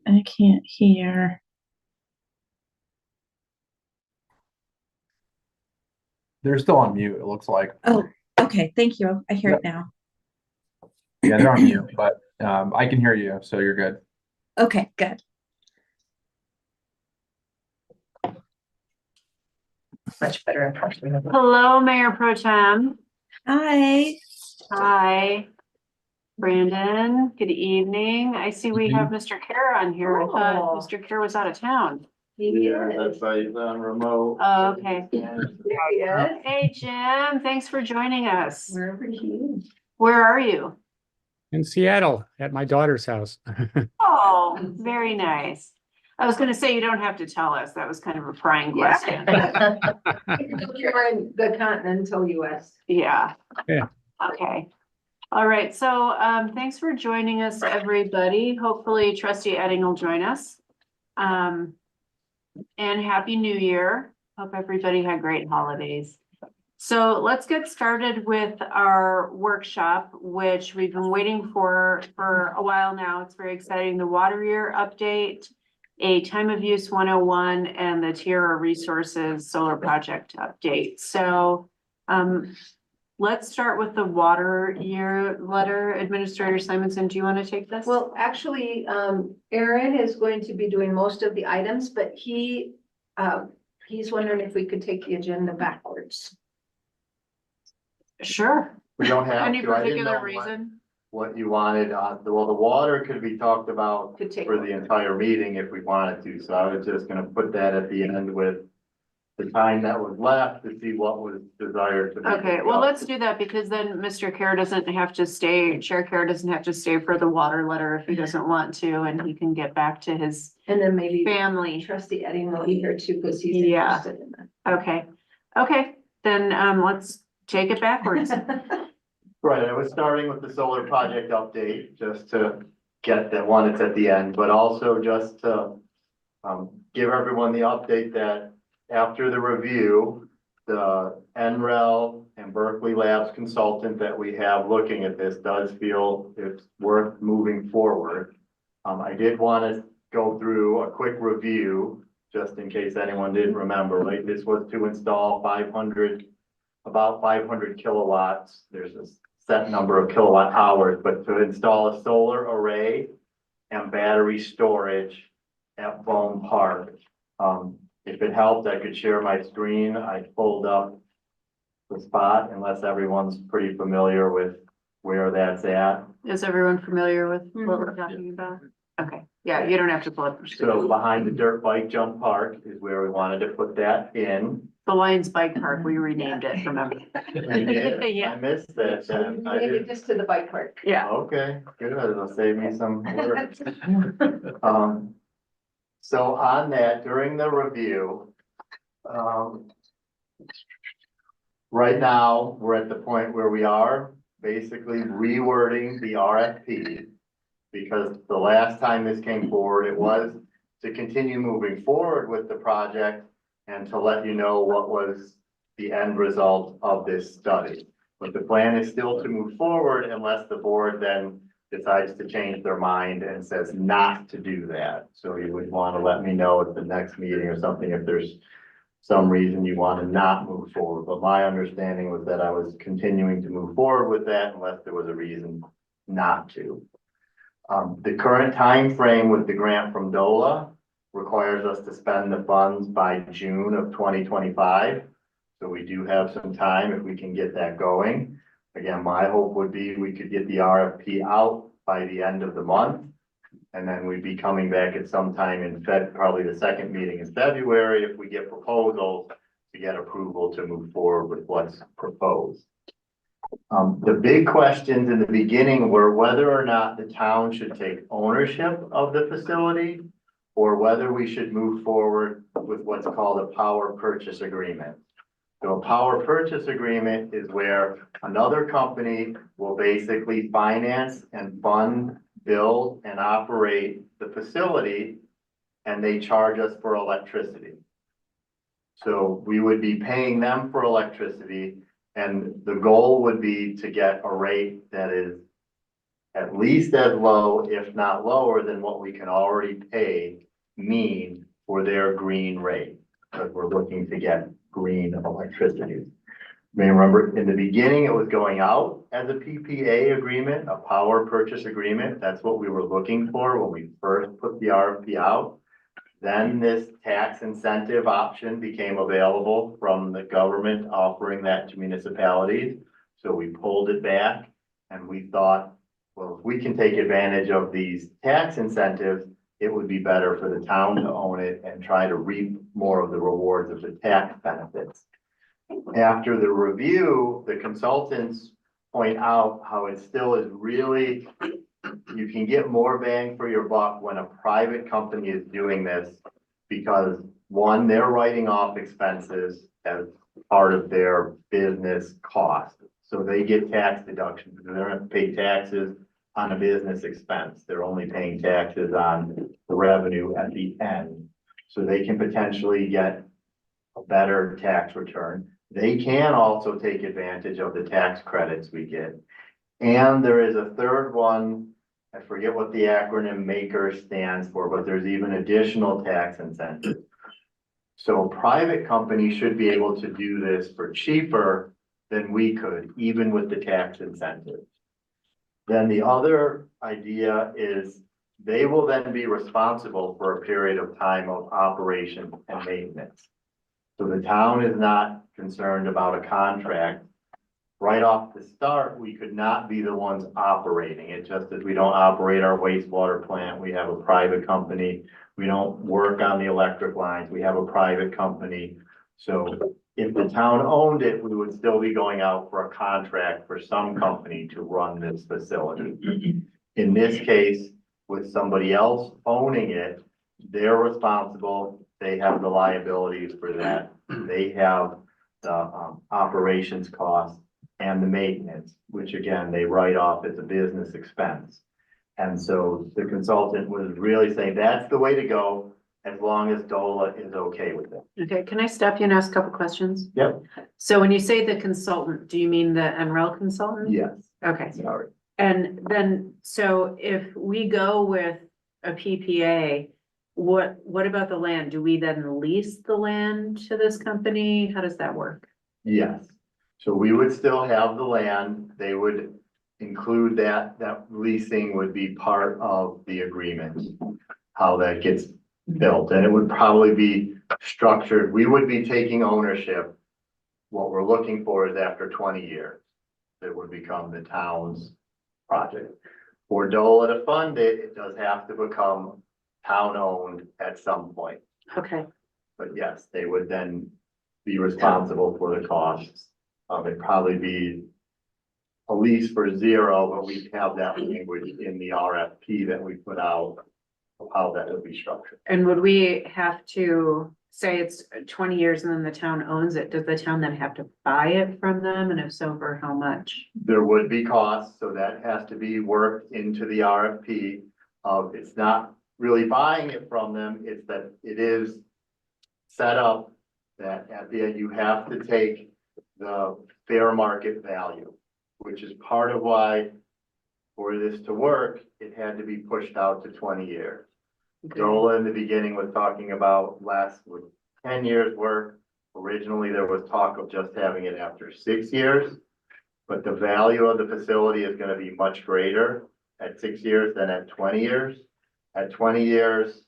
I can't hear. They're still on mute, it looks like. Oh, okay. Thank you. I hear it now. Yeah, they're on mute, but I can hear you, so you're good. Okay, good. Much better impression. Hello, Mayor Pro Tem. Hi. Hi. Brandon, good evening. I see we have Mr. Kerr on here. I thought Mr. Kerr was out of town. Yeah, That's why he's on remote. Oh, okay. There he is. Hey, Jim, thanks for joining us. Wherever he is. Where are you? In Seattle at my daughter's house. Oh, very nice. I was gonna say, you don't have to tell us. That was kind of a prying question. You're in the continental US. Yeah. Yeah. Okay. All right. So, thanks for joining us, everybody. Hopefully Trustee Edding will join us. And Happy New Year. Hope everybody had great holidays. So let's get started with our workshop, which we've been waiting for a while now. It's very exciting. The water year update, a time of use 101, and the Tierra Resources solar project update. So let's start with the water year letter. Administrator Simonson, do you want to take this? Well, actually, Aaron is going to be doing most of the items, but he's wondering if we could take the agenda backwards. Sure. We don't have Any to. I didn't particular know reason? what you wanted on, well, the water could be talked about Could take for the entire meeting if we wanted to. So I was just gonna put that at the end with the time that was left to see what was desired to be. Okay, well, let's discussed. do that because then Mr. Kerr doesn't have to stay, Chair Kerr doesn't have to stay for the water letter if he doesn't want to, and he can get back to his And then maybe family. Trustee Edding will be here too, because he's Yeah. interested in that. Okay, okay, then let's take it backwards. Right, I was starting with the solar project update, just to get that one, it's at the end, but also just to give everyone the update that after the review, the NREL and Berkeley Labs consultant that we have looking at this does feel it's worth moving forward. I did want to go through a quick review, just in case anyone didn't remember, right? This was to install about 500 kilowatts. There's a set number of kilowatt hours, but to install a solar array and battery storage at Bone Park. If it helped, I could share my screen. I pulled up the spot unless everyone's pretty familiar with where that's at. Is everyone familiar with what we're talking about? Okay, yeah, you don't have to pull up. So behind the dirt bike jump park is where we wanted to put that in. The Lions Bike Park, we renamed it, remember? You did? Yeah. I missed that. then. I Maybe did. just to the bike park. Yeah, Okay, good. It'll save me some work. So on that, during the review, right now, we're at the point where we are basically rewording the RFP. Because the last time this came forward, it was to continue moving forward with the project and to let you know what was the end result of this study. But the plan is still to move forward unless the board then decides to change their mind and says not to do that. So you would want to let me know at the next meeting or something if there's some reason you want to not move forward. But my understanding was that I was continuing to move forward with that unless there was a reason not to. The current time frame with the grant from DOLA requires us to spend the funds by June of 2025. So we do have some time if we can get that going. Again, my hope would be we could get the RFP out by the end of the month. And then we'd be coming back at some time in probably the second meeting in February, if we get proposals to get approval to move forward with what's proposed. The big questions in the beginning were whether or not the town should take ownership of the facility or whether we should move forward with what's called a power purchase agreement. So a power purchase agreement is where another company will basically finance and fund, build and operate the facility, and they charge us for electricity. So we would be paying them for electricity. And the goal would be to get a rate that is at least as low, if not lower than what we can already pay mean for their green rate. Because we're looking to get green electricity. May remember in the beginning, it was going out as a PPA agreement, a power purchase agreement. That's what we were looking for when we first put the RFP out. Then this tax incentive option became available from the government offering that to municipalities. So we pulled it back and we thought, well, if we can take advantage of these tax incentives, it would be better for the town to own it and try to reap more of the rewards of the tax benefits. After the review, the consultants point out how it still is really, you can get more bang for your buck when a private company is doing this because one, they're writing off expenses as part of their business cost. So they get tax deductions. They don't have to pay taxes on a business expense. They're only paying taxes on the revenue at the end. So they can potentially get a better tax return. They can also take advantage of the tax credits we get. And there is a third one, I forget what the acronym MAKER stands for, but there's even additional tax incentives. So a private company should be able to do this for cheaper than we could, even with the tax incentives. Then the other idea is they will then be responsible for a period of time of operation and maintenance. So the town is not concerned about a contract. Right off the start, we could not be the ones operating it, just as we don't operate our wastewater plant. We have a private company. We don't work on the electric lines. We have a private company. So if the town owned it, we would still be going out for a contract for some company to run this facility. In this case, with somebody else owning it, they're responsible. They have the liabilities for that. They have the operations costs and the maintenance, which again, they write off as a business expense. And so the consultant was really saying that's the way to go as long as DOLA is okay with it. Okay, can I stop you and ask a couple questions? Yep. So when you say the consultant, do you mean the NREL consultant? Yes, Okay, sorry. and then, so if we go with a PPA, what about the land? Do we then lease the land to this company? How does that work? Yes. So we would still have the land. They would include that leasing would be part of the agreement, how that gets built. And it would probably be structured. We would be taking ownership. What we're looking for is after 20 years, it would become the town's project. For DOLA to fund it, it does have to become town-owned at some point. Okay, But yes, they would then be responsible for the costs. It'd probably be a lease for zero, but we have that language in the RFP that we put out of how that would be structured. and would we have to say it's 20 years and then the town owns it? Does the town then have to buy it from them? And if so, for how much? There would be costs, so that has to be worked into the RFP. It's not really buying it from them, it's that it is set up that at the end you have to take the fair market value, which is part of why for this to work, it had to be pushed out to 20 years. Okay. DOLA in the beginning was talking about with 10 years work. Originally, there was talk of just having it after 6 years, but the value of the facility is going to be much greater at 6 years than at 20 years. At 20 years,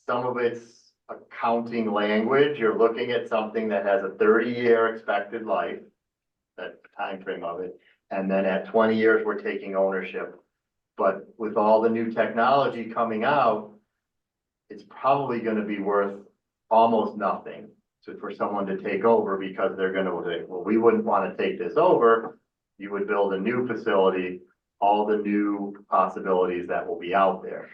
some of it's accounting language. You're looking at something that has a 30-year expected life, that time frame of it. And then at 20 years, we're taking ownership. But with all the new technology coming out, it's probably going to be worth almost nothing for someone to take over, because they're going to say, well, we wouldn't want to take this over. You would build a new facility, all the new possibilities that will be out there.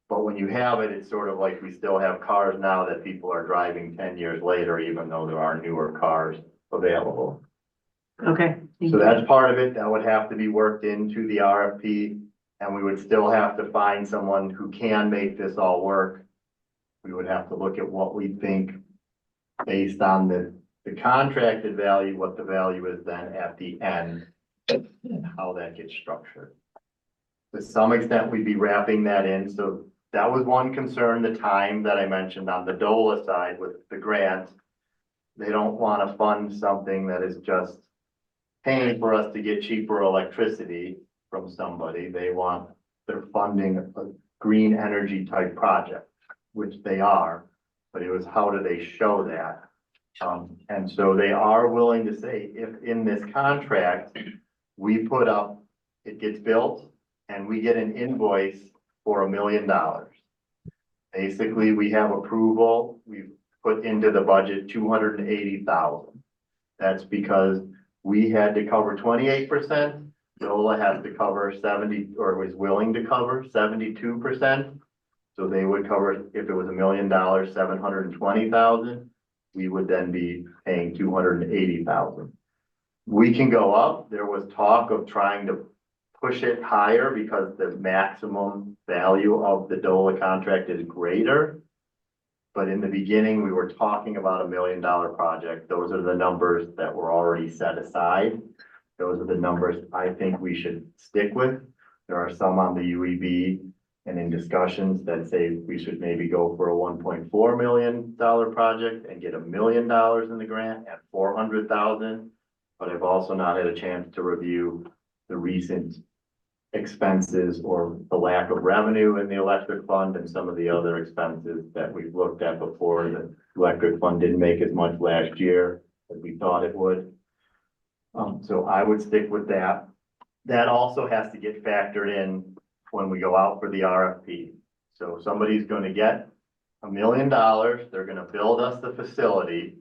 But when you have it, it's sort of like we still have cars now that people are driving 10 years later, even though there are newer cars available. Okay. thank So you. that's part of it. That would have to be worked into the RFP, and we would still have to find someone who can make this all work. We would have to look at what we think based on the contracted value, what the value is then at the end and how that gets structured. To some extent, we'd be wrapping that in, so that was one concern, the time that I mentioned on the DOLA side with the grant. They don't wanna fund something that is just paying for us to get cheaper electricity from somebody. They're funding a green energy type project, which they are, but it was how do they show that? And so they are willing to say, if in this contract, we put up, it gets built and we get an invoice for $1 million. Basically, we have approval, we've put into the budget 280,000. That's because we had to cover 28%, DOLA has to cover 70, or was willing to cover 72%. So they would cover, if it was $1 million, 720,000, we would then be paying 280,000. We can go up. There was talk of trying to push it higher because the maximum value of the DOLA contract is greater. But in the beginning, we were talking about $1 million project. Those are the numbers that were already set aside. Those are the numbers I think we should stick with. There are some on the UEB and in discussions that say we should maybe go for a $1.4 million project and get $1 million in the grant at 400,000. But I've also not had a chance to review the recent expenses or the lack of revenue in the electric fund and some of the other expenses that we've looked at before. The electric fund didn't make as much last year as we thought it would. So I would stick with that. That also has to get factored in when we go out for the RFP. So somebody's going to get $1 million, they're going to build us the facility.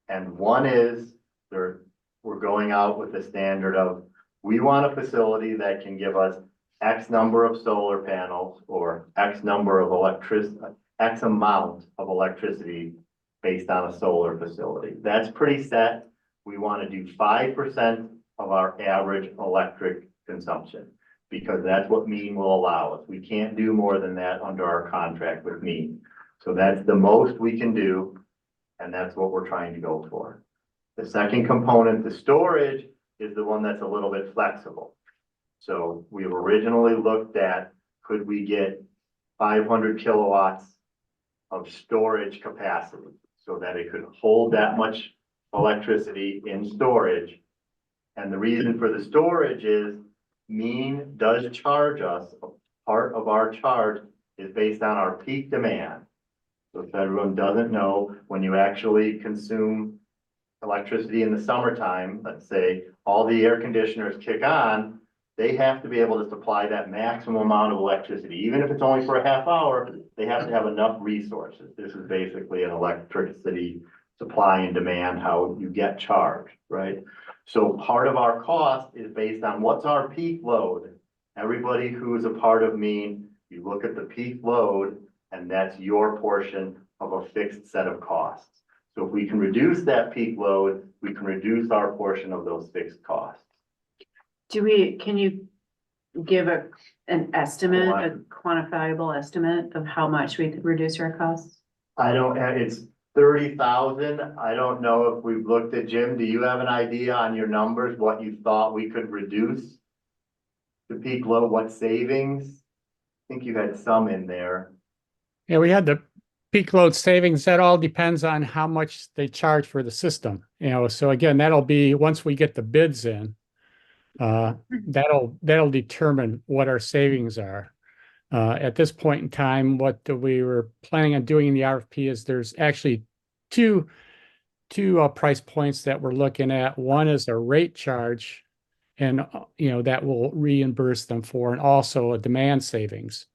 And one is we're going out with the standard of, we want a facility that can give us X number of solar panels or X number of X amount of electricity based on a solar facility. That's pretty set. We want to do 5% of our average electric consumption because that's what mean will allow us. We can't do more than that under our contract with mean. So that's the most we can do. And that's what we're trying to go for. The second component, the storage, is the one that's a little bit flexible. So we've originally looked at, could we get 500 kilowatts of storage capacity so that it could hold that much electricity in storage. And the reason for the storage is mean does charge us. Part of our charge is based on our peak demand. So if everyone doesn't know, when you actually consume electricity in the summertime, let's say all the air conditioners kick on, they have to be able to supply that maximum amount of electricity. Even if it's only for a half hour, they have to have enough resources. This is basically an electricity supply and demand, how you get charged, right? So part of our cost is based on what's our peak load. Everybody who's a part of mean, you look at the peak load and that's your portion of a fixed set of costs. So if we can reduce that peak load, we can reduce our portion of those fixed costs. Can you give an estimate, a quantifiable estimate of how much we could reduce our costs? It's 30,000. I don't know if we've looked at, Jim, do you have an idea on your numbers, what you thought we could reduce the peak load, what savings? I think you had some in there. Yeah, we had the peak load savings. That all depends on how much they charge for the system. So again, that'll be once we get the bids in, that'll determine what our savings are. At this point in time, what we were planning on doing in the RFP is there's actually two price points that we're looking at. One is a rate charge, and that will reimburse them for, and also a demand savings.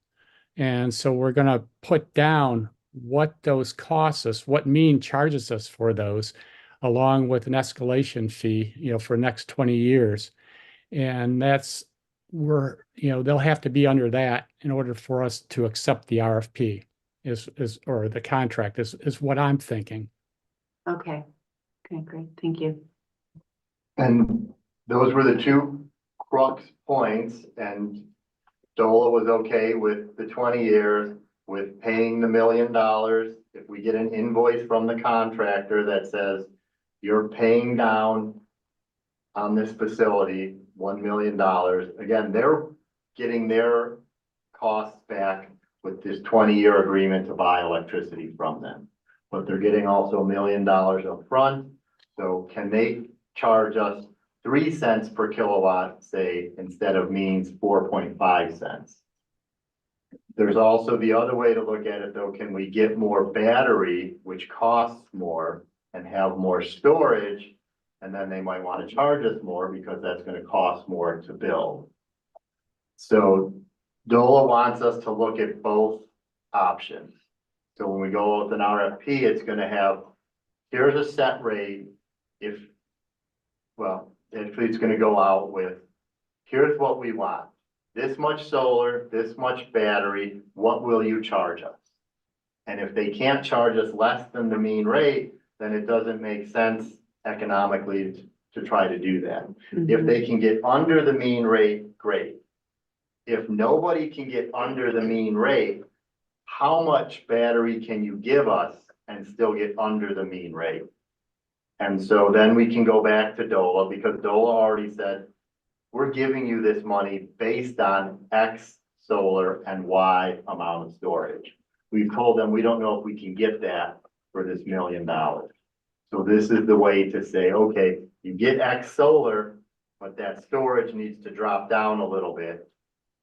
And so we're going to put down what those cost us, what mean charges us for those, along with an escalation fee, for the next 20 years. And they'll have to be under that in order for us to accept the RFP or the contract is what I'm thinking. Okay, great. Thank you. And those were the two crux points, and DOLA was okay with the 20 years, with paying the $1 million. If we get an invoice from the contractor that says you're paying down on this facility $1 million. Again, they're getting their costs back with this 20-year agreement to buy electricity from them. But they're getting also $1 million up front. So can they charge us 3 cents per kilowatt, say, instead of means 4.5 cents? There's also the other way to look at it though, can we get more battery, which costs more, and have more storage? And then they might want to charge us more because that's going to cost more to build. So DOLA wants us to look at both options. So when we go with an RFP, it's going to have, here's a set rate. Actually it's going to go out with, here's what we want. This much solar, this much battery, what will you charge us? And if they can't charge us less than the mean rate, then it doesn't make sense economically to try to do that. If they can get under the mean rate, great. If nobody can get under the mean rate, how much battery can you give us and still get under the mean rate? And so then we can go back to DOLA because DOLA already said, we're giving you this money based on X solar and Y amount of storage. We've told them we don't know if we can get that for this $1 million. So this is the way to say, okay, you get X solar, but that storage needs to drop down a little bit.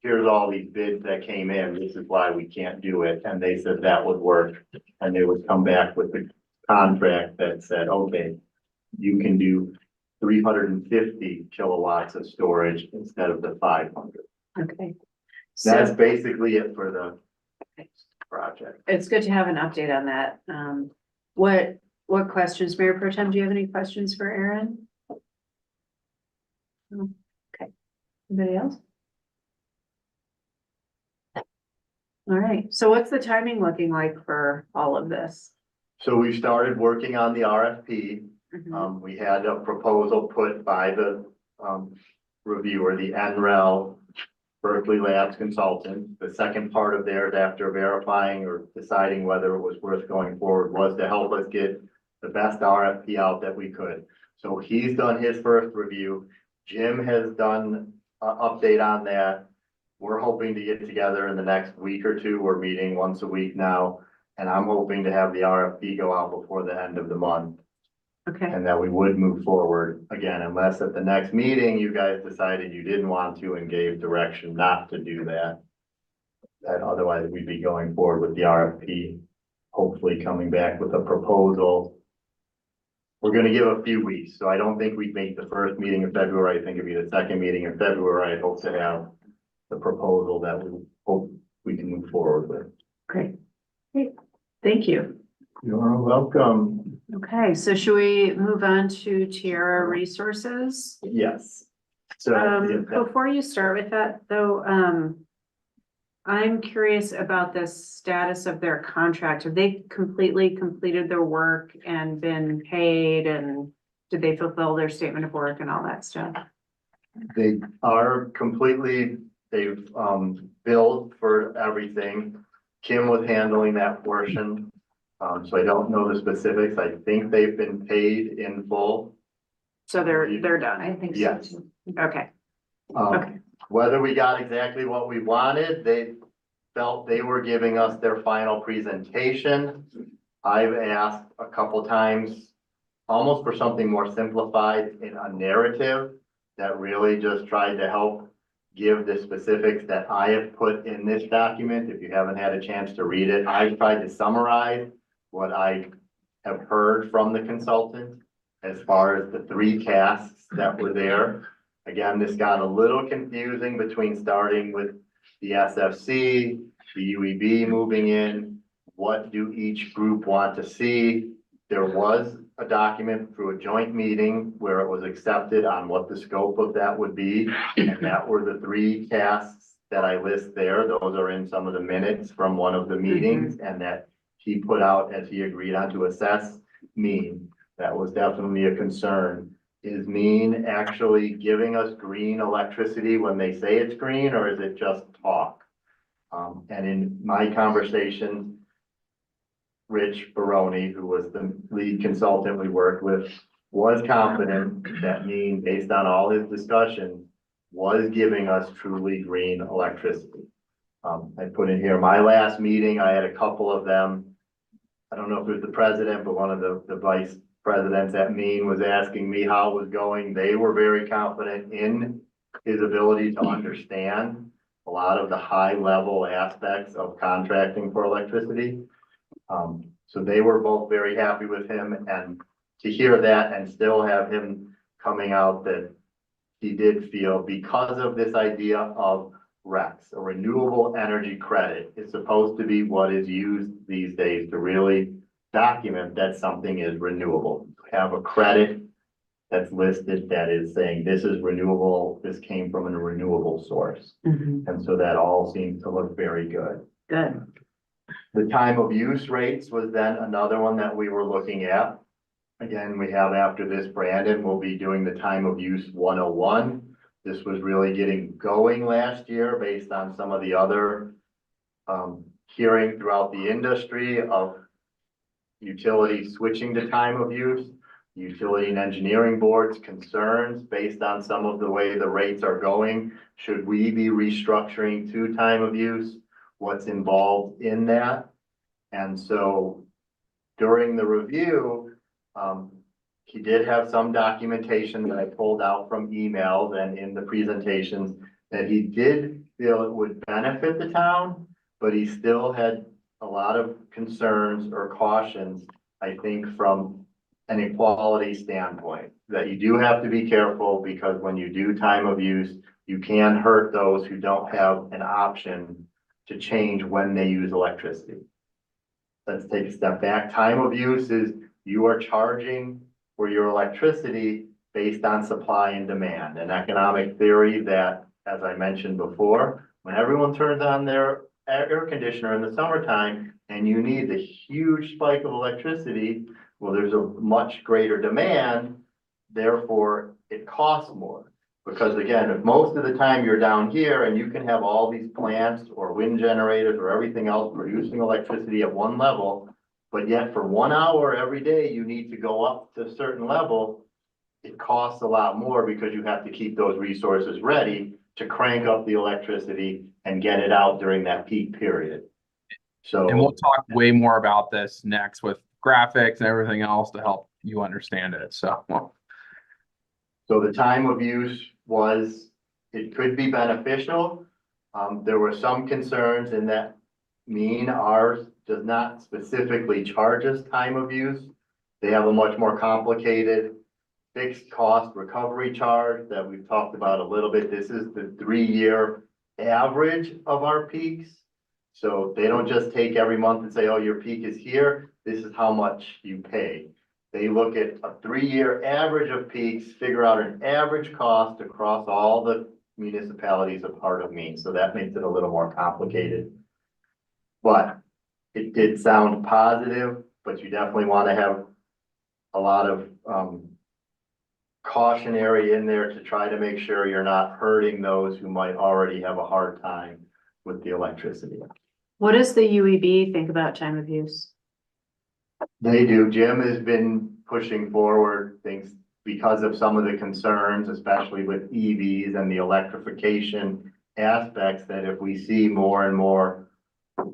Here's all these bids that came in. This is why we can't do it. And they said that would work. And they would come back with the contract that said, okay, you can do 350 kilowatts of storage instead of the 500. Okay. That's So basically it for the project. it's good to have an update on that. What questions, Mayor Pro Tem, do you have any questions for Aaron? No? Okay. Anybody else? All right, so what's the timing looking like for all of this? So we started working on the RFP. Mhm. We had a proposal put by the reviewer, the NREL Berkeley Labs consultant. The second part of theirs, after verifying or deciding whether it was worth going forward, was to help us get the best RFP out that we could. So he's done his first review. Jim has done an update on that. We're hoping to get together in the next week or two. We're meeting once a week now. And I'm hoping to have the RFP go out before the end of the month. Okay, And that we would move forward again, unless at the next meeting, you guys decided you didn't want to and gave direction not to do that. And otherwise, we'd be going forward with the RFP, hopefully coming back with a proposal. We're gonna give a few weeks, so I don't think we'd make the first meeting in February. I think it'd be the second meeting in February. I hope to have the proposal that we hope we can move forward with. great. Great, thank you. You're welcome. Okay, so should we move on to Tierra Resources? Yes. So, Before you start with that, though, I'm curious about the status of their contract. Have they completely completed their work and been paid, and did they fulfill their statement of work and all that stuff? they are completely, they've billed for everything. Kim was handling that portion. So I don't know the specifics. I think they've been paid in full. So they're done. I think so Yes. too. Okay, Okay. Whether we got exactly what we wanted, they felt they were giving us their final presentation. I've asked a couple times, almost for something more simplified in a narrative that really just tried to help give the specifics that I have put in this document. If you haven't had a chance to read it, I've tried to summarize what I have heard from the consultant as far as the 3 tasks that were there. Again, this got a little confusing between starting with the SFC, the UEB moving in. What do each group want to see? There was a document through a joint meeting where it was accepted on what the scope of that would be. And that were the 3 tasks that I list there. Those are in some of the minutes from one of the meetings, and that he put out as he agreed on to assess mean. That was definitely a concern. Is mean actually giving us green electricity when they say it's green, or is it just talk? And in my conversation, Rich Baroni, who was the lead consultant we worked with, was confident that mean, based on all his discussions, was giving us truly green electricity. I put in here, my last meeting, I had a couple of them. I don't know if it was the president, but one of the vice presidents at Mean was asking me how it was going. They were very confident in his ability to understand a lot of the high level aspects of contracting for electricity. So they were both very happy with him, and to hear that and still have him coming out that he did feel, because of this idea of RECs, a renewable energy credit, is supposed to be what is used these days to really document that something is renewable. Have a credit that's listed that is saying this is renewable, this came from a renewable source. And so that all seems to look very good. Good. The time of use rates was then another one that we were looking at. Again, we have, after this, Brandon will be doing the time of use 101. This was really getting going last year based on some of the other hearing throughout the industry of utilities switching to time of use, utility and engineering boards concerns based on some of the way the rates are going. Should we be restructuring to time of use? What's involved in that? And so during the review, he did have some documentation that I pulled out from emails and in the presentations that he did feel it would benefit the town, but he still had a lot of concerns or cautions, I think, from an equality standpoint, that you do have to be careful, because when you do time of use, you can hurt those who don't have an option to change when they use electricity. Let's take a step back. Time of use is you are charging for your electricity based on supply and demand, an economic theory that, as I mentioned before, when everyone turns on their air conditioner in the summertime and you need the huge spike of electricity, well, there's a much greater demand, therefore it costs more. Because again, if most of the time you're down here and you can have all these plants or wind generators or everything else producing electricity at one level, but yet for 1 hour every day, you need to go up to a certain level, it costs a lot more because you have to keep those resources ready to crank up the electricity and get it out during that peak period. So, And we'll talk way more about this next with graphics and everything else to help you understand it. So, well, so the time of use was, it could be beneficial. There were some concerns in that ours does not specifically charge us time of use. They have a much more complicated fixed cost recovery charge that we've talked about a little bit. This is the 3-year average of our peaks. So they don't just take every month and say, oh, your peak is here, this is how much you pay. They look at a 3-year average of peaks, figure out an average cost across all the municipalities of Heart of Maine. So that makes it a little more complicated. But it did sound positive, but you definitely want to have a lot of cautionary in there to try to make sure you're not hurting those who might already have a hard time with the electricity. What does the UEB think about time of use? They do. Jim has been pushing forward things because of some of the concerns, especially with EVs and the electrification aspects, that if we see more and more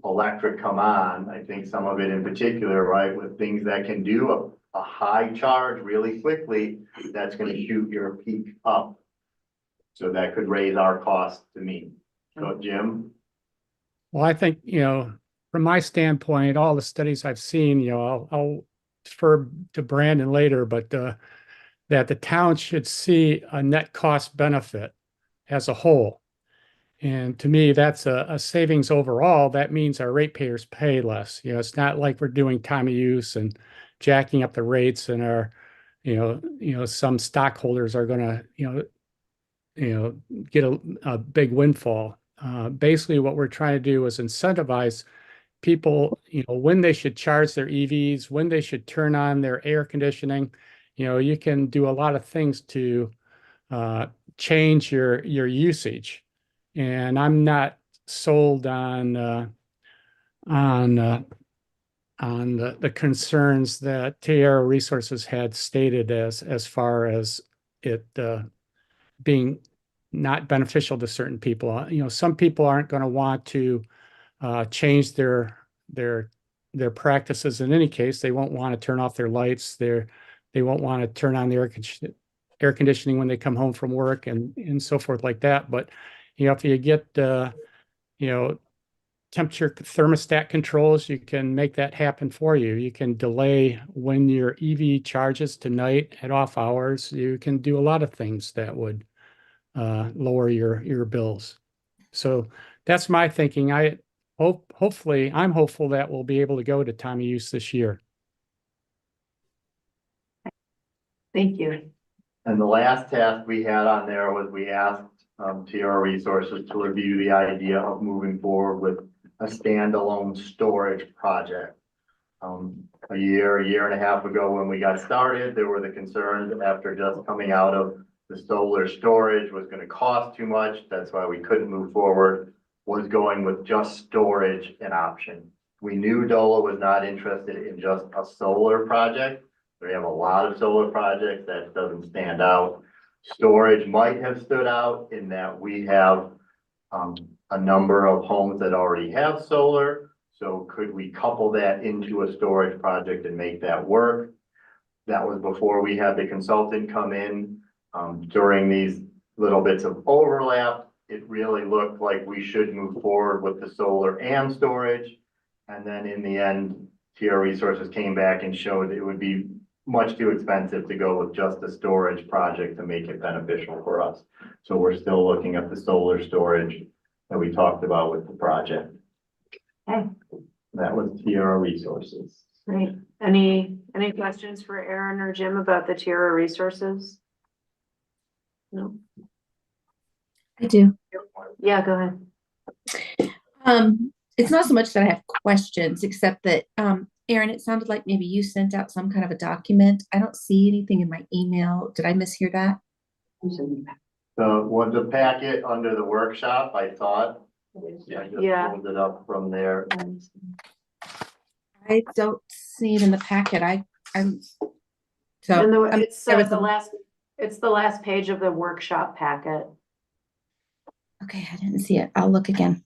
electric come on, I think some of it in particular, right, with things that can do a high charge really quickly, that's going to shoot your peak up. So that could raise our cost to meet. So Jim? Well, I think, from my standpoint, all the studies I've seen, I'll defer to Brandon later, but that the town should see a net cost benefit as a whole. And to me, that's a savings overall. That means our ratepayers pay less. It's not like we're doing time of use and jacking up the rates, and some stockholders are going to, get a big windfall. Basically, what we're trying to do is incentivize people, when they should charge their EVs, when they should turn on their air conditioning. You can do a lot of things to change your usage. And I'm not sold on the concerns that Tierra Resources had stated as far as it being not beneficial to certain people. Some people aren't going to want to change their practices in any case. They won't want to turn off their lights. They won't want to turn on the air conditioning when they come home from work and so forth like that. But if you get temperature thermostat controls, you can make that happen for you. You can delay when your EV charges tonight at off hours. You can do a lot of things that would lower your bills. So that's my thinking. I'm hopeful that we'll be able to go to time of use this year. Thank you. And the last task we had on there was we asked TR Resources to review the idea of moving forward with a standalone storage project. A year and a half ago when we got started, there were the concerns after just coming out of the solar storage was going to cost too much. That's why we couldn't move forward, was going with just storage an option. We knew DOLA was not interested in just a solar project. We have a lot of solar projects that doesn't stand out. Storage might have stood out in that we have a number of homes that already have solar. So could we couple that into a storage project and make that work? That was before we had the consultant come in. During these little bits of overlap, it really looked like we should move forward with the solar and storage. And then in the end, TR Resources came back and showed it would be much too expensive to go with just a storage project to make it beneficial for us. So we're still looking at the solar storage that we talked about with the project. Okay. That was TR Resources. Great. Any questions for Aaron or Jim about the Tierra resources? No? I do. Yeah, go ahead. It's not so much that I have questions, except that, Aaron, it sounded like maybe you sent out some kind of a document. I don't see anything in my email. Did I mishear that? Was the packet under the workshop, I thought. I just Yeah. pulled it up from there. I don't see it in the packet. I'm And so it's there was the last page of the workshop packet. okay. I didn't see it. I'll look again.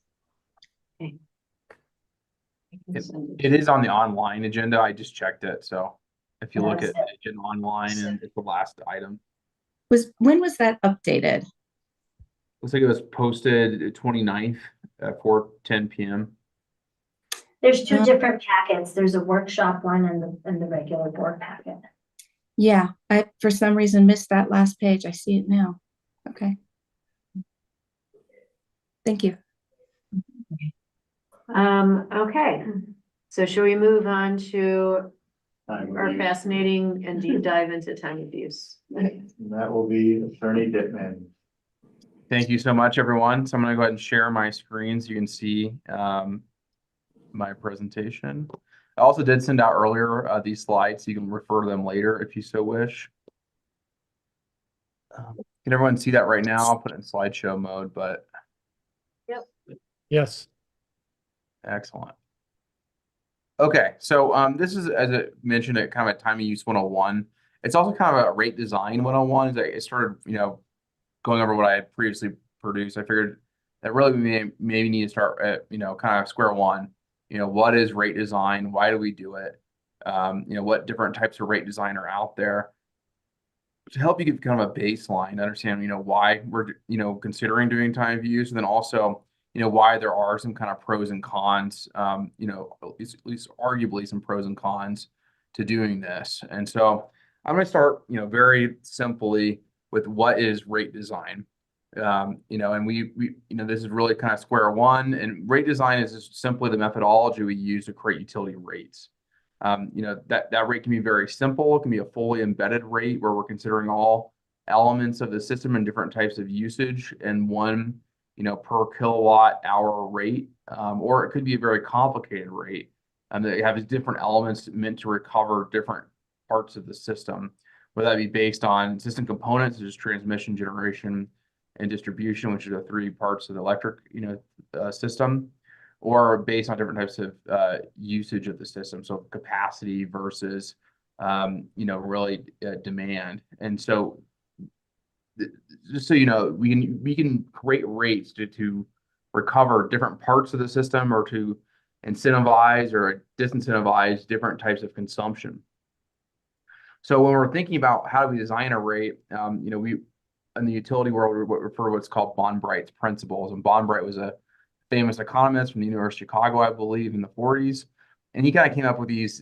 It is on the online agenda. I just checked it. So if you look at the agenda online and it's the last item, When was that updated? looks like it was posted 29th at 4:10 p.m. There's two different packets. There's a workshop one and the regular board packet. Yeah, I for some reason missed that last page. I see it now. Okay. Thank you. Okay. So shall we move on to Time of our use. fascinating and deep dive into time of use? And that will be Attorney Dittman. Thank you so much, everyone. So I'm going to go ahead and share my screen so you can see my presentation. I also did send out earlier these slides, so you can refer to them later if you so wish. Can everyone see that right now? I'll put it in slideshow mode, but Yes. excellent. Okay, so this is, as I mentioned, a kind of a time of use 101. It's also kind of a rate design 101. As I started, going over what I had previously produced, I figured that really we maybe need to start at, kind of square one. What is rate design? Why do we do it? What different types of rate design are out there? To help you give kind of a baseline, understand, why we're, considering doing time of use, and then also, why there are some kind of pros and cons, at least arguably some pros and cons to doing this. And so I'm going to start, very simply with what is rate design. And we this is really kind of square one, and rate design is just simply the methodology we use to create utility rates. That rate can be very simple. It can be a fully embedded rate where we're considering all elements of the system and different types of usage in one, per kilowatt hour rate. Or it could be a very complicated rate that has different elements meant to recover different parts of the system, whether that be based on system components such as transmission, generation, and distribution, which are the three parts of the electric, system, or based on different types of usage of the system. So capacity versus, really demand. And so just so you know, we can create rates to recover different parts of the system or to incentivize or disincentivize different types of consumption. So when we're thinking about how do we design a rate, we in the utility world we refer to what's called Bond-Bright's principles. And Bond-Bright was a famous economist from the University of Chicago, I believe, in the 40s. And he kind of came up with these,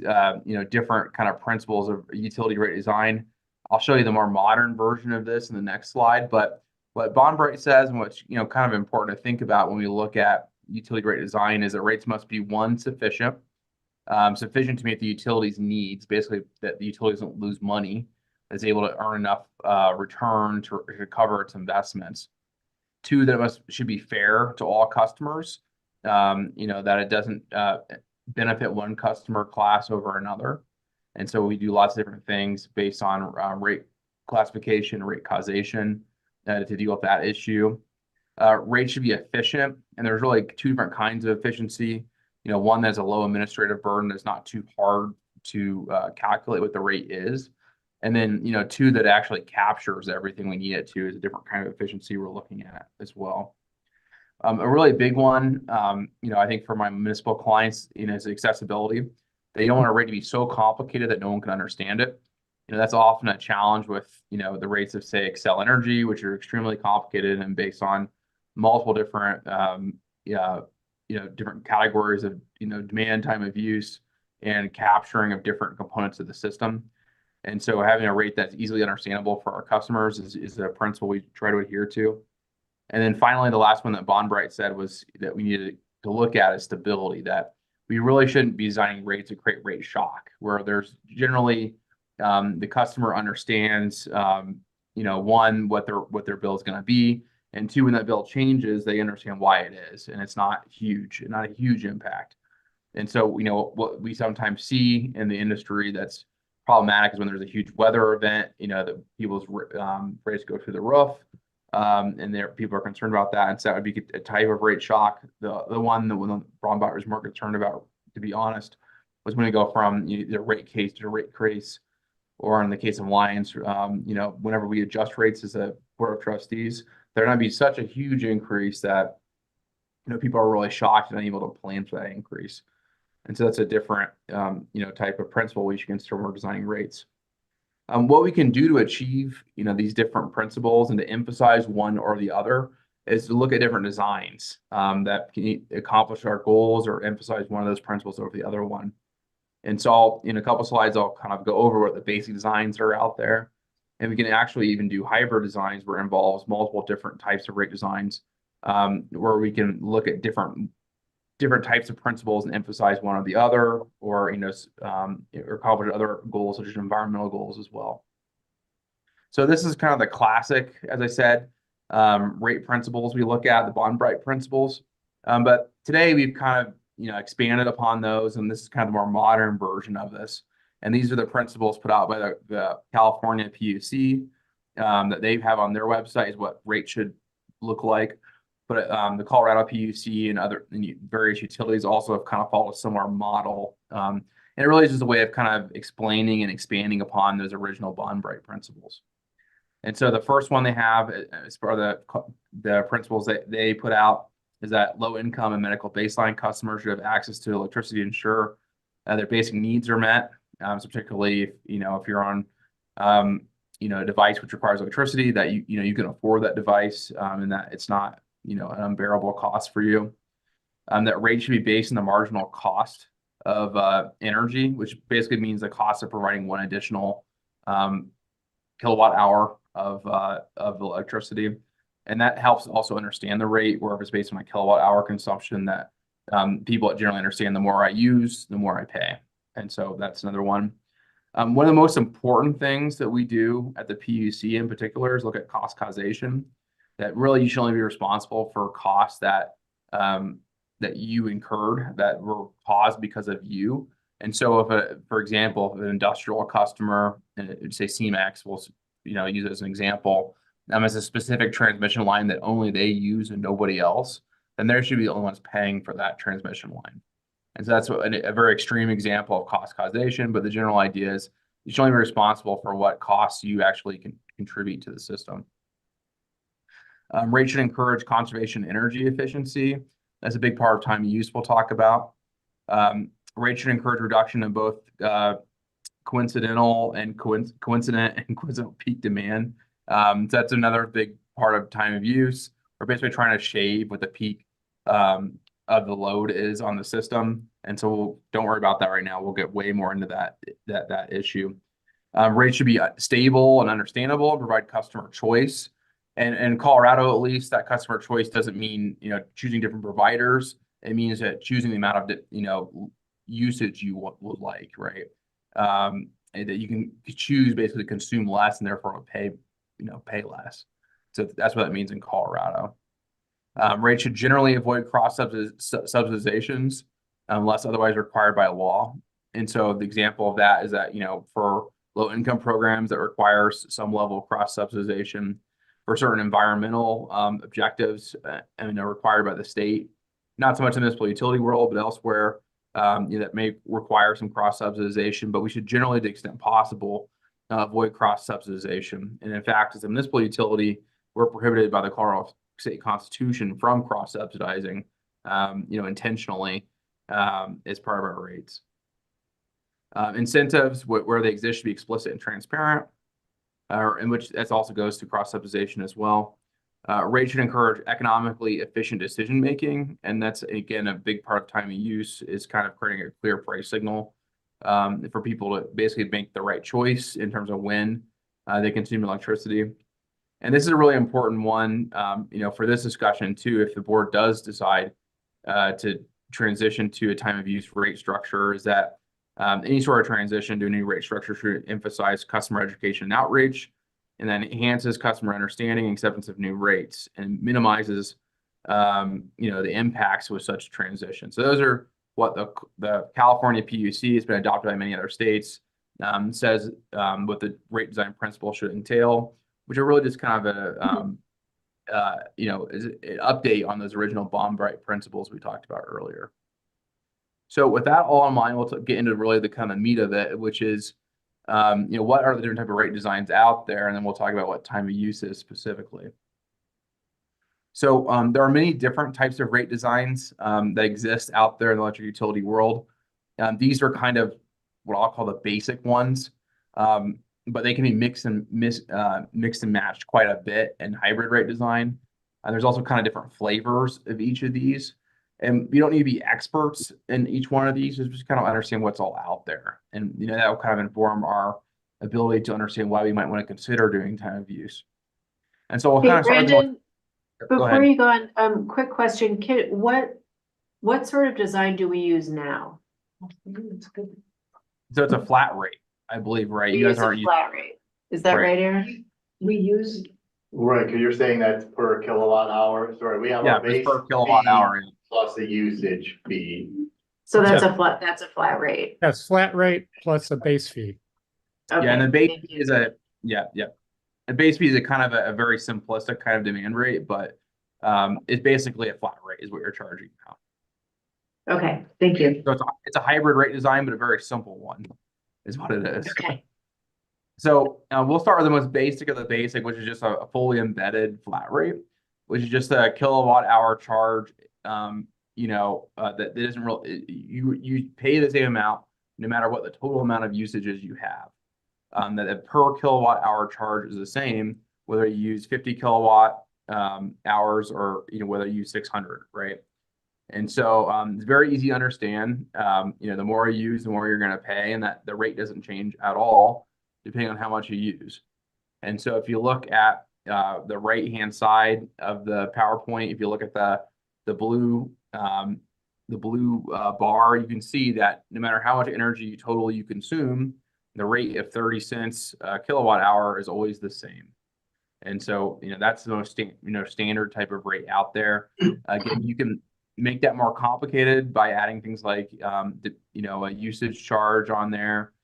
different kind of principles of utility rate design. I'll show you the more modern version of this in the next slide. But what Bond-Bright says, and what's kind of important to think about when we look at utility rate design, is that rates must be one, sufficient to meet the utility's needs, basically that the utility doesn't lose money, is able to earn enough return to cover its investments. Two, that it should be fair to all customers, that it doesn't benefit one customer class over another. And so we do lots of different things based on rate classification, rate causation to deal with that issue. Rates should be efficient, and there's really two different kinds of efficiency. One that's a low administrative burden that's not too hard to calculate what the rate is. And then, two that actually captures everything we need it to is a different kind of efficiency we're looking at as well. A really big one, I think for my municipal clients, is accessibility. They don't want a rate to be so complicated that no one can understand it. That's often a challenge with, the rates of, say, Xcel Energy, which are extremely complicated and based on multiple different, different categories of, demand, time of use, and capturing of different components of the system. And so having a rate that's easily understandable for our customers is a principle we try to adhere to. And then finally, the last one that Bond-Bright said was that we needed to look at is stability, that we really shouldn't be designing rates to create rate shock, where there's generally the customer understands, one, what their bill is going to be, and two, when that bill changes, they understand why it is, and it's not a huge impact. And so, what we sometimes see in the industry that's problematic is when there's a huge weather event, that people's rates go through the roof, and people are concerned about that. And so that would be a type of rate shock. The one that Bond-Bright was more concerned about, to be honest, was when you go from the rate case to rate crease, or in the case of Lions, whenever we adjust rates as a board of trustees, they're going to be such a huge increase that people are really shocked and unable to plan for that increase. And so that's a different, type of principle we should consider when we're designing rates. What we can do to achieve, these different principles and to emphasize one or the other is to look at different designs that can accomplish our goals or emphasize one of those principles over the other one. And so in a couple slides, I'll kind of go over what the basic designs are out there. And we can actually even do hybrid designs where it involves multiple different types of rate designs, where we can look at different types of principles and emphasize one or the other, or accomplish other goals such as environmental goals as well. So this is kind of the classic, as I said, rate principles we look at, the Bond-Bright principles. But today we've kind of expanded upon those, and this is kind of the more modern version of this. And these are the principles put out by the California PUC that they have on their website, is what rate should look like. But the Colorado PUC and various utilities also have kind of followed a similar model. And it really is just a way of kind of explaining and expanding upon those original Bond-Bright principles. And so the first one they have as part of the principles that they put out is that low income and medical baseline customers should have access to electricity to ensure their basic needs are met. So particularly if you're on a device which requires electricity, that you can afford that device, and that it's not an unbearable cost for you. That rate should be based on the marginal cost of energy, which basically means the cost of providing one additional kilowatt hour of electricity. And that helps also understand the rate, where if it's based on my kilowatt hour consumption, that people generally understand the more I use, the more I pay. And so that's another one. One of the most important things that we do at the PUC in particular is look at cost causation. That really you should only be responsible for costs that you incurred that were caused because of you. And so for example, if an industrial customer, say CMAX, we'll use it as an example, as a specific transmission line that only they use and nobody else, then they should be the only ones paying for that transmission line. And so that's a very extreme example of cost causation, but the general idea is you should only be responsible for what costs you actually can contribute to the system. Rate should encourage conservation energy efficiency. That's a big part of time of use we'll talk about. Rate should encourage reduction in both coincidental and coincidental peak demand. So that's another big part of time of use. We're basically trying to shave what the peak of the load is on the system. And so don't worry about that right now. We'll get way more into that issue. Rates should be stable and understandable and provide customer choice. And in Colorado, at least, that customer choice doesn't mean, choosing different providers. It means that choosing the amount of, usage you would like, right? And that you can choose basically to consume less and therefore pay less. So that's what that means in Colorado. Rates should generally avoid cross subsidizations unless otherwise required by law. And so the example of that is that, for low income programs that requires some level of cross subsidization for certain environmental objectives and are required by the state, not so much in the municipal utility world, but elsewhere, that may require some cross subsidization, but we should generally, to the extent possible, avoid cross subsidization. And in fact, as a municipal utility, we're prohibited by the Colorado State Constitution from cross subsidizing, intentionally as part of our rates. Incentives where they exist should be explicit and transparent, in which that also goes to cross subsidization as well. Rates should encourage economically efficient decision making, and that's again a big part of time of use is kind of creating a clear price signal for people to basically make the right choice in terms of when they consume electricity. And this is a really important one, for this discussion too. If the board does decide to transition to a time of use rate structure, is that any sort of transition to a new rate structure should emphasize customer education and outreach, and then enhances customer understanding and acceptance of new rates and minimizes, the impacts with such transition. So those are what the California PUC has been adopted by many other states, says what the rate design principle should entail, which are really just kind of is an update on those original Baumbright principles we talked about earlier. So with that all in mind, we'll get into really the kind of meat of it, which is, what are the different type of rate designs out there? And then we'll talk about what time of use is specifically. So there are many different types of rate designs that exist out there in the electric utility world. These are kind of what I'll call the basic ones, but they can be mixed and matched quite a bit in hybrid rate design. There's also kind of different flavors of each of these. And you don't need to be experts in each one of these, just kind of understand what's all out there. And, that will kind of inform our ability to understand why we might want to consider doing time of use. And so we'll kind of start Brandon, go before ahead. you go on, quick question, what sort of design do we use now? So it's a flat rate, I believe, right? We You guys use a aren't using, flat rate. Is that right, Aaron? We use, Right, because you're saying that's per kilowatt hour, sorry, we have yeah, a it's base per kilowatt fee hour. plus a usage fee. So that's Yeah. a flat rate. That's flat rate plus a base fee. Okay, Yeah, and the base thank fee you. is a A base fee is a kind of a very simplistic kind of demand rate, but it's basically a flat rate is what you're charging now. Okay, thank you. So it's a hybrid rate design, but a very simple one is what it is. Okay. So we'll start with the most basic of the basic, which is just a fully embedded flat rate, which is just a kilowatt hour charge. That isn't real. You pay the same amount no matter what the total amount of usages you have. That a per kilowatt hour charge is the same whether you use 50 kilowatt hours or whether you use 600, right? And so it's very easy to understand. The more you use, the more you're going to pay, and that the rate doesn't change at all depending on how much you use. And so if you look at the right-hand side of the PowerPoint, if you look at the blue bar, you can see that no matter how much energy totally you consume, the rate of 30 cents kilowatt hour is always the same. And so that's the most standard type of rate out there. Again, you can make that more complicated by adding things like a usage charge on there,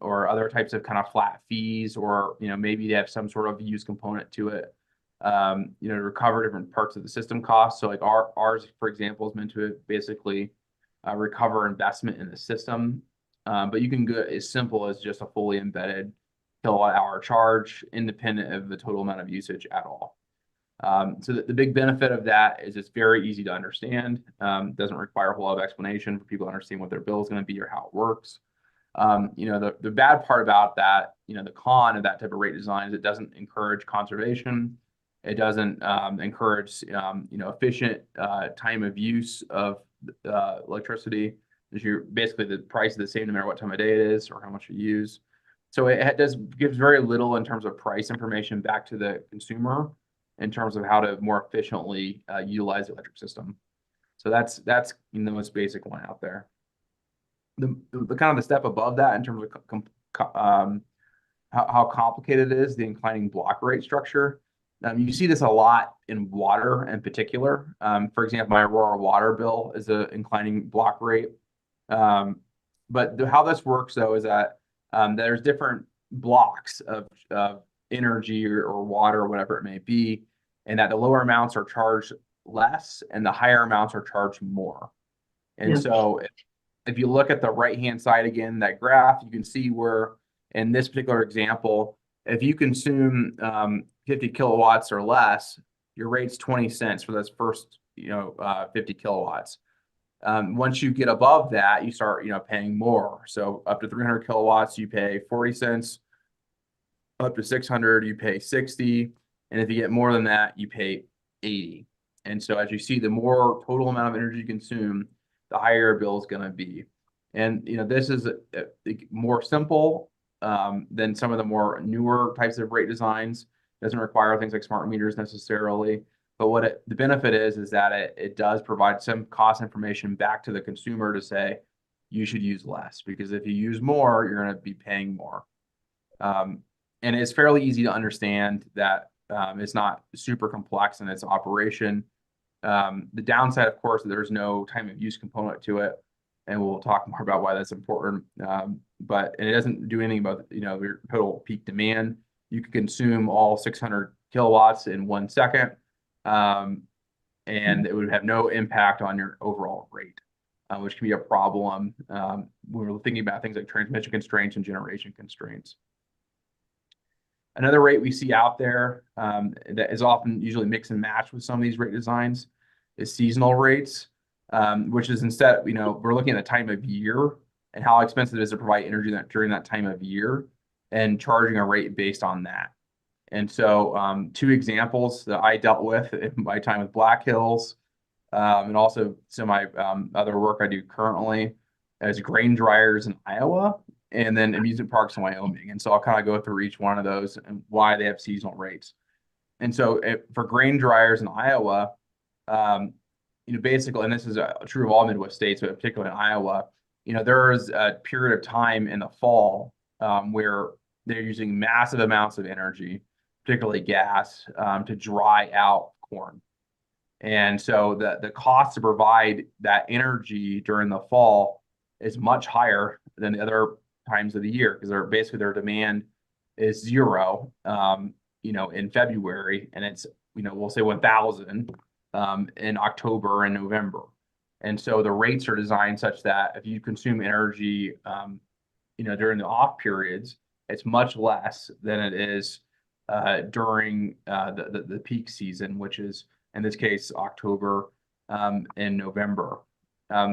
or other types of kind of flat fees, or maybe they have some sort of use component to it, to recover different parts of the system costs. So like ours, for example, is meant to basically recover investment in the system, but you can go as simple as just a fully embedded kilowatt hour charge independent of the total amount of usage at all. So the big benefit of that is it's very easy to understand. Doesn't require a whole lot of explanation for people to understand what their bill is going to be or how it works. The bad part about that, the con of that type of rate design is it doesn't encourage conservation. It doesn't encourage, efficient time of use of electricity. Basically the price is the same no matter what time of day it is or how much you use. So it gives very little in terms of price information back to the consumer in terms of how to more efficiently utilize the electric system. So that's the most basic one out there. The kind of the step above that in terms of how complicated it is, the inclining block rate structure. You see this a lot in water in particular. For example, my Aurora water bill is an inclining block rate. But how this works though is that there's different blocks of energy or water or whatever it may be, and that the lower amounts are charged less and the higher amounts are charged more. And so if you look at the right-hand side again, that graph, you can see where in this particular example, if you consume 50 kilowatts or less, your rate's 20 cents for those first 50 kilowatts. Once you get above that, you start paying more. So up to 300 kilowatts, you pay 40 cents. Up to 600, you pay 60. And if you get more than that, you pay 80. And so as you see, the more total amount of energy you consume, the higher your bill is going to be. And this is more simple than some of the more newer types of rate designs. Doesn't require things like smart meters necessarily. But the benefit is that it does provide some cost information back to the consumer to say you should use less, because if you use more, you're going to be paying more. And it's fairly easy to understand that it's not super complex in its operation. The downside, of course, there's no time of use component to it, and we'll talk more about why that's important. But it doesn't do anything about your total peak demand. You can consume all 600 kilowatts in 1 second, and it would have no impact on your overall rate, which can be a problem when we're thinking about things like transmission constraints and generation constraints. Another rate we see out there that is often usually mix and match with some of these rate designs is seasonal rates, which is instead, we're looking at the time of year and how expensive it is to provide energy during that time of year and charging a rate based on that. And so 2 examples that I dealt with in my time with Black Hills and also some of my other work I do currently as grain dryers in Iowa, and then amusement parks in Wyoming. And so I'll kind of go through each one of those and why they have seasonal rates. And so for grain dryers in Iowa, basically, and this is true of all Midwest states, but particularly in Iowa, there is a period of time in the fall where they're using massive amounts of energy, particularly gas, to dry out corn. And so the cost to provide that energy during the fall is much higher than the other times of the year, because their demand is 0 in February, and it's we'll say 1,000 in October and November. And so the rates are designed such that if you consume energy during the off periods, it's much less than it is during the peak season, which is in this case October and November.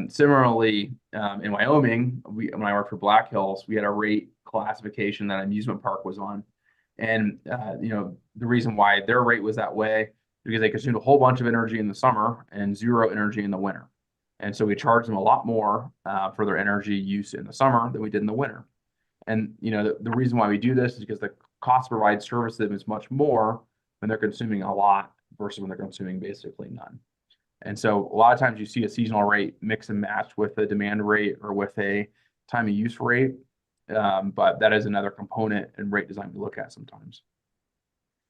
Similarly, in Wyoming, when I worked for Black Hills, we had a rate classification that amusement park was on. And, the reason why their rate was that way, because they consumed a whole bunch of energy in the summer and 0 energy in the winter. And so we charged them a lot more for their energy use in the summer than we did in the winter. And, the reason why we do this is because the cost to provide service to them is much more when they're consuming a lot versus when they're consuming basically none. And so a lot of times you see a seasonal rate mix and match with a demand rate or with a time of use rate. But that is another component in rate design we look at sometimes.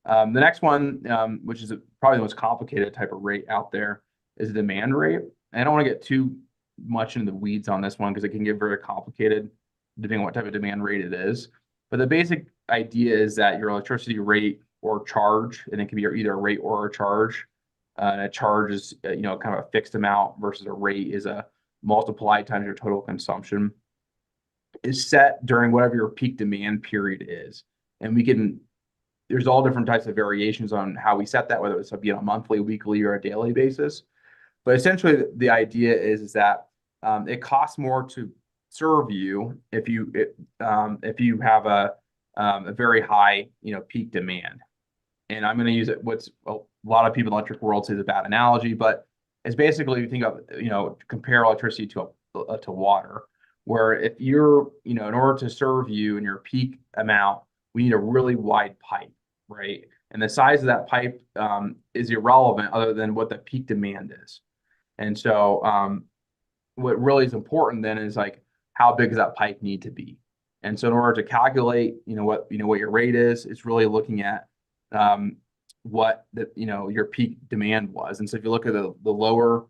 The next one, which is probably the most complicated type of rate out there, is demand rate. And I don't want to get too much into the weeds on this one because it can get very complicated depending on what type of demand rate it is. But the basic idea is that your electricity rate or charge, and it can be either a rate or a charge. And a charge is kind of a fixed amount versus a rate is a multiplied times your total consumption, is set during whatever your peak demand period is. And we can there's all different types of variations on how we set that, whether it's be on a monthly, weekly, or a daily basis. But essentially, the idea is that it costs more to serve you if you have a very high, peak demand. And I'm going to use it. What's a lot of people in the electric world say is a bad analogy, but it's basically, you think of, compare electricity to water, where if you're, in order to serve you in your peak amount, we need a really wide pipe, right? And the size of that pipe is irrelevant other than what the peak demand is. And so what really is important then is like, how big does that pipe need to be? And so in order to calculate, what your rate is, it's really looking at what your peak demand was. And so if you look at the lower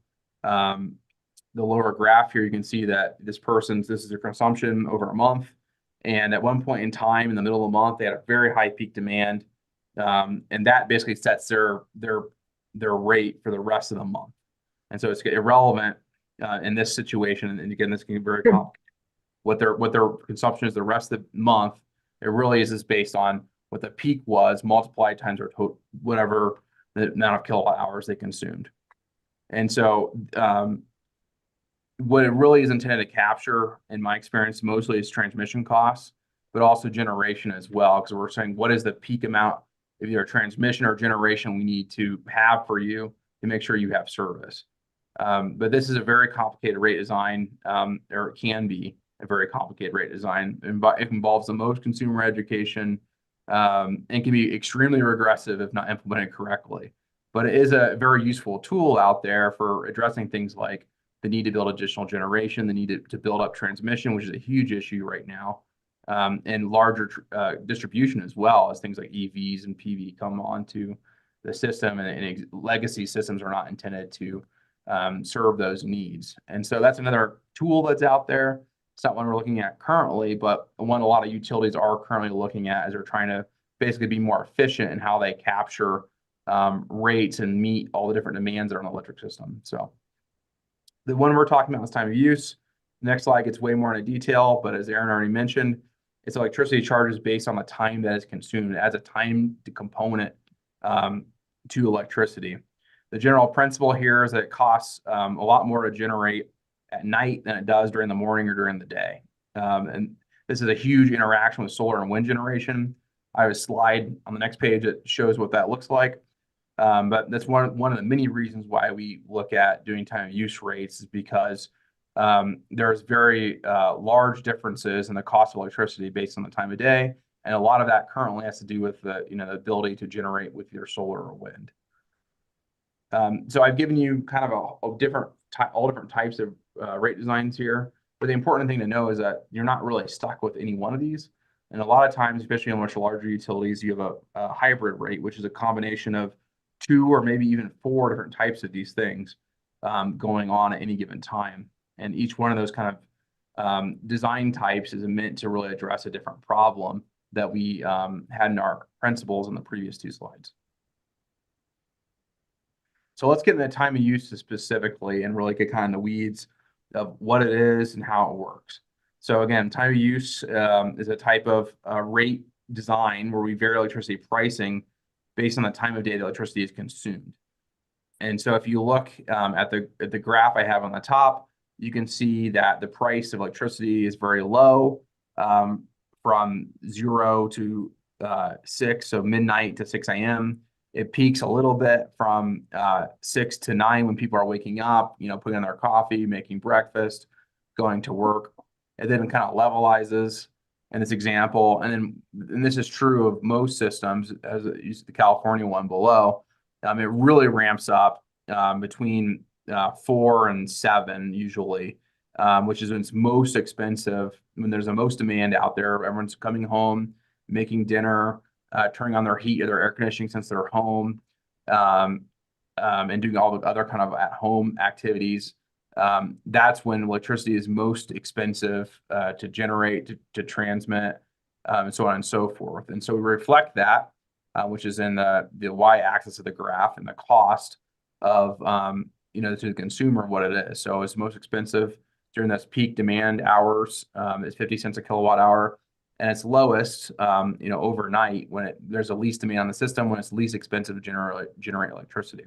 graph here, you can see that this is their consumption over a month. And at one point in time in the middle of the month, they had a very high peak demand. And that basically sets their rate for the rest of the month. And so it's irrelevant in this situation. And again, this can be very complicated. What their consumption is the rest of the month, it really is based on what the peak was multiplied times their whatever the amount of kilowatt hours they consumed. And so what it really is intended to capture, in my experience, mostly is transmission costs, but also generation as well, because we're saying what is the peak amount of either transmission or generation we need to have for you to make sure you have service. But this is a very complicated rate design, or it can be a very complicated rate design. It involves the most consumer education and can be extremely regressive if not implemented correctly. But it is a very useful tool out there for addressing things like the need to build additional generation, the need to build up transmission, which is a huge issue right now, and larger distribution as well, as things like EVs and PV come onto the system, and legacy systems are not intended to serve those needs. And so that's another tool that's out there. It's not one we're looking at currently, but one a lot of utilities are currently looking at as they're trying to basically be more efficient in how they capture rates and meet all the different demands that are on the electric system. So the one we're talking about is time of use. Next slide gets way more into detail, but as Aaron already mentioned, it's electricity charges based on the time that is consumed as a time component to electricity. The general principle here is that it costs a lot more to generate at night than it does during the morning or during the day. And this is a huge interaction with solar and wind generation. I have a slide on the next page that shows what that looks like. But that's one of the many reasons why we look at doing time of use rates, is because there's very large differences in the cost of electricity based on the time of day. And a lot of that currently has to do with the ability to generate with either solar or wind. So I've given you kind of all different types of rate designs here. But the important thing to know is that you're not really stuck with any one of these. And a lot of times, especially on much larger utilities, you have a hybrid rate, which is a combination of 2 or maybe even 4 different types of these things going on at any given time. And each one of those kind of design types is meant to really address a different problem that we had in our principles in the previous 2 slides. So let's get into time of use specifically and really get kind of in the weeds of what it is and how it works. So again, time of use is a type of rate design where we vary electricity pricing based on the time of day the electricity is consumed. And so if you look at the graph I have on the top, you can see that the price of electricity is very low from 0 to 6, so midnight to 6 a.m. It peaks a little bit from 6 to 9 when people are waking up, putting in their coffee, making breakfast, going to work. And then it kind of levelizes in this example. And this is true of most systems, as the California one below. It really ramps up between 4 and 7 usually, which is when it's most expensive, when there's the most demand out there. Everyone's coming home, making dinner, turning on their heat or their air conditioning since they're home, and doing all the other kind of at-home activities. That's when electricity is most expensive to generate, to transmit, and so on and so forth. And so we reflect that, which is in the y-axis of the graph, and the cost of to the consumer what it is. So it's most expensive during this peak demand hours. It's 50 cents a kilowatt hour. and it's lowest, overnight when there's the least demand on the system, when it's least expensive to generate electricity.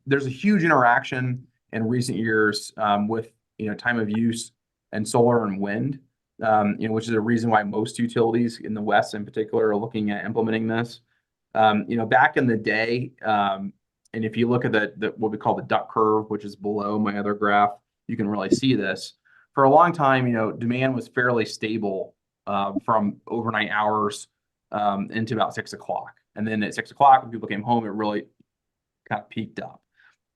There's a huge interaction in recent years with time of use and solar and wind, which is a reason why most utilities in the West in particular are looking at implementing this. Back in the day, and if you look at the what we call the duck curve, which is below my other graph, you can really see this. For a long time, demand was fairly stable from overnight hours into about 6 o'clock. And then at 6 o'clock, when people came home, it really kind of peaked up.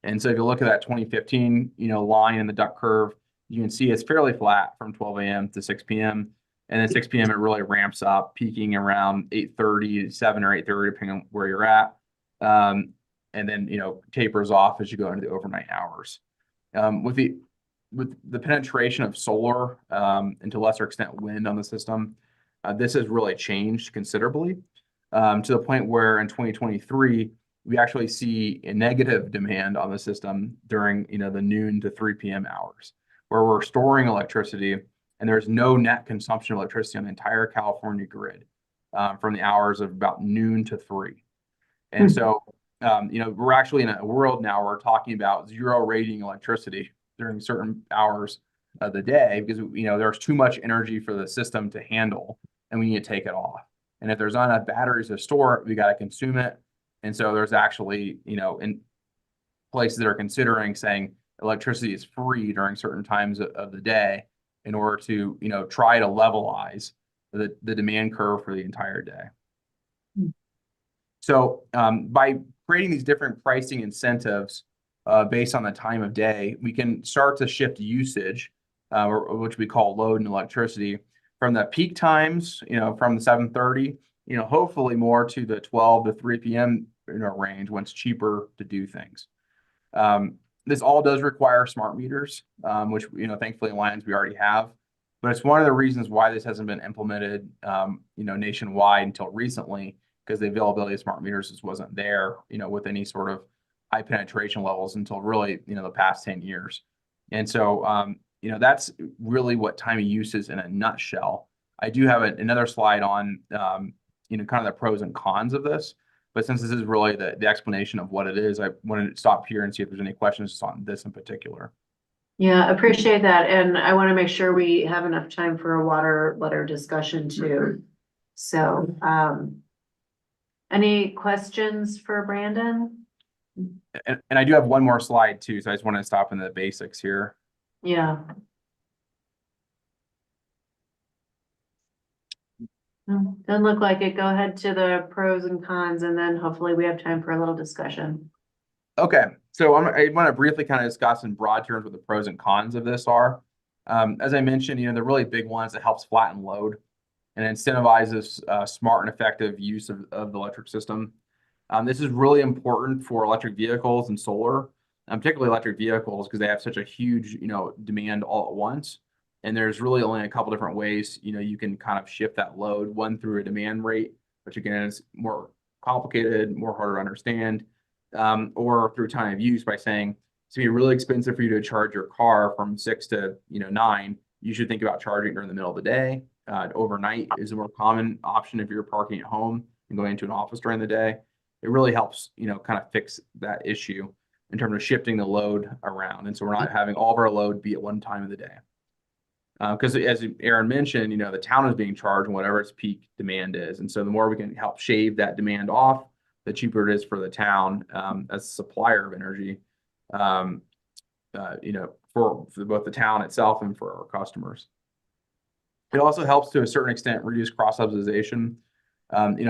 And so if you look at that 2015, line in the duck curve, you can see it's fairly flat from 12 a.m. to 6 p.m. And then 6 p.m. it really ramps up, peaking around 8:30, 7 or 8:30, depending on where you're at. And then tapers off as you go into the overnight hours. With the penetration of solar and to a lesser extent wind on the system, this has really changed considerably to the point where in 2023 we actually see a negative demand on the system during the noon to 3 p.m. hours, where we're storing electricity and there's no net consumption of electricity on the entire California grid from the hours of about noon to 3. And so we're actually in a world now where we're talking about zero rating electricity during certain hours of the day because there's too much energy for the system to handle and we need to take it off. And if there's not enough batteries to store it, we got to consume it. And so there's actually in places that are considering saying electricity is free during certain times of the day in order to try to levelize the demand curve for the entire day. So by creating these different pricing incentives based on the time of day, we can start to shift usage, which we call load and electricity, from the peak times, from the 7:30, hopefully more to the 12 to 3 p.m. Range when it's cheaper to do things. This all does require smart meters, which thankfully in Lions we already have. But it's one of the reasons why this hasn't been implemented, nationwide until recently, because the availability of smart meters just wasn't there, with any sort of high penetration levels until really, the past 10 years. And so, that's really what time of use is in a nutshell. I do have another slide on, kind of the pros and cons of this. But since this is really the explanation of what it is, I wanted to stop here and see if there's any questions on this in particular. Yeah, appreciate that. And I want to make sure we have enough time for a water letter discussion too. So, any questions for Brandon? And I do have one more slide too, so I just want to stop in the basics here. Yeah. Doesn't look like it. Go ahead to the pros and cons, and then hopefully we have time for a little discussion. Okay, so I want to briefly kind of discuss in broad terms what the pros and cons of this are. As I mentioned, the really big ones that helps flatten load and incentivizes smart and effective use of the electric system. This is really important for electric vehicles and solar, particularly electric vehicles, because they have such a huge, demand all at once. And there's really only a couple different ways, you can kind of shift that load. One through a demand rate, which again is more complicated, more harder to understand, or through time of use by saying it's gonna be really expensive for you to charge your car from 6 to 9. You should think about charging during the middle of the day. Overnight is a more common option if you're parking at home and going into an office during the day. It really helps, kind of fix that issue in terms of shifting the load around. And so we're not having all of our load be at one time of the day. Because as Aaron mentioned, the town is being charged whatever its peak demand is. And so the more we can help shave that demand off, the cheaper it is for the town as a supplier of energy, for both the town itself and for our customers. It also helps to a certain extent reduce cross-subsidization,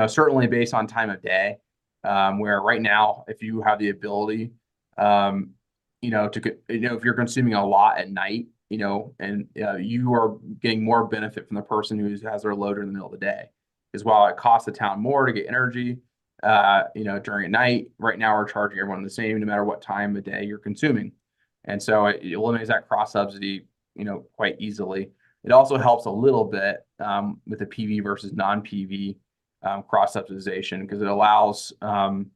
certainly based on time of day, where right now, if you have the ability, if you're consuming a lot at night, and you are getting more benefit from the person who has their load in the middle of the day. Because while it costs the town more to get energy, during at night, right now we're charging everyone the same no matter what time of day you're consuming. And so it eliminates that cross subsidy, quite easily. It also helps a little bit with the PV versus non-PV cross subsidization because it allows the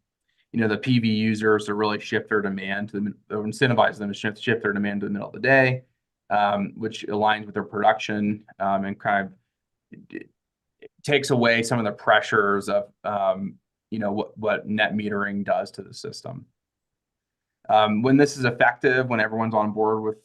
PV users to really shift their demand to incentivize them to shift their demand to the middle of the day. which aligns with their production, and kind of takes away some of the pressures of, what net metering does to the system. When this is effective, when everyone's on board with,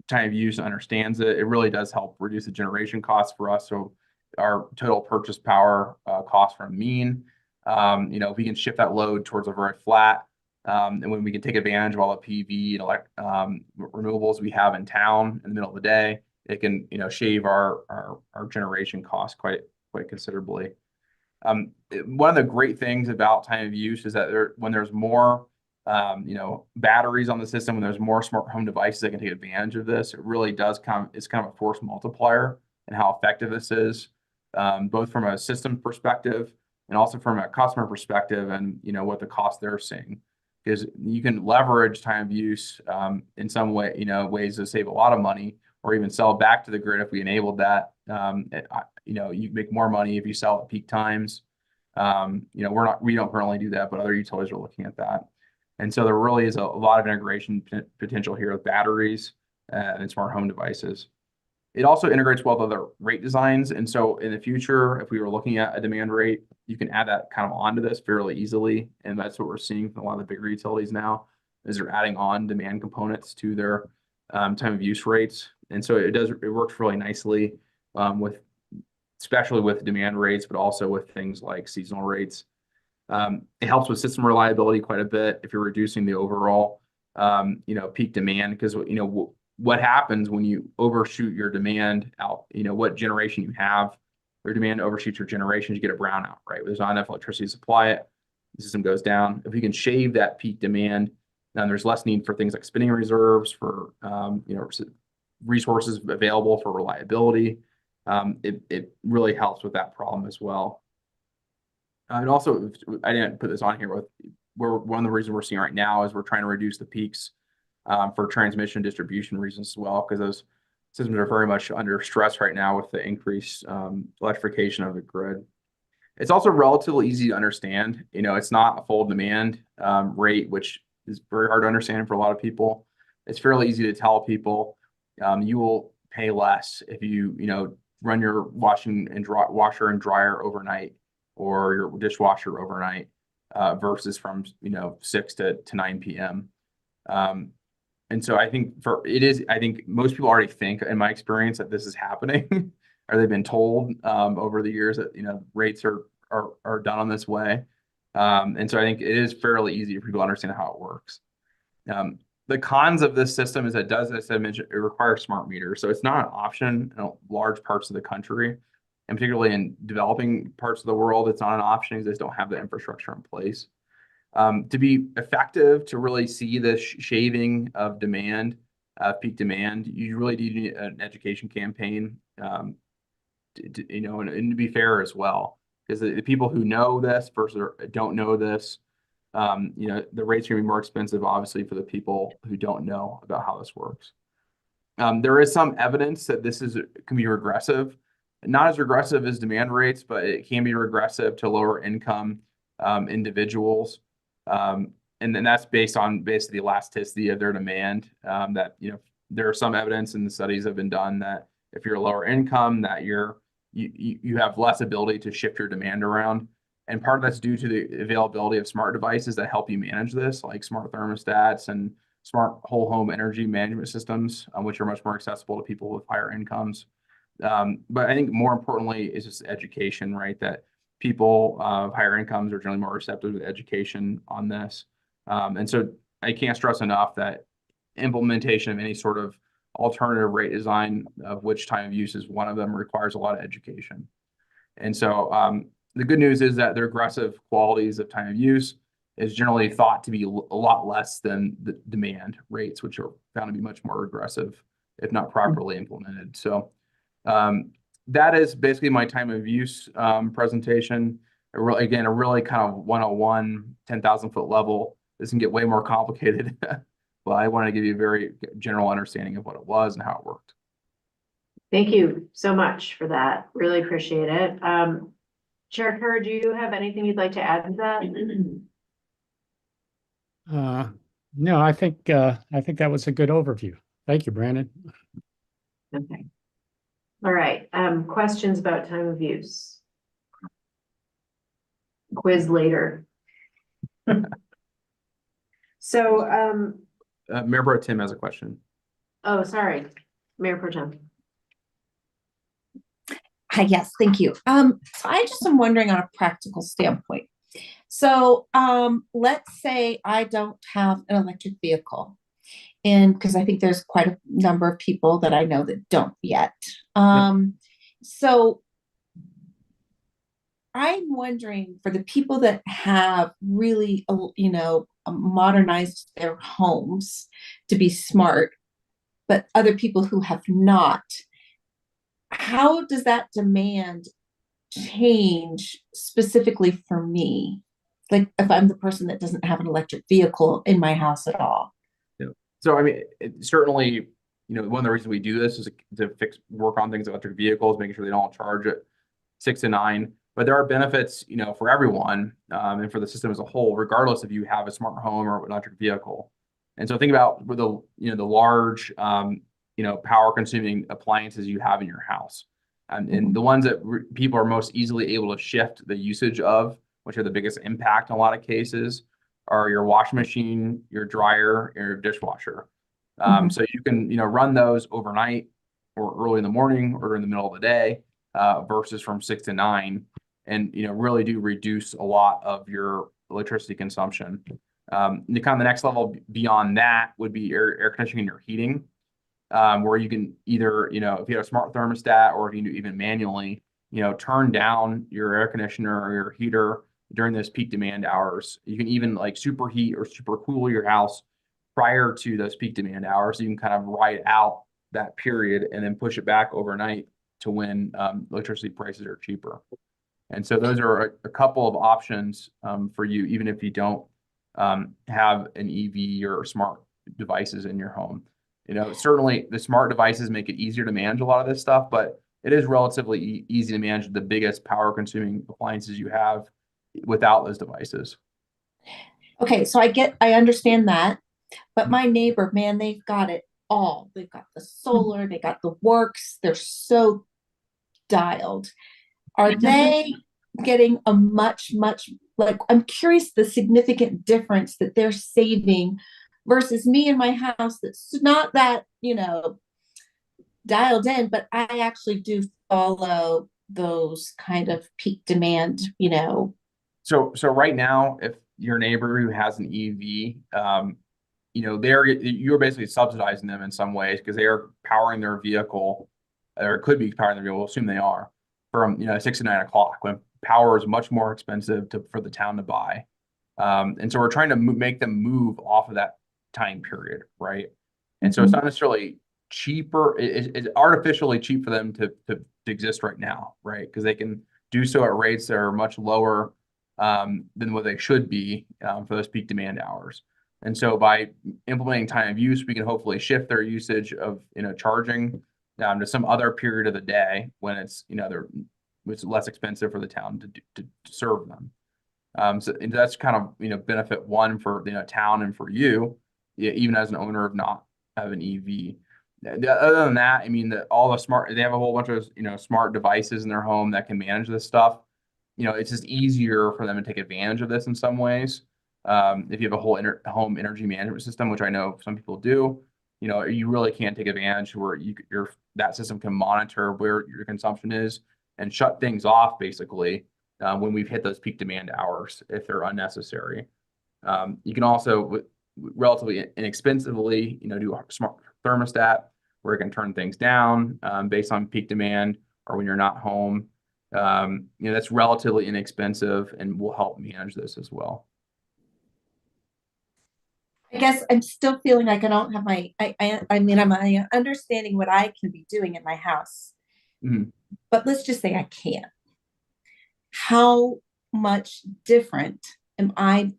time of use and understands it, it really does help reduce the generation costs for us. So our total purchase power cost from mean, if we can shift that load towards a very flat, and when we can take advantage of all the PV and renewables we have in town in the middle of the day, it can, shave our generation costs quite considerably. One of the great things about time of use is that when there's more, batteries on the system, when there's more smart home devices that can take advantage of this, it really does it's kind of a force multiplier in how effective this is, both from a system perspective and also from a customer perspective, and what the cost they're seeing, because you can leverage time of use in some way, ways to save a lot of money, or even sell back to the grid if we enabled that. You make more money if you sell at peak times. We don't currently do that, but other utilities are looking at that. And so there really is a lot of integration potential here with batteries and smart home devices. It also integrates well with other rate designs. And so in the future, if we were looking at a demand rate, you can add that kind of onto this fairly easily. And that's what we're seeing from a lot of the bigger utilities now, is they're adding on demand components to their time of use rates. And so it works really nicely especially with demand rates, but also with things like seasonal rates. It helps with system reliability quite a bit if you're reducing the overall, peak demand, because, what happens when you overshoot your demand out, what generation you have, your demand overshoots your generation, you get a brownout, right? There's not enough electricity to supply it. The system goes down. If we can shave that peak demand, then there's less need for things like spinning reserves, for, resources available for reliability. It really helps with that problem as well. And also, I didn't put this on here, one of the reasons we're seeing right now is we're trying to reduce the peaks for transmission distribution reasons as well, because those systems are very much under stress right now with the increased electrification of the grid. It's also relatively easy to understand. It's not a full demand rate, which is very hard to understand for a lot of people. It's fairly easy to tell people you will pay less if you run your washer and dryer overnight, or your dishwasher overnight, versus from 6 to 9 p.m. And so I think most people already think, in my experience, that this is happening, or they've been told over the years that rates are done on this way. And so I think it is fairly easy for people to understand how it works. The cons of this system is as I mentioned, it requires smart meters. So it's not an option in large parts of the country, and particularly in developing parts of the world, it's not an option because they just don't have the infrastructure in place. To be effective, to really see this shaving of demand, peak demand, you really need an education campaign, and to be fair as well, because the people who know this versus don't know this, the rates are going to be more expensive, obviously, for the people who don't know about how this works. There is some evidence that can be regressive, not as regressive as demand rates, but it can be regressive to lower income individuals. And then that's based on basically the elasticity of their demand. That there are some evidence, and the studies have been done, that if you're lower income, that you have less ability to shift your demand around. And part of that's due to the availability of smart devices that help you manage this, like smart thermostats and smart whole home energy management systems, which are much more accessible to people with higher incomes. But I think more importantly is just education, right? That people of higher incomes are generally more receptive to education on this. And so I can't stress enough that implementation of any sort of alternative rate design, of which time of use is one of them, requires a lot of education. And so the good news is that the aggressive qualities of time of use is generally thought to be a lot less than the demand rates, which are found to be much more aggressive if not properly implemented. So that is basically my time of use presentation. A really kind of 101, 10,000 foot level. This can get way more complicated, but I want to give you a very general understanding of what it was and how it worked. Thank you so much for that. Really appreciate it. Chair Kerr, do you have anything you'd like to add to that? No, I think that was a good overview. Thank you, Brandon. Okay. All right, questions about time of use? Quiz later. So, Mayor Pro Tim has a question. oh, sorry, Mayor Pro Tem. Hi, yes, thank you. So I just am wondering on a practical standpoint. So, let's say I don't have an electric vehicle. And because I think there's quite a number of people that I know that don't yet. So I'm wondering for the people that have really, modernized their homes to be smart, but other people who have not, how does that demand change specifically for me? Like if I'm the person that doesn't have an electric vehicle in my house at all. Yeah. So, I mean, certainly, one of the reasons we do this is to work on things, electric vehicles, making sure they don't charge at 6 to 9. But there are benefits, for everyone, and for the system as a whole, regardless if you have a smart home or an electric vehicle. And so think about with the large, power consuming appliances you have in your house. And the ones that people are most easily able to shift the usage of, which are the biggest impact in a lot of cases, are your washing machine, your dryer, and your dishwasher. So you can, run those overnight or early in the morning or in the middle of the day, versus from 6 to 9, and really do reduce a lot of your electricity consumption. The kind of the next level beyond that would be air conditioning and your heating, where you can either, if you have a smart thermostat or if you do even manually, turn down your air conditioner or your heater during those peak demand hours. You can even like superheat or super cool your house prior to those peak demand hours. So you can kind of ride out that period and then push it back overnight to when electricity prices are cheaper. And so those are a couple of options for you, even if you don't have an EV or smart devices in your home. Certainly the smart devices make it easier to manage a lot of this stuff, but it is relatively easy to manage the biggest power consuming appliances you have without those devices. Okay, so I understand that, but my neighbor, man, they've got it all. They've got the solar, they got the works, they're so dialed. Are they getting a much, like, I'm curious the significant difference that they're saving versus me in my house that's not that, dialed in, but I actually do follow those kind of peak demand, So right now, if your neighbor who has an EV, you're basically subsidizing them in some ways because they are powering their vehicle, or could be powering their vehicle, we'll assume they are, from 6 to 9 o'clock when power is much more expensive for the town to buy. And so we're trying to make them move off of that time period, right? And so it's not necessarily cheaper, it's artificially cheap for them to exist right now, right? Because they can do so at rates that are much lower than what they should be for those peak demand hours. And so by implementing time of use, we can hopefully shift their usage of charging to some other period of the day when it's it's less expensive for the town to serve them. So that's kind of benefit one for town and for you, even as an owner of not have an EV. Other than that, I mean they have a whole bunch of smart devices in their home that can manage this stuff. It's just easier for them to take advantage of this in some ways. If you have a whole home energy management system, which I know some people do, you really can't take advantage where that system can monitor where your consumption is and shut things off basically when we've hit those peak demand hours if they're unnecessary. You can also relatively inexpensively, do a smart thermostat where it can turn things down based on peak demand or when you're not home. That's relatively inexpensive and will help manage this as well. I guess I'm still feeling like I don't have I'm understanding what I can be doing in my house, but let's just say I can't. How much different am I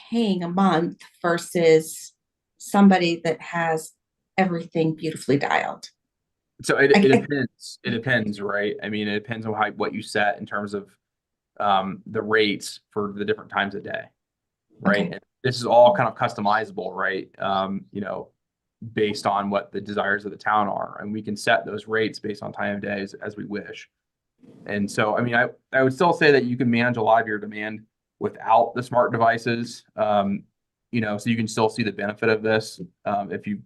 paying a month versus somebody that has everything beautifully dialed? So it depends. It depends, right? I mean, it depends on what you set in terms of the rates for the different times of day, right? Okay. this is all kind of customizable, right? Based on what the desires of the town are, and we can set those rates based on time of day as we wish. And so, I mean, I would still say that you can manage a lot of your demand without the smart devices. So you can still see the benefit of this if you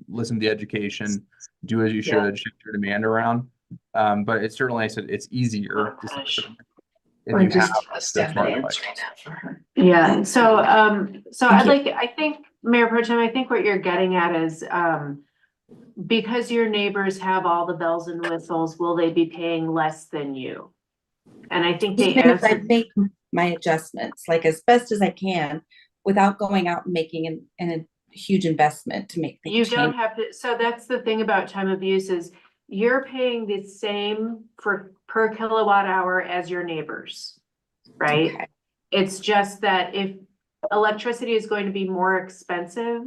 listen to the education, do as you should, shift your demand around. But it's certainly, I said, it's easier to set them if you have the smart devices. Yeah, so I think, Mayor Pro Tem, I think what you're getting at is, because your neighbors have all the bells and whistles, will they be paying less than you? And I think the Even if I answer, make my adjustments, like as best as I can, without going out and making a huge investment to make you things don't change. have to, so that's the thing about time of use is you're paying the same per kilowatt hour as your neighbors, right? Okay. It's just that if electricity is going to be more expensive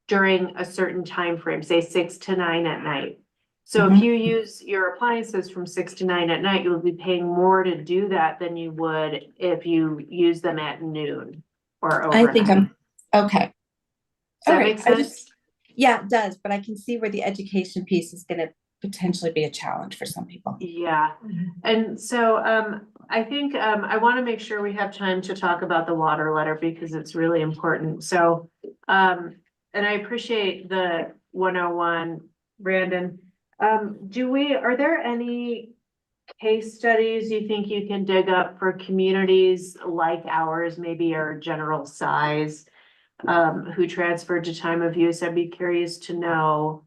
during a certain time frame, say 6 to 9 at night. So if you use your appliances from 6 to 9 at night, you'll be paying more to do that than you would if you use them at noon or overnight. I think I'm okay. Does that All right, make sense? Yeah, it does, but I can see where the education piece is going to potentially be a challenge for some people. Yeah, and so I think I want to make sure we have time to talk about the water letter because it's really important. So and I appreciate the 101, Brandon. Are there any case studies you think you can dig up for communities like ours, maybe our general size, who transferred to time of use? I'd be curious to know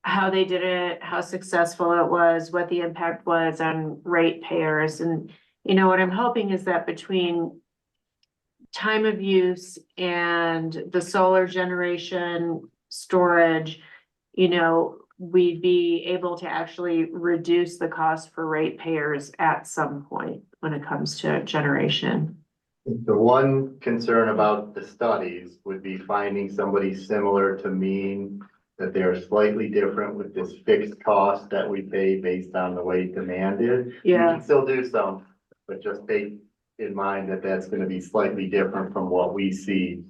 how they did it, how successful it was, what the impact was on ratepayers. And, what I'm hoping is that between time of use and the solar generation storage, we'd be able to actually reduce the cost for ratepayers at some point when it comes to generation. The one concern about the studies would be finding somebody similar to Mean, that they are slightly different with this fixed cost that we pay based on the way demand is. We Yeah. can still do some, but just take in mind that that's gonna be slightly different from what we see.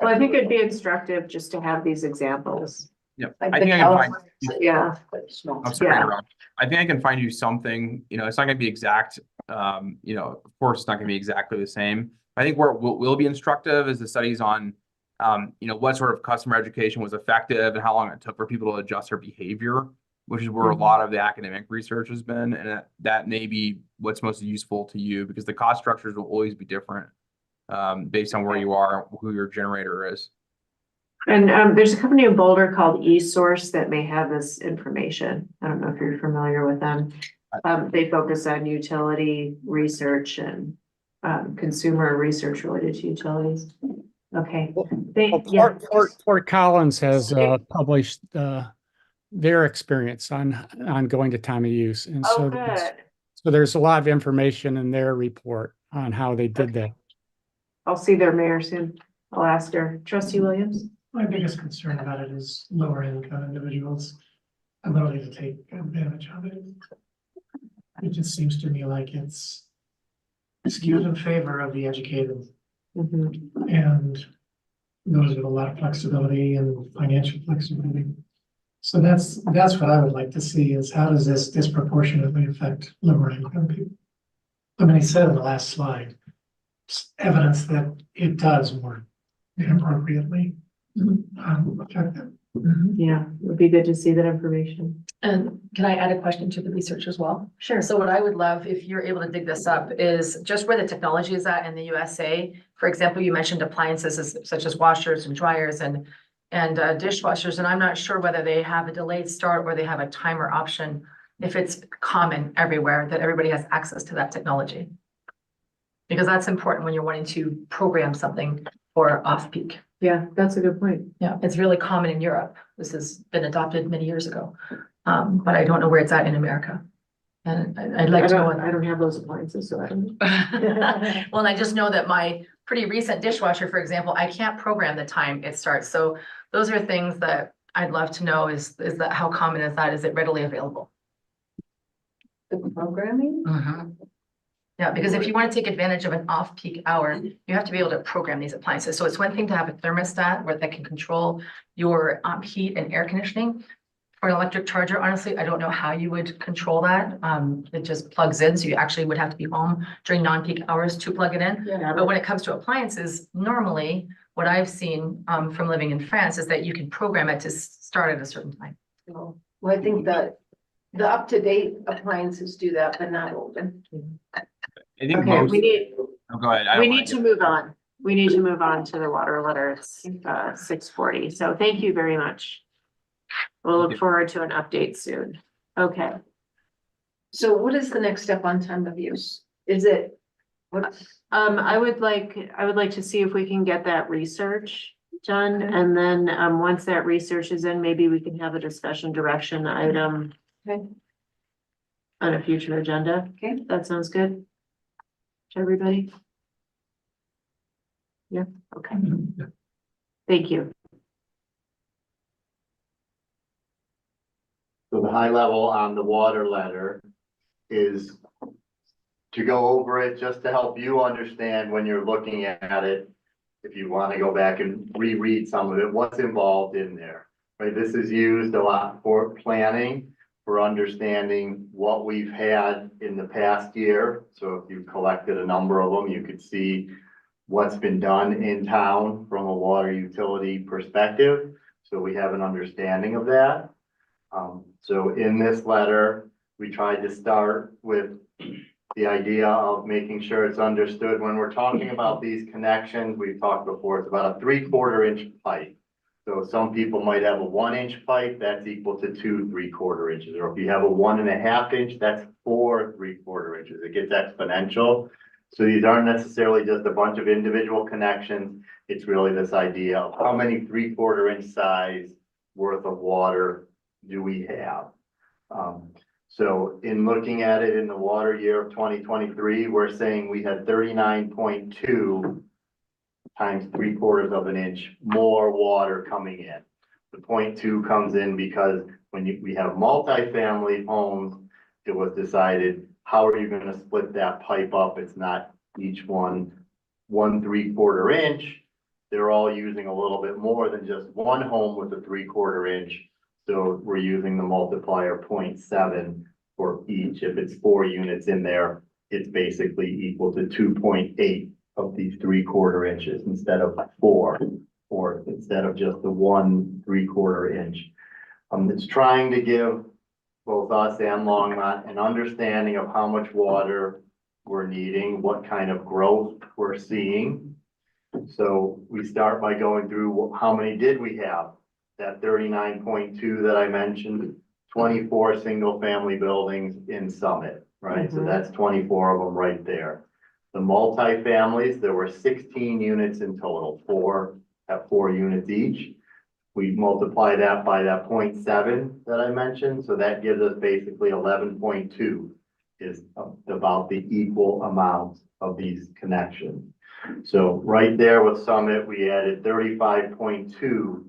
Well, I think it'd be instructive just to have these examples. Yep. Like I the think I can find, Yeah. I'm sorry, Yeah. Rob. I think I can find you something, it's not gonna be exact. Of course, it's not gonna be exactly the same. I think where it will be instructive is the studies on, what sort of customer education was effective and how long it took for people to adjust their behavior, which is where a lot of the academic research has been. And that may be what's most useful to you because the cost structures will always be different, based on where you are, who your generator is. And there's a company in Boulder called eSource that may have this information. I don't know if you're familiar with them. They focus on utility research and consumer research related to utilities. Okay. Fort Collins has published their experience on going to time of use. And Oh, so good. there's a lot of information in their report on how they did that. I'll see their mayor soon. I'll ask her. Trustee Williams? My biggest concern about it is lower income individuals' ability to take advantage of it. It just seems to me like it's skewed in favor of the educated and those with a lot of flexibility and financial flexibility. So that's what I would like to see is how does this disproportionately affect lower income people? I mean, he said in the last slide, evidence that it does more inappropriately affect them. Yeah, it would be good to see that information. And can I add a question to the research as well? Sure. So what I would love, if you're able to dig this up, is just where the technology is at in the USA. For example, you mentioned appliances such as washers and dryers and dishwashers, and I'm not sure whether they have a delayed start or they have a timer option, if it's common everywhere, that everybody has access to that technology. Because that's important when you're wanting to program something for off-peak. Yeah, that's a good point. Yeah, it's really common in Europe. This has been adopted many years ago. But I don't know where it's at in America. And I'd like to know. I don't have those appliances, so I don't know. Well, and I just know that my pretty recent dishwasher, for example, I can't program the time it starts. So those are things that I'd love to know is that how common is that? Is it readily available? The programming? Yeah, because if you want to take advantage of an off-peak hour, you have to be able to program these appliances. So it's one thing to have a thermostat where that can control your heat and air conditioning. For an electric charger, honestly, I don't know how you would control that. It just plugs in, so you actually would have to be home during non-peak hours to plug it in. But when it comes to appliances, normally, what I've seen from living in France is that you can program it to start at a certain time. Well, I think that the up-to-date appliances do that, but not older. I think Okay, most, we need, oh, go ahead. I we don't need wanna to move on. We need to move on to the water letter. It's 6:40. So thank you very much. We'll Thank look you. forward to an update soon. Okay. So what is the next step on time of use? Is it, what's, I would like to see if we can get that research done, and then, once that research is in, maybe we can have a discussion direction item okay, on a future agenda. okay, That sounds good to everybody? Yeah, okay. Thank you. So the high level on the water letter is to go over it just to help you understand when you're looking at it. If you want to go back and reread some of it, what's involved in there, right? This is used a lot for planning, for understanding what we've had in the past year. So if you collected a number of them, you could see what's been done in town from a water utility perspective. So we have an understanding of that. So in this letter, we tried to start with the idea of making sure it's understood when we're talking about these connections. We've talked before, it's about a 3/4 inch pipe. So some people might have a 1-inch pipe, that's equal to 2 3/4 inches. Or if you have a 1.5 inch, that's 4 3/4 inches. It gets exponential. So these aren't necessarily just a bunch of individual connections. It's really this idea of how many 3/4 inch size worth of water do we have? So in looking at it in the water year of 2023, we're saying we had 39.2 times 3/4 of an inch more water coming in. The 0.2 comes in because when we have multifamily homes, it was decided, how are you gonna split that pipe up? It's not each one 1 3/4 inch. They're all using a little bit more than just one home with a 3/4 inch. So we're using the multiplier 0.7 for each. If it's 4 units in there, it's basically equal to 2.8 of these 3/4 inches instead of 4, or instead of just the 1 3/4 inch. It's trying to give both us and Longmont an understanding of how much water we're needing, what kind of growth we're seeing. So we start by going through how many did we have? That 39.2 that I mentioned, 24 single family buildings in Summit, right? So that's 24 of them right there. The multifamilies, there were 16 units in total, 4 units each. We multiply that by that 0.7 that I mentioned, so that gives us basically 11.2 is about the equal amount of these connections. So right there with Summit, we added 35.2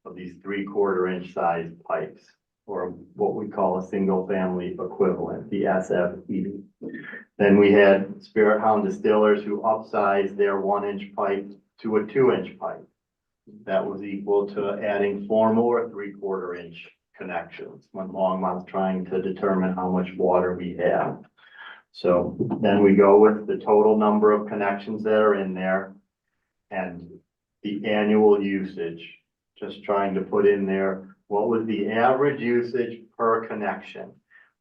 of these 3/4 inch size pipes, or what we call a single family equivalent, the SFE. Then we had Spirit Hound Distillers who upsized their 1-inch pipe to a 2-inch pipe. That was equal to adding 4 more 3/4 inch connections when Longmont's trying to determine how much water we have. So then we go with the total number of connections that are in there and the annual usage. Just trying to put in there, what was the average usage per connection?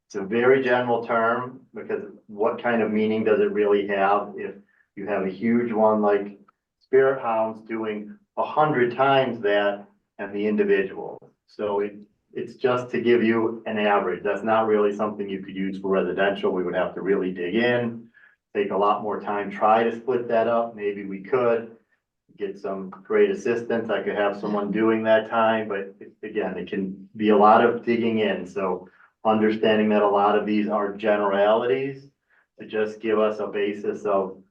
It's a very general term because what kind of meaning does it really have if you have a huge one like Spirit Hounds doing 100 times that and the individual? So it's just to give you an average. That's not really something you could use for residential. We would have to really dig in, take a lot more time, try to split that up. Maybe we could get some great assistance. I could have someone doing that time, but again, it can be a lot of digging in. So understanding that a lot of these are generalities to just give us a basis of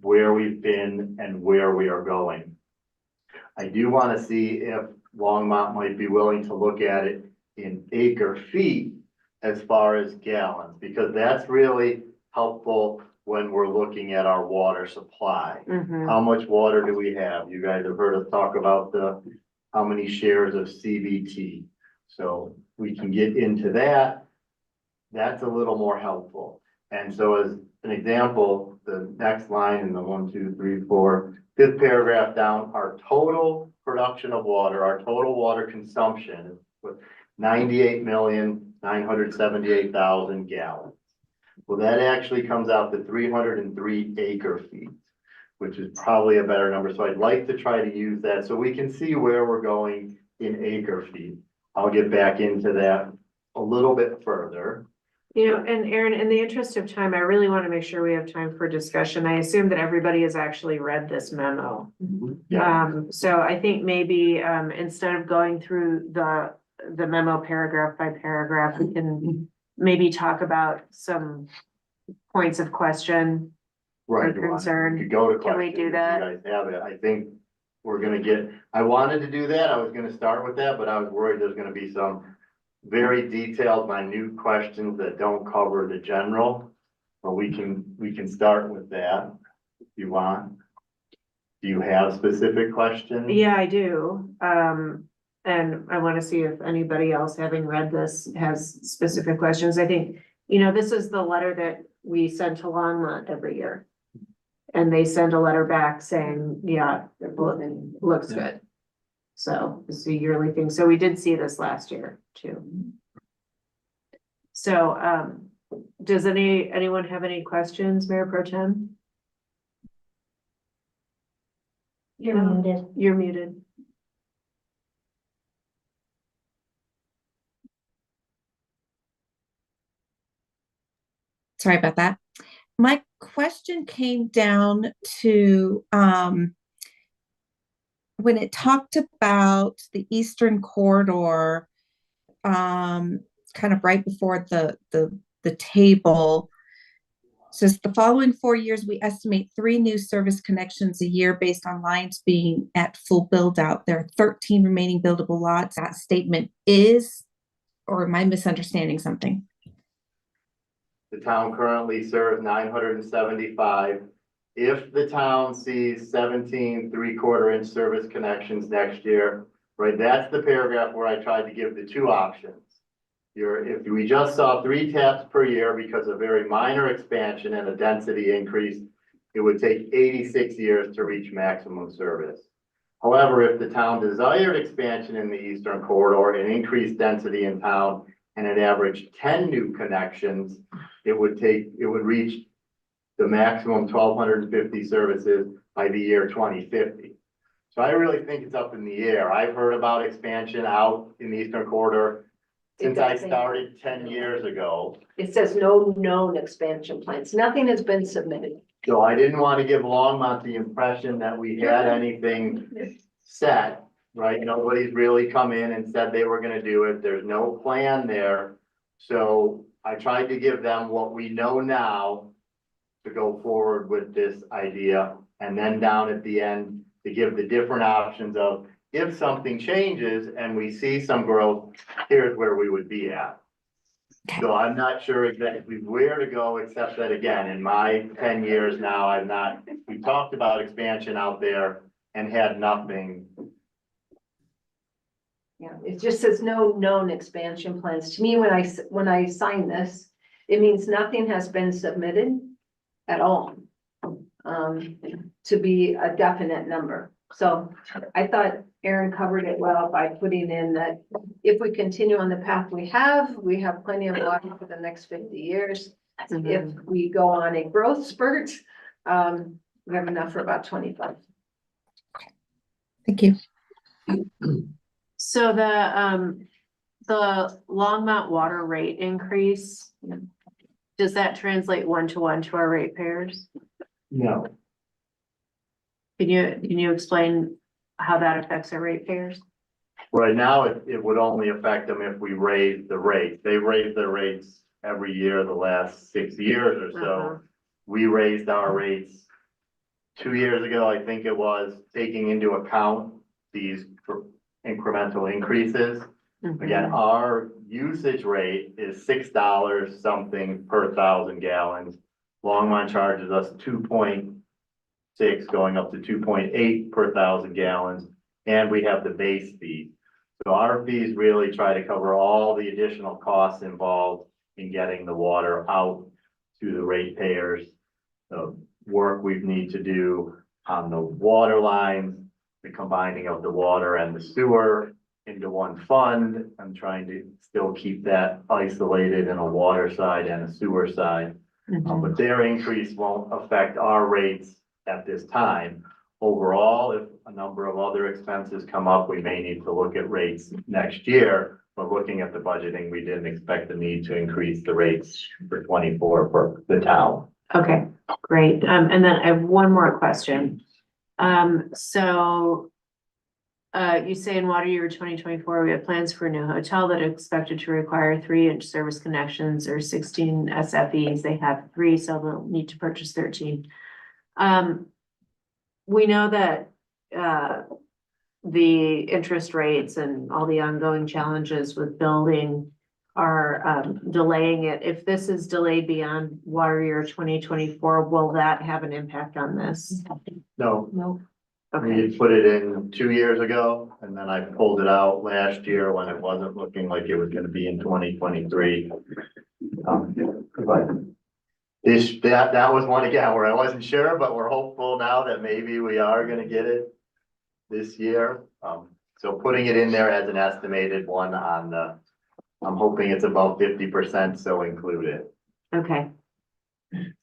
where we've been and where we are going. I do want to see if Longmont might be willing to look at it in acre feet as far as gallons, because that's really helpful when we're looking at our water supply. Mhm. How much water do we have? You guys have heard us talk about how many shares of CBT. So we can get into that. That's a little more helpful. And so as an example, the next line in the 1, 2, 3, 4, fifth paragraph down, our total production of water, our total water consumption was 98,978,000 gallons. Well, that actually comes out to 303 acre feet, which is probably a better number. So I'd like to try to use that so we can see where we're going in acre feet. I'll get back into that a little bit further. You know, and Aaron, in the interest of time, I really want to make sure we have time for discussion. I assume that everybody has actually read this memo. So I think maybe, instead of going through the memo paragraph by paragraph, we can maybe talk about some points of question Right. or concern. You go to Can we questions do if that? You guys have it. I think we're gonna I wanted to do that. I was gonna start with that, but I was worried there's gonna be some very detailed, minute questions that don't cover the general. But we can start with that if you want. Do you have specific questions? Yeah, I do. And I want to see if anybody else, having read this, has specific questions. I think, you know, this is the letter that we send to Longmont every year. And they send a letter back saying, yeah, looks good. So it's a yearly thing. So we did see this last year too. So, does anyone have any questions, Mayor Pro Tem? You're No. muted. You're muted. Sorry about that. My question came down to when it talked about the Eastern Corridor, kind of right before the table. Says the following 4 years, we estimate 3 new service connections a year based on lines being at full build out. There are 13 remaining buildable lots. That statement is, or am I misunderstanding something? The town currently serves 975. If the town sees 17 3/4 inch service connections next year, right, that's the paragraph where I tried to give the 2 options. If we just saw 3 taps per year because of very minor expansion and a density increase, it would take 86 years to reach maximum service. However, if the town desired expansion in the Eastern Corridor and increased density in town and it averaged 10 new connections, it would reach the maximum 1,250 services by the year 2050. So I really think it's up in the air. I've heard about expansion out in the Eastern Corridor since I started 10 years ago. It says no known expansion plans. Nothing has been submitted. So I didn't want to give Longmont the impression that we had anything set, right? Nobody's really come in and said they were gonna do it. There's no plan there. So I tried to give them what we know now to go forward with this idea. And then down at the end, to give the different options of if something changes and we see some growth, here's where we would be at. So I'm not sure exactly where to go, except that again, in my 10 years now, we talked about expansion out there and had nothing. Yeah, it just says no known expansion plans. To me, when I sign this, it means nothing has been submitted at all. To be a definite number. So I thought Aaron covered it well by putting in that if we continue on the path we have plenty of water for the next 50 years. If we go on a growth spurt, we have enough for about 25. Thank you. So the Longmont water rate increase, does that translate 1-to-1 to our ratepayers? No. Can you explain how that affects our ratepayers? Right now, it would only affect them if we raise the rates. They raise their rates every year, the last 6 years or so. We raised our rates 2 years ago, I think it was, taking into account these incremental increases. Again, our usage rate is $6 something per 1,000 gallons. Longmont charges us 2.6 going up to 2.8 per 1,000 gallons, and we have the base fee. So our fees really try to cover all the additional costs involved in getting the water out to the ratepayers. The work we need to do on the water lines, the combining of the water and the sewer into one fund. I'm trying to still keep that isolated in a water side and a sewer side. But their increase won't affect our rates at this time. Overall, if a number of other expenses come up, we may need to look at rates next year. But looking at the budgeting, we didn't expect the need to increase the rates for 24 for the town. Okay, great. And then I have one more question. You say in water year 2024, we have plans for a new hotel that are expected to require 3-inch service connections or 16 SFEs. They have 3, so they'll need to purchase 13. We know that the interest rates and all the ongoing challenges with building are delaying it. If this is delayed beyond water year 2024, will that have an impact on this? No, No. we Okay, had put it in 2 years ago, and then I pulled it out last year when it wasn't looking like it was gonna be in 2023. But that was one again where I wasn't sure, but we're hopeful now that maybe we are gonna get it this year. So putting it in there as an estimated one on the, I'm hoping it's about 50%, so include it. okay.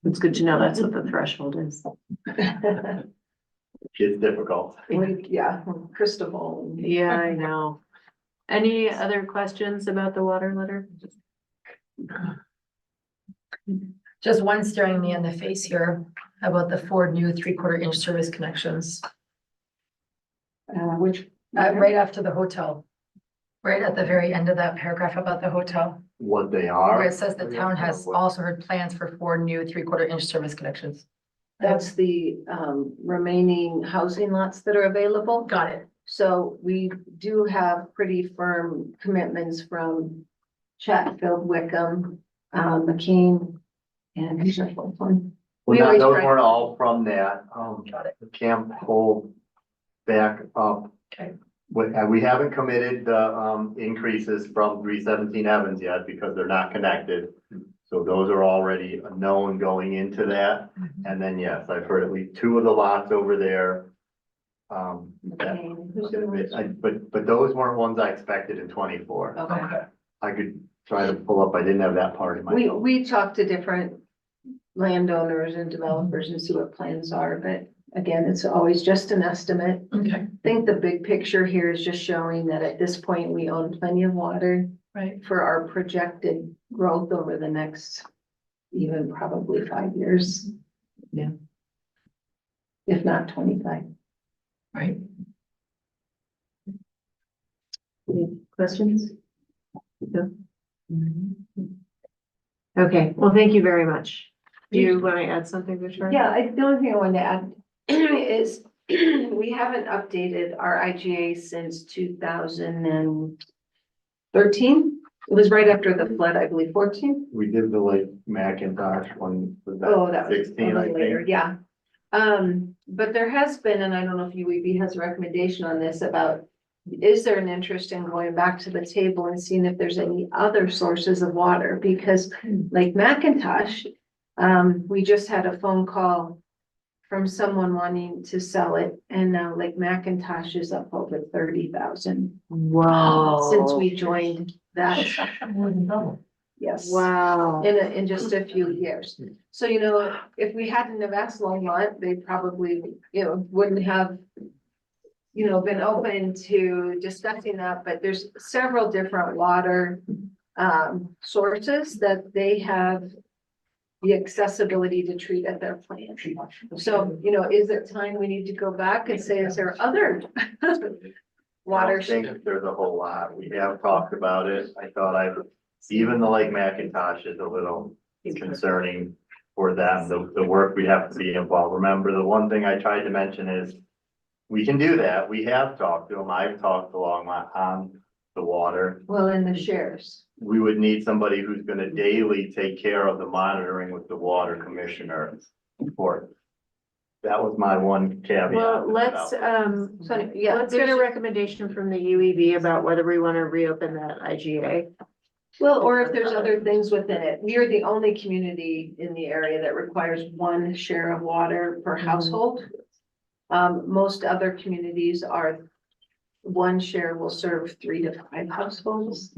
It's good to know that's what the threshold is. It's difficult. Yeah, crystal ball. Yeah, I know. Any other questions about the water letter? Just one staring me in the face here about the 4 new 3/4-inch service connections. Which, Right after the hotel. Right at the very end of that paragraph about the hotel, What they are. where it says the town has also heard plans for 4 new 3/4-inch service connections. that's the remaining housing lots that are available. Got it. So we do have pretty firm commitments from Chatfield, Wickham, McKean, and who's our fourth one? Well, We always those try- weren't all from that. Got it. Can't pull back up. Okay. We haven't committed the increases from 317 Evans yet because they're not connected. So those are already known going into that. And then, yes, I've heard at least 2 of the lots over there. McKean, who's the one? But those weren't ones I expected in 24. Okay. I could try to pull up. I didn't have that part in my. We talked to different landowners and developers and see what plans are, but again, it's always just an estimate. Okay, I think the big picture here is just showing that at this point, we own plenty of water right. for our projected growth over the next even probably 5 years. Yeah. If not 25. Right. Any questions? No? Okay, well, thank you very much. Do you want to add something, Victoria? Yeah, the only thing I wanted to add is we haven't updated our IGA since 2013. It was right after the flood, I believe, 14. We did the like Macintosh one. Was Oh, that was a 16, I little later, think. yeah. But there has been, and I don't know if UEB has a recommendation on this about, is there an interest in going back to the table and seeing if there's any other sources of water? Because like Macintosh, we just had a phone call from someone wanting to sell it, and now like Macintosh is up over 30,000 Wow. since we joined that. Yes. Wow. In just a few years. So, if we hadn't have asked Longmont, they probably, wouldn't have, been open to discussing that, but there's several different water sources that they have the accessibility to treat at their plant. So, is it time we need to go back and say, is there other water? I don't think there's a whole lot. We have talked about it. I thought even the Lake Macintosh is a little concerning for them, the work we have to be involved. Remember, the one thing I tried to mention is we can do that. We have talked to them. I've talked to Longmont on the water. Well, in the shares. We would need somebody who's gonna daily take care of the monitoring with the water commissioner report. That was my one caveat. Well, let's, So, yeah, let's get a there's- recommendation from the UEB about whether we want to reopen that IGA. Well, or if there's other things within it. We are the only community in the area that requires one share of water per household. Most other communities are, one share will serve 3 to 5 households.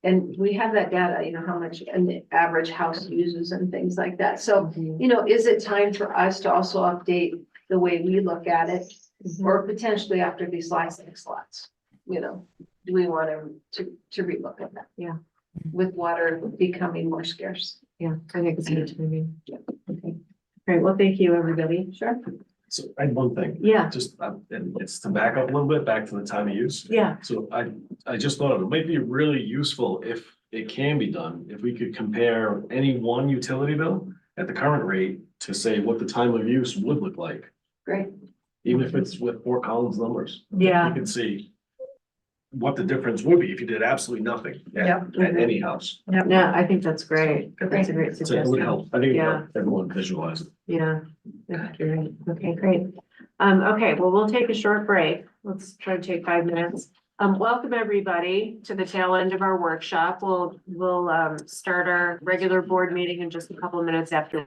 And we have that data, you know, how much an average house uses and things like that. So, you know, is it time for us to also update the way we look at it? Or potentially after these last 6 lots, you know, do we want to relook at that? Yeah. With water becoming more scarce. Yeah, I think it's good timing. Okay. All right, well, thank you, everybody. Sure. So I had one thing, Yeah, just, and it's to back up a little bit, back to the time of use. yeah. So I just thought it might be really useful if it can be done, if we could compare any one utility bill at the current rate to say what the time of use would look like, Great. even if it's with 4 columns numbers. Yeah. You can see what the difference would be if you did absolutely nothing at any house. Yeah, I think that's great. That's a great So it would suggestion. help. I think it would Yeah. help everyone visualize it. Yeah, I think you're right. Okay, great. Okay, well, we'll take a short break. Let's try to take 5 minutes. Welcome everybody to the tail end of our workshop. We'll start our regular board meeting in just a couple of minutes after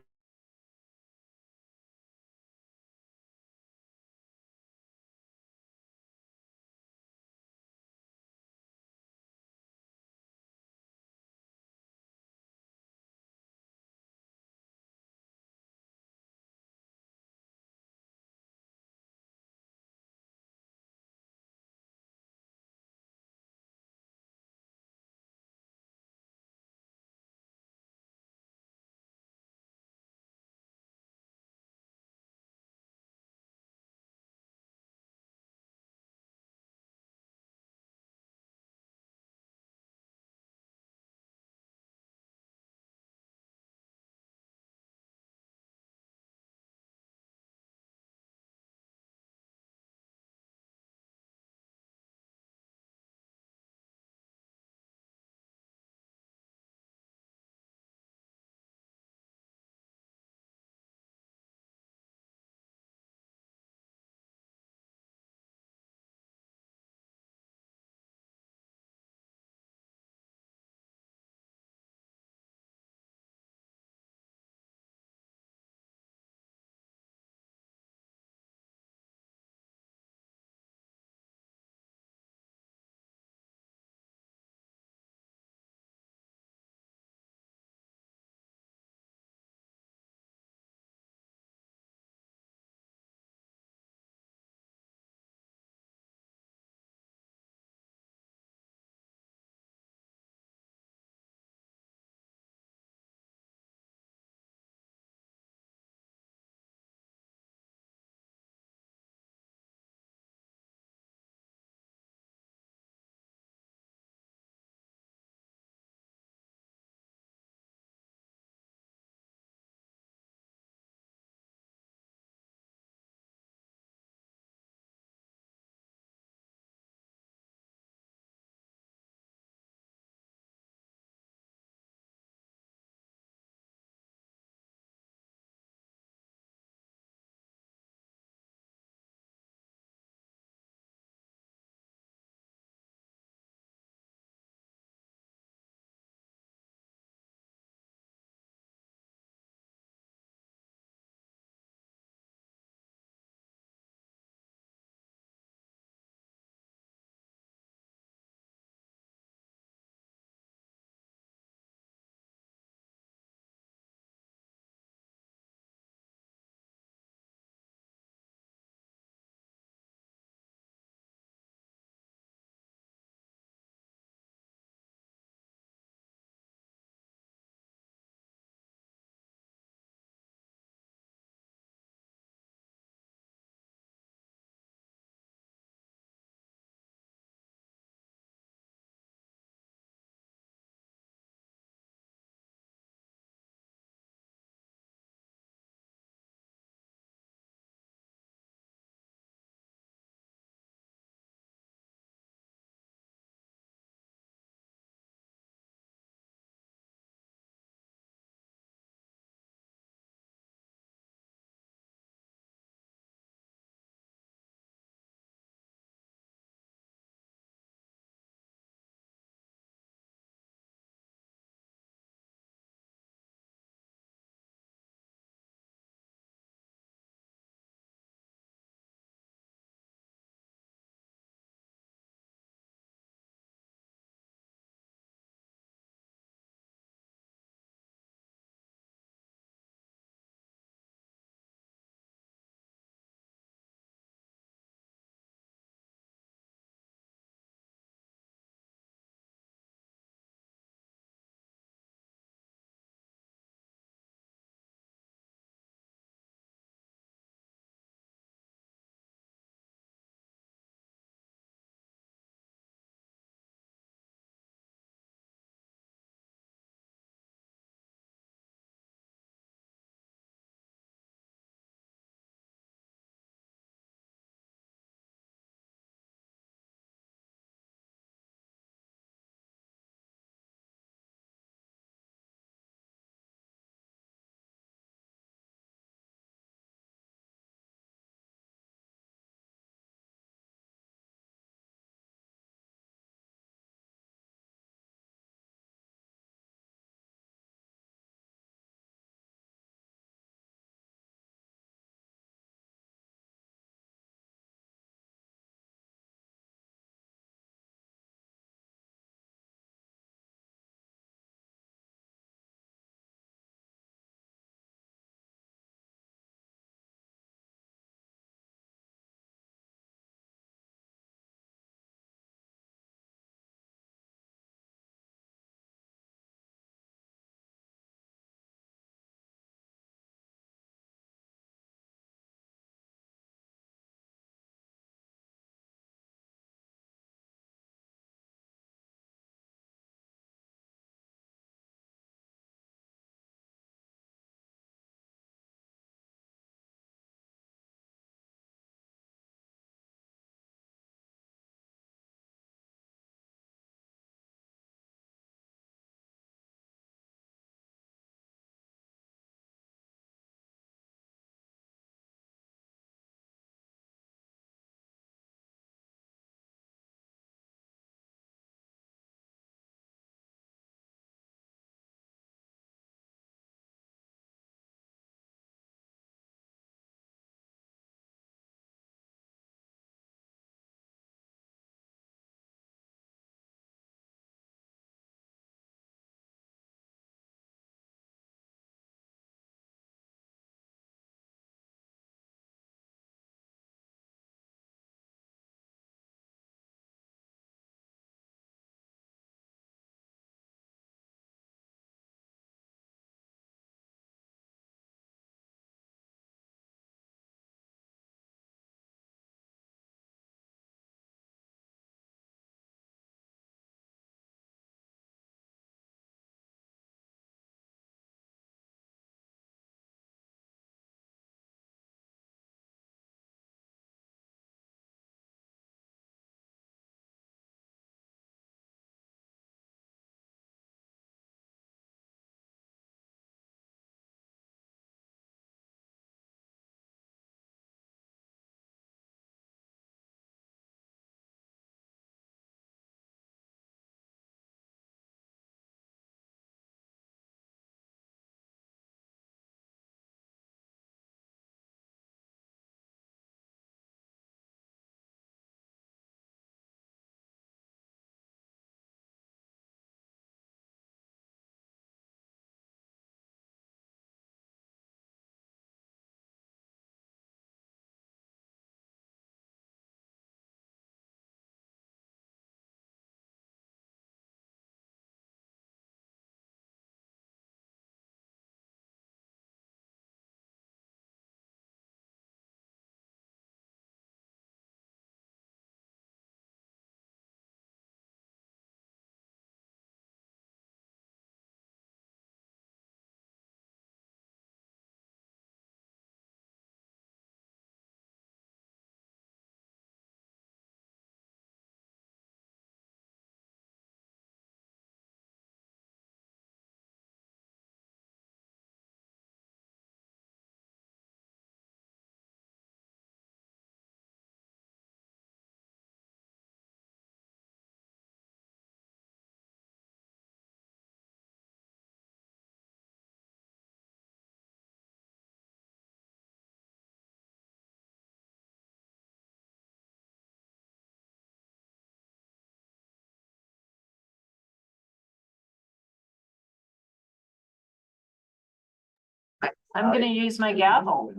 I'm gonna use my gavel.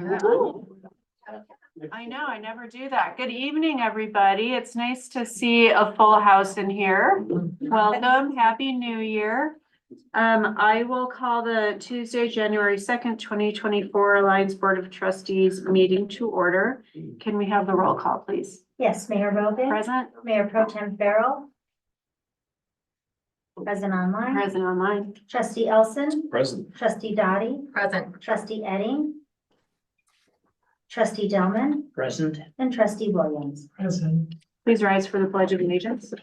Ooh. I know, I never do that. Good evening, everybody. It's nice to see a full house in here. Welcome, Happy New Year. I will call the Tuesday, January 2nd, 2024 Alliance Board of Trustees meeting to order. Can we have the roll call, please? Yes, Mayor Rogan, Present, Mayor Pro Tem Farrell. Present online, present online. trustee Elson, Present. trustee Dottie, Present. trustee Edding, trustee Delman, Present. and trustee Williams. Present. Please rise for the Pledge of Allegiance.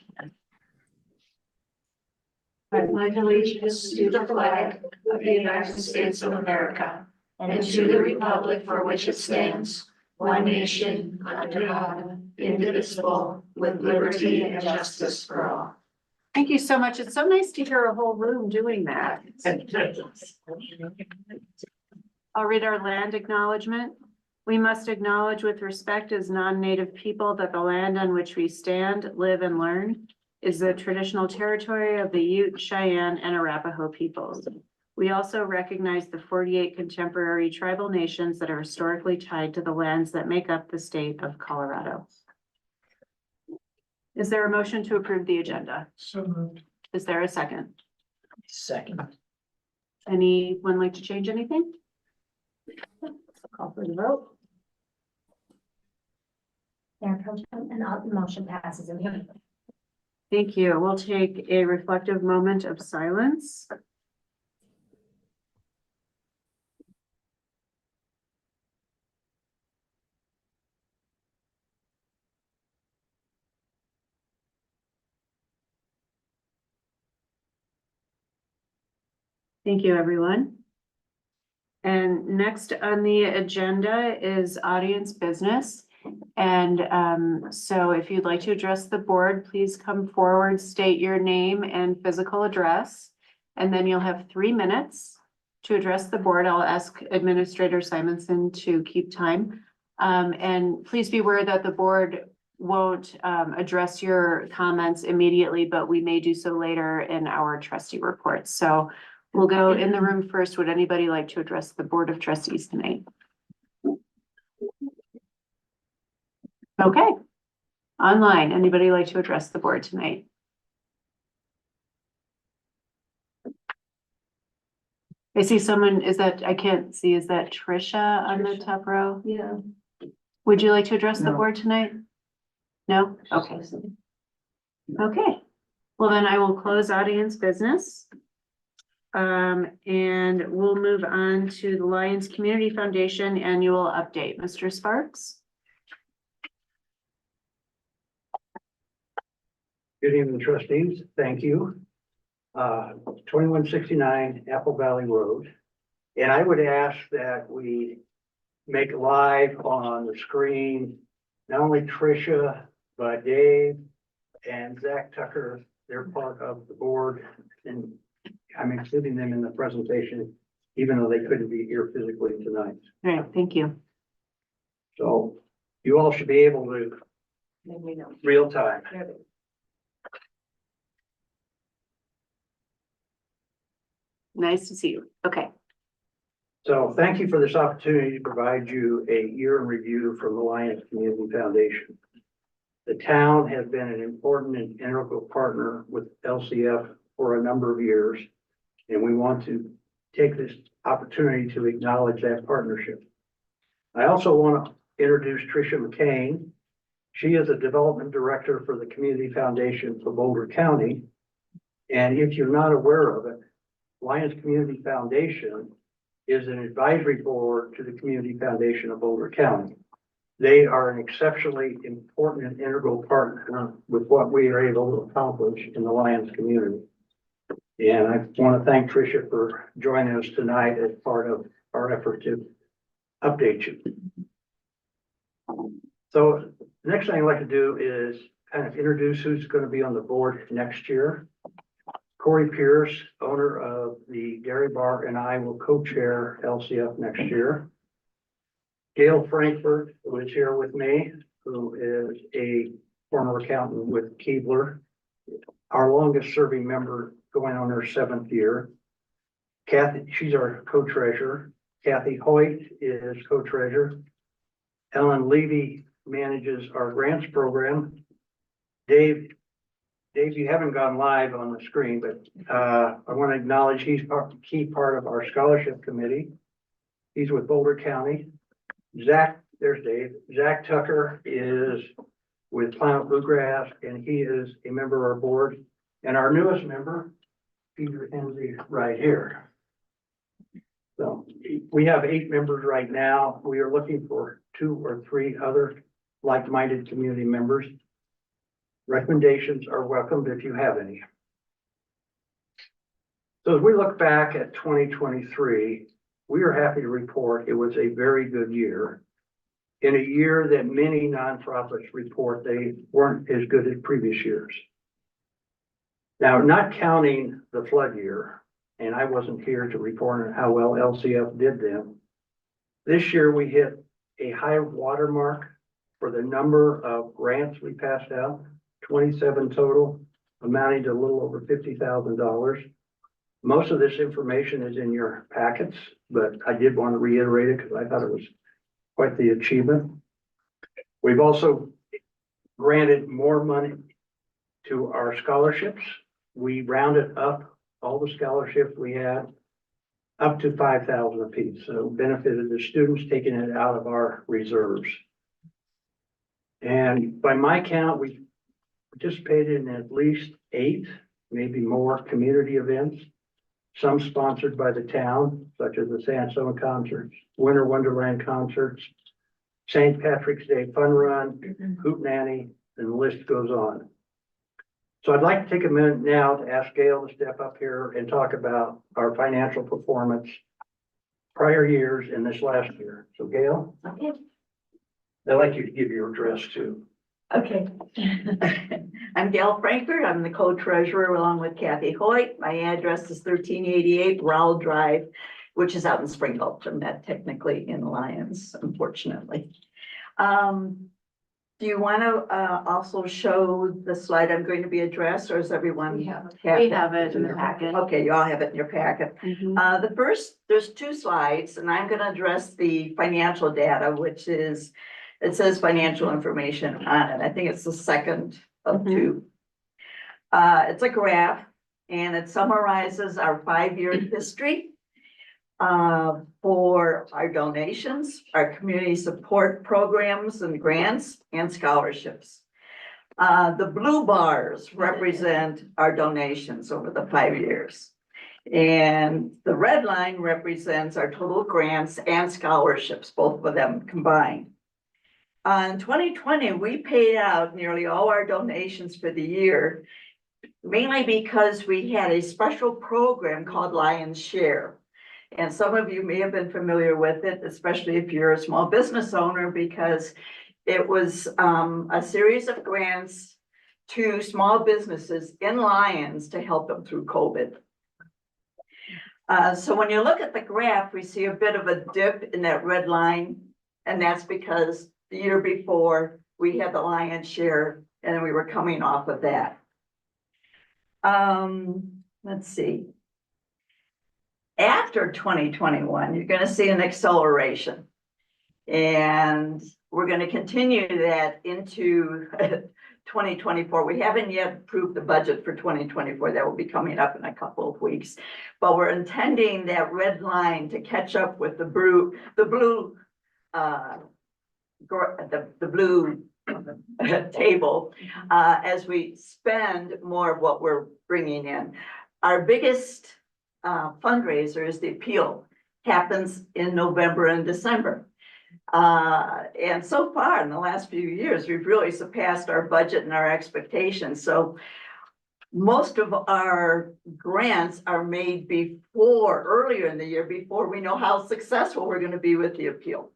I pledge allegiance to the flag of the United States of America and to the republic for which it stands, one nation, under God, indivisible, with liberty and justice for all. Thank you so much. It's so nice to hear a whole room doing that. I'll read our land acknowledgement. We must acknowledge with respect as non-native people that the land on which we stand, live, and learn is the traditional territory of the Ute, Cheyenne, and Arapaho peoples. We also recognize the 48 contemporary tribal nations that are historically tied to the lands that make up the state of Colorado. Is there a motion to approve the agenda? So moved. Is there a second? Second. Anyone like to change anything? Call for the vote. Mayor Pro Tem, and the motion passes immediately. Thank you. We'll take a reflective moment of silence. Thank you, everyone. And next on the agenda is audience business. And so if you'd like to address the board, please come forward, state your name and physical address. And then you'll have 3 minutes to address the board. I'll ask Administrator Simonson to keep time. And please be aware that the board won't address your comments immediately, but we may do so later in our trustee reports. So we'll go in the room first. Would anybody like to address the Board of Trustees tonight? Okay. Online, anybody like to address the board tonight? I see someone, I can't see, is that Trisha on the top row? Yeah. Would you like to address the No. board tonight? No? Okay. Okay. Well, then I will close audience business. And we'll move on to the Lions Community Foundation annual update. Mr. Sparks? Good evening, trustees. Thank you. 2169 Apple Valley Road. And I would ask that we make live on the screen, not only Tricia, but Dave and Zach Tucker. They're part of the board, and I'm including them in the presentation, even though they couldn't be here physically tonight. All right, thank you. So you all should be able to real time. Nice to see you. Okay. So thank you for this opportunity to provide you a year in review from the Lions Community Foundation. The town has been an important and integral partner with LCF for a number of years, and we want to take this opportunity to acknowledge that partnership. I also want to introduce Tricia McCain. She is a development director for the Community Foundation for Boulder County. And if you're not aware of it, Lions Community Foundation is an advisory board to the Community Foundation of Boulder County. They are an exceptionally important and integral partner with what we are able to accomplish in the Lions community. And I want to thank Tricia for joining us tonight as part of our effort to update you. So the next thing I'd like to do is kind of introduce who's going to be on the board next year. Corey Pierce, owner of the Dairy Bar, and I will co-chair LCF next year. Gail Frankfurt, who is here with me, who is a former accountant with Keebler, our longest serving member going on her 7th year. Kathy, she's our co-treasurer. Kathy Hoyt is co-treasurer. Ellen Levy manages our grants program. Dave, you haven't gone live on the screen, but I want to acknowledge he's key part of our scholarship committee. He's with Boulder County. Zach, there's Dave. Zach Tucker is with Planet Bluegrass, and he is a member of our board. And our newest member, Peter Hensley, right here. So we have 8 members right now. We are looking for 2 or 3 other like-minded community members. Recommendations are welcomed if you have any. So as we look back at 2023, we are happy to report it was a very good year. In a year that many nonprofits report they weren't as good as previous years. Now, not counting the flood year, and I wasn't here to report on how well LCF did then. This year we hit a high watermark for the number of grants we passed out, 27 total, amounting to a little over $50,000. Most of this information is in your packets, but I did want to reiterate it because I thought it was quite the achievement. We've also granted more money to our scholarships. We rounded up all the scholarships we had up to 5,000 apiece. So benefited the students, taking it out of our reserves. And by my count, we participated in at least 8, maybe more community events. Some sponsored by the town, such as the Sandstone concerts, Winter Wonderland concerts, St. Patrick's Day Fun Run, Hoot Nanny, and the list goes on. So I'd like to take a minute now to ask Gail to step up here and talk about our financial performance prior years and this last year. So Gail, Okay. I'd like you to give your address too. Okay. I'm Gail Frankfurt. I'm the co-treasurer along with Kathy Hoyt. My address is 1388 Rowell Drive, which is out in Springfield. I'm not technically in Lyons, unfortunately. Do you want to also show the slide I'm going to be addressed, or is everyone? We have it in the packet. Okay, you all have it in your packet. There's 2 slides, and I'm going to address the financial data, which is, it says financial information on it. I think it's the second of 2. It's a graph, and it summarizes our 5-year history for our donations, our community support programs and grants, and scholarships. The blue bars represent our donations over the 5 years. And the red line represents our total grants and scholarships, both of them combined. In 2020, we paid out nearly all our donations for the year, mainly because we had a special program called Lion's Share. And some of you may have been familiar with it, especially if you're a small business owner, because it was a series of grants to small businesses in Lyons to help them through COVID. So when you look at the graph, we see a bit of a dip in that red line, and that's because the year before we had the Lion's Share and we were coming off of that. Let's see. After 2021, you're going to see an acceleration, and we're going to continue that into 2024. We haven't yet approved the budget for 2024. That will be coming up in a couple of weeks, but we're intending that red line to catch up with the blue table as we spend more of what we're bringing in. Our biggest fundraiser is the appeal, happens in November and December. And so far in the last few years, we've really surpassed our budget and our expectations. So most of our grants are made earlier in the year, before we know how successful we're going to be with the appeal.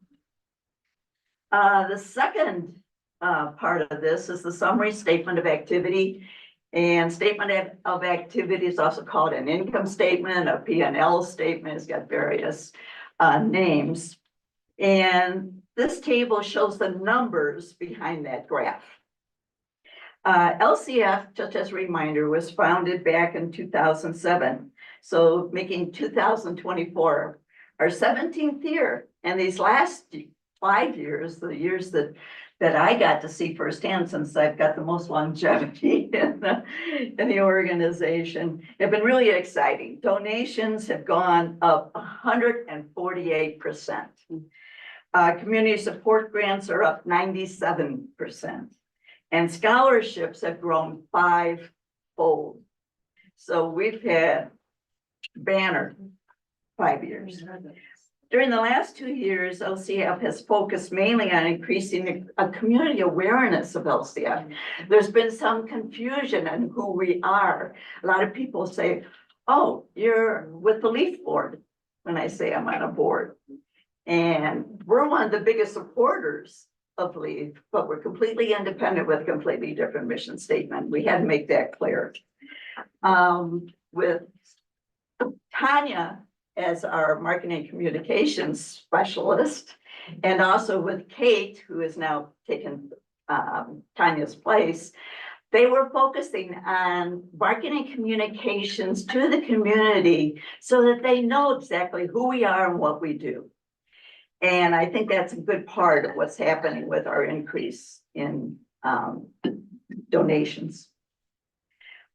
The second part of this is the summary statement of activity. And statement of activity is also called an income statement, a P&L statement. It's got various names. And this table shows the numbers behind that graph. LCF, just as a reminder, was founded back in 2007 So making 2024 our 17th year. And these last 5 years, the years that I got to see firsthand, since I've got the most longevity in the organization, have been really exciting. Donations have gone up 148%. Community support grants are up 97%. And scholarships have grown 5-fold. So we've had banner 5 years. During the last 2 years, LCF has focused mainly on increasing a community awareness of LCF. There's been some confusion on who we are. A lot of people say, oh, you're with the Leaf Board, when I say I'm on a board. And we're one of the biggest supporters of Leaf, but we're completely independent with a completely different mission statement. We had to make that clear. With Tanya as our marketing communications specialist, and also with Kate, who has now taken Tanya's place, they were focusing on marketing communications to the community so that they know exactly who we are and what we do. And I think that's a good part of what's happening with our increase in donations.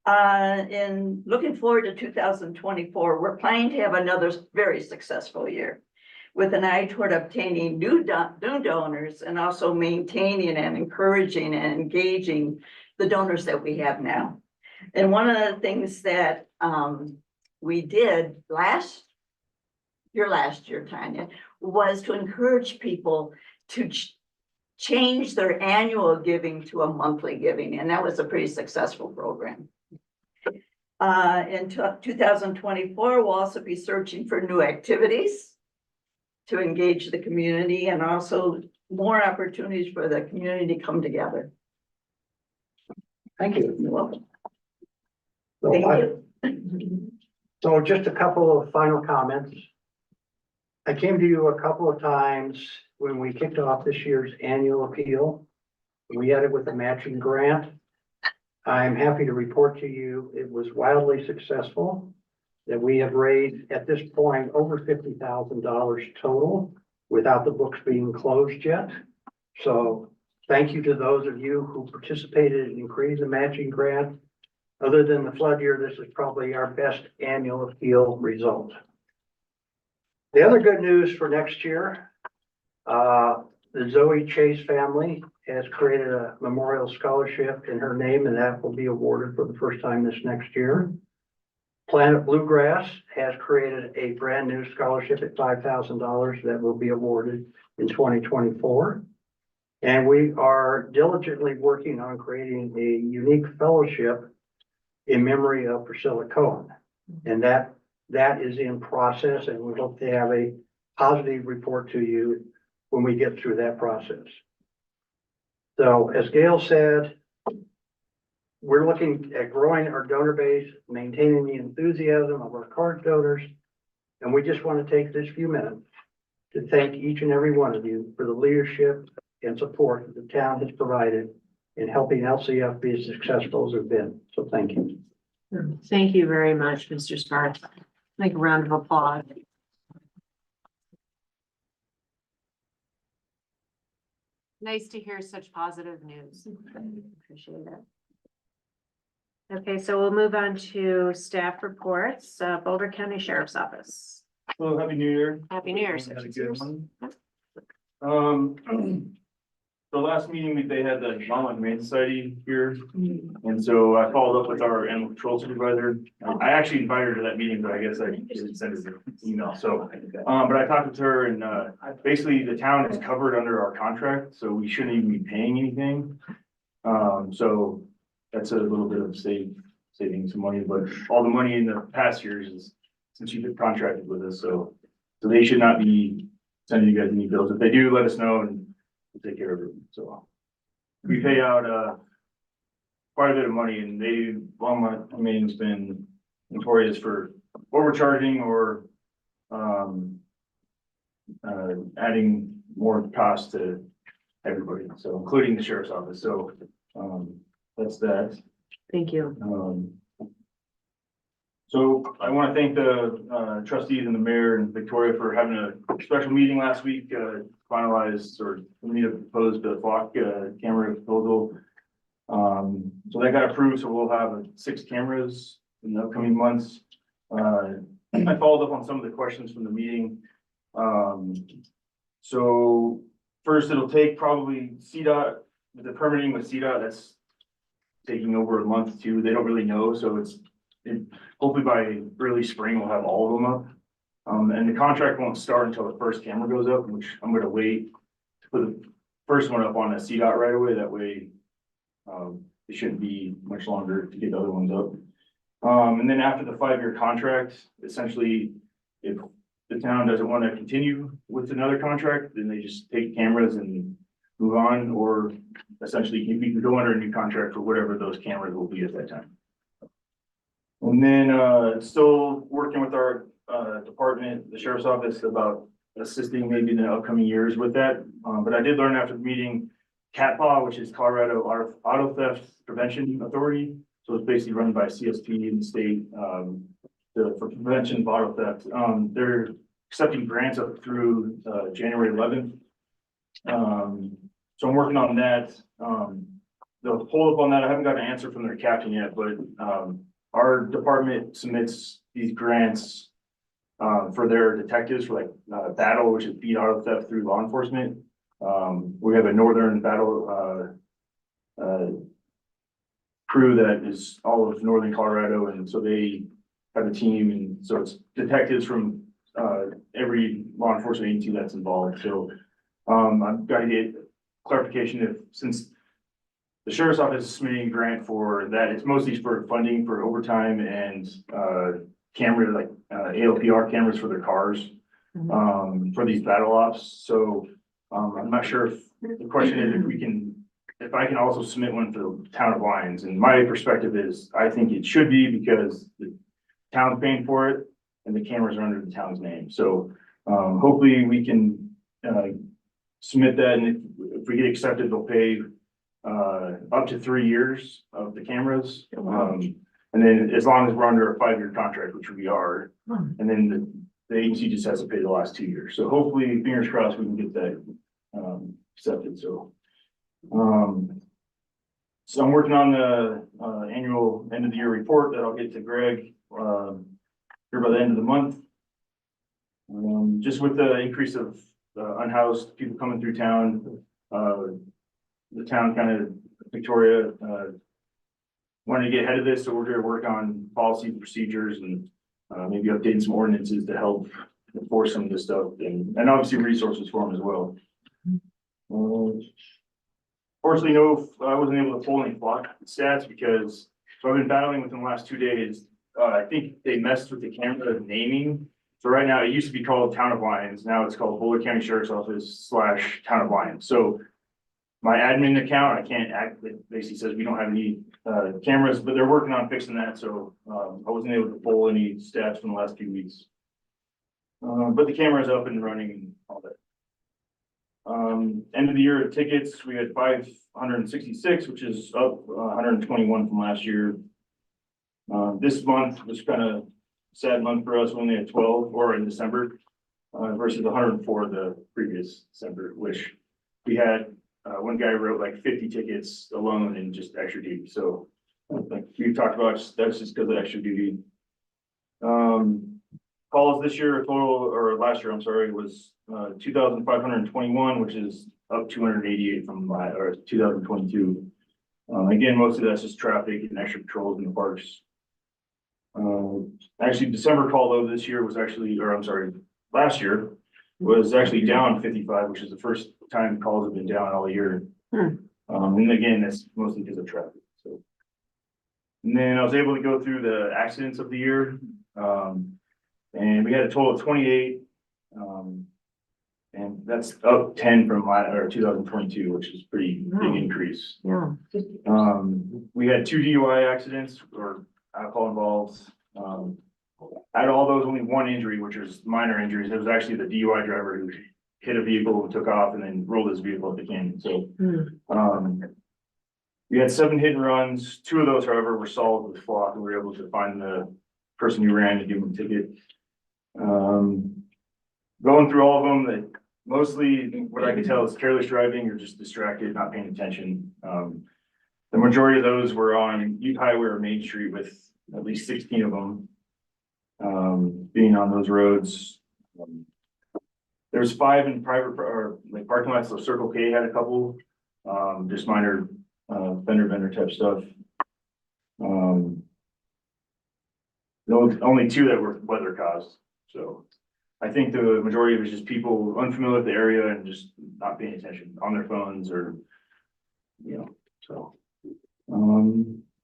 In looking forward to 2024, we're planning to have another very successful year with an eye toward obtaining new donors and also maintaining and encouraging and engaging the donors that we have now. And one of the things that we did last year, Tanya, was to encourage people to change their annual giving to a monthly giving. And that was a pretty successful program. In 2024, we'll also be searching for new activities to engage the community and also more opportunities for the community to come together. Thank you. You're welcome. So Thank you. So just a couple of final comments. I came to you a couple of times when we kicked off this year's annual appeal. We had it with a matching grant. I'm happy to report to you it was wildly successful, that we have raised at this point over $50,000 total without the books being closed yet. So thank you to those of you who participated in creating the matching grant. Other than the flood year, this is probably our best annual appeal result. The other good news for next year, the Zoe Chase family has created a memorial scholarship in her name, and that will be awarded for the first time this next year. Planet Bluegrass has created a brand new scholarship at $5,000 that will be awarded in 2024. And we are diligently working on creating a unique fellowship in memory of Priscilla Cohen. And that is in process, and we hope to have a positive report to you when we get through that process. So as Gail said, we're looking at growing our donor base, maintaining the enthusiasm of our current donors. And we just want to take this few minutes to thank each and every one of you for the leadership and support that the town has provided in helping LCF be as successful as it's been. So thank you. Thank you very much, Mr. Sparks. Make a round of applause. Nice to hear such positive news. Appreciate it. Okay, so we'll move on to staff reports, Boulder County Sheriff's Office. Well, happy New Year. Happy New Year. Had a good one. The last meeting, they had the Mountain Humane Society here, and so I followed up with our animal control supervisor. I actually invited her to that meeting, but I guess I didn't send her an email, so. But I talked with her, and basically the town is covered under our contract, so we shouldn't even be paying anything. So that's a little bit of saving some money, but all the money in the past years is since you've been contracted with us, so they should not be sending you guys any bills. If they do, let us know and we'll take care of it. So we pay out quite a bit of money, and Humane has been notorious for overcharging or adding more cost to everybody, so including the sheriff's office. So that's that. Thank you. So I want to thank the trustees and the mayor and Victoria for having a special meeting last week, finalized or we need to propose the flock camera proposal. So that got approved, so we'll have 6 cameras in the upcoming months. I followed up on some of the questions from the meeting. So first, it'll take probably CDOT, with the permitting with CDOT, that's taking over a month too. They don't really know, so hopefully by early spring, we'll have all of them up. And the contract won't start until the first camera goes up, which I'm gonna wait to put the first one up on a CDOT right away. That way, it shouldn't be much longer to get the other ones up. And then after the 5-year contract, essentially, if the town doesn't want to continue with another contract, then they just take cameras and move on, or essentially we can go under a new contract for whatever those cameras will be at that time. And then, still working with our, department, the sheriff's office, about assisting maybe in the upcoming years with that. But I did learn after the meeting, CATPA, which is Colorado Auto Theft Prevention Authority. So it's basically run by CSP in the state, for prevention of auto theft. They're accepting grants up through, January 11th. So I'm working on that. The hold up on that, I haven't got an answer from their captain yet, but, our department submits these grants, for their detectives for like, battle, which is beat auto theft through law enforcement. We have a northern battle, crew that is all of northern Colorado, and so they have a team, and so it's detectives from every law enforcement agency that's involved. So I've got to get clarification if, since the sheriff's office is submitting a grant for that, it's mostly for funding for overtime and camera, like ALPR cameras for their cars, for these battle ops. So I'm not sure if the question is if I can also submit one for the town of Lyons. And my perspective is, I think it should be, because the town's paying for it and the cameras are under the town's name. So hopefully we can submit that, and if we get accepted, they'll pay up to 3 years of the cameras. And then as long as we're under a 5-year contract, which we are, and then the agency just has to pay the last 2 years. So hopefully, fingers crossed, we can get that accepted. So I'm working on the annual end of the year report that I'll get to Greg here by the end of the month. Just with the increase of unhoused people coming through town, the town kind of Victoria wanted to get ahead of this, so we're going to work on policy and procedures and maybe updating some ordinances to help enforce some of this stuff, and obviously resources for them as well. Fortunately, no, I wasn't able to pull any flock stats because, so I've been battling with them the last 2 days. I think they messed with the camera naming. So right now, it used to be called Town of Lyons. Now it's called Boulder County Sheriff's Office / Town of Lyons. So my admin account, I can't act, it basically says we don't have any cameras, but they're working on fixing that. So I wasn't able to pull any stats from the last few weeks. But the camera's up and running and all that. End of the year tickets, we had 566, which is up 121 from last year. This month was kind of sad month for us. We only had 12, or in December, versus 104 the previous December, which we had one guy wrote like 50 tickets alone in just extra duty. So like we've talked about, that's just because of extra duty. Calls this year, total, or last year, I'm sorry, was 2,521, which is up 288 from 2022. Again, most of that's just traffic and extra patrols in the parks. Actually, December call though this year was actually, or I'm sorry, last year was actually down 55, which is the first time calls have been down all year. And again, that's mostly because of traffic. So, and then I was able to go through the accidents of the year. And we had a total of 28. And that's up 10 from 2022, which is pretty big increase. Yeah. We had 2 DUI accidents or alcohol involved. Out of all those, only 1 injury, which was minor injuries. It was actually the DUI driver who hit a vehicle and took off and then rolled his vehicle up the canyon. So, we had 7 hit and runs. 2 of those, however, were solved with flock, and we were able to find the person who ran to give them a ticket. Going through all of them, that mostly what I can tell is careless driving or just distracted, not paying attention. The majority of those were on Ute Highway or Main Street with at least 16 of them. Being on those roads. There's 5 in private or like parking lots, so Circle K had a couple, just minor, fender bender type stuff. Only 2 that were weather caused, so I think the majority of it is just people unfamiliar with the area and just not paying attention on their phones or, so.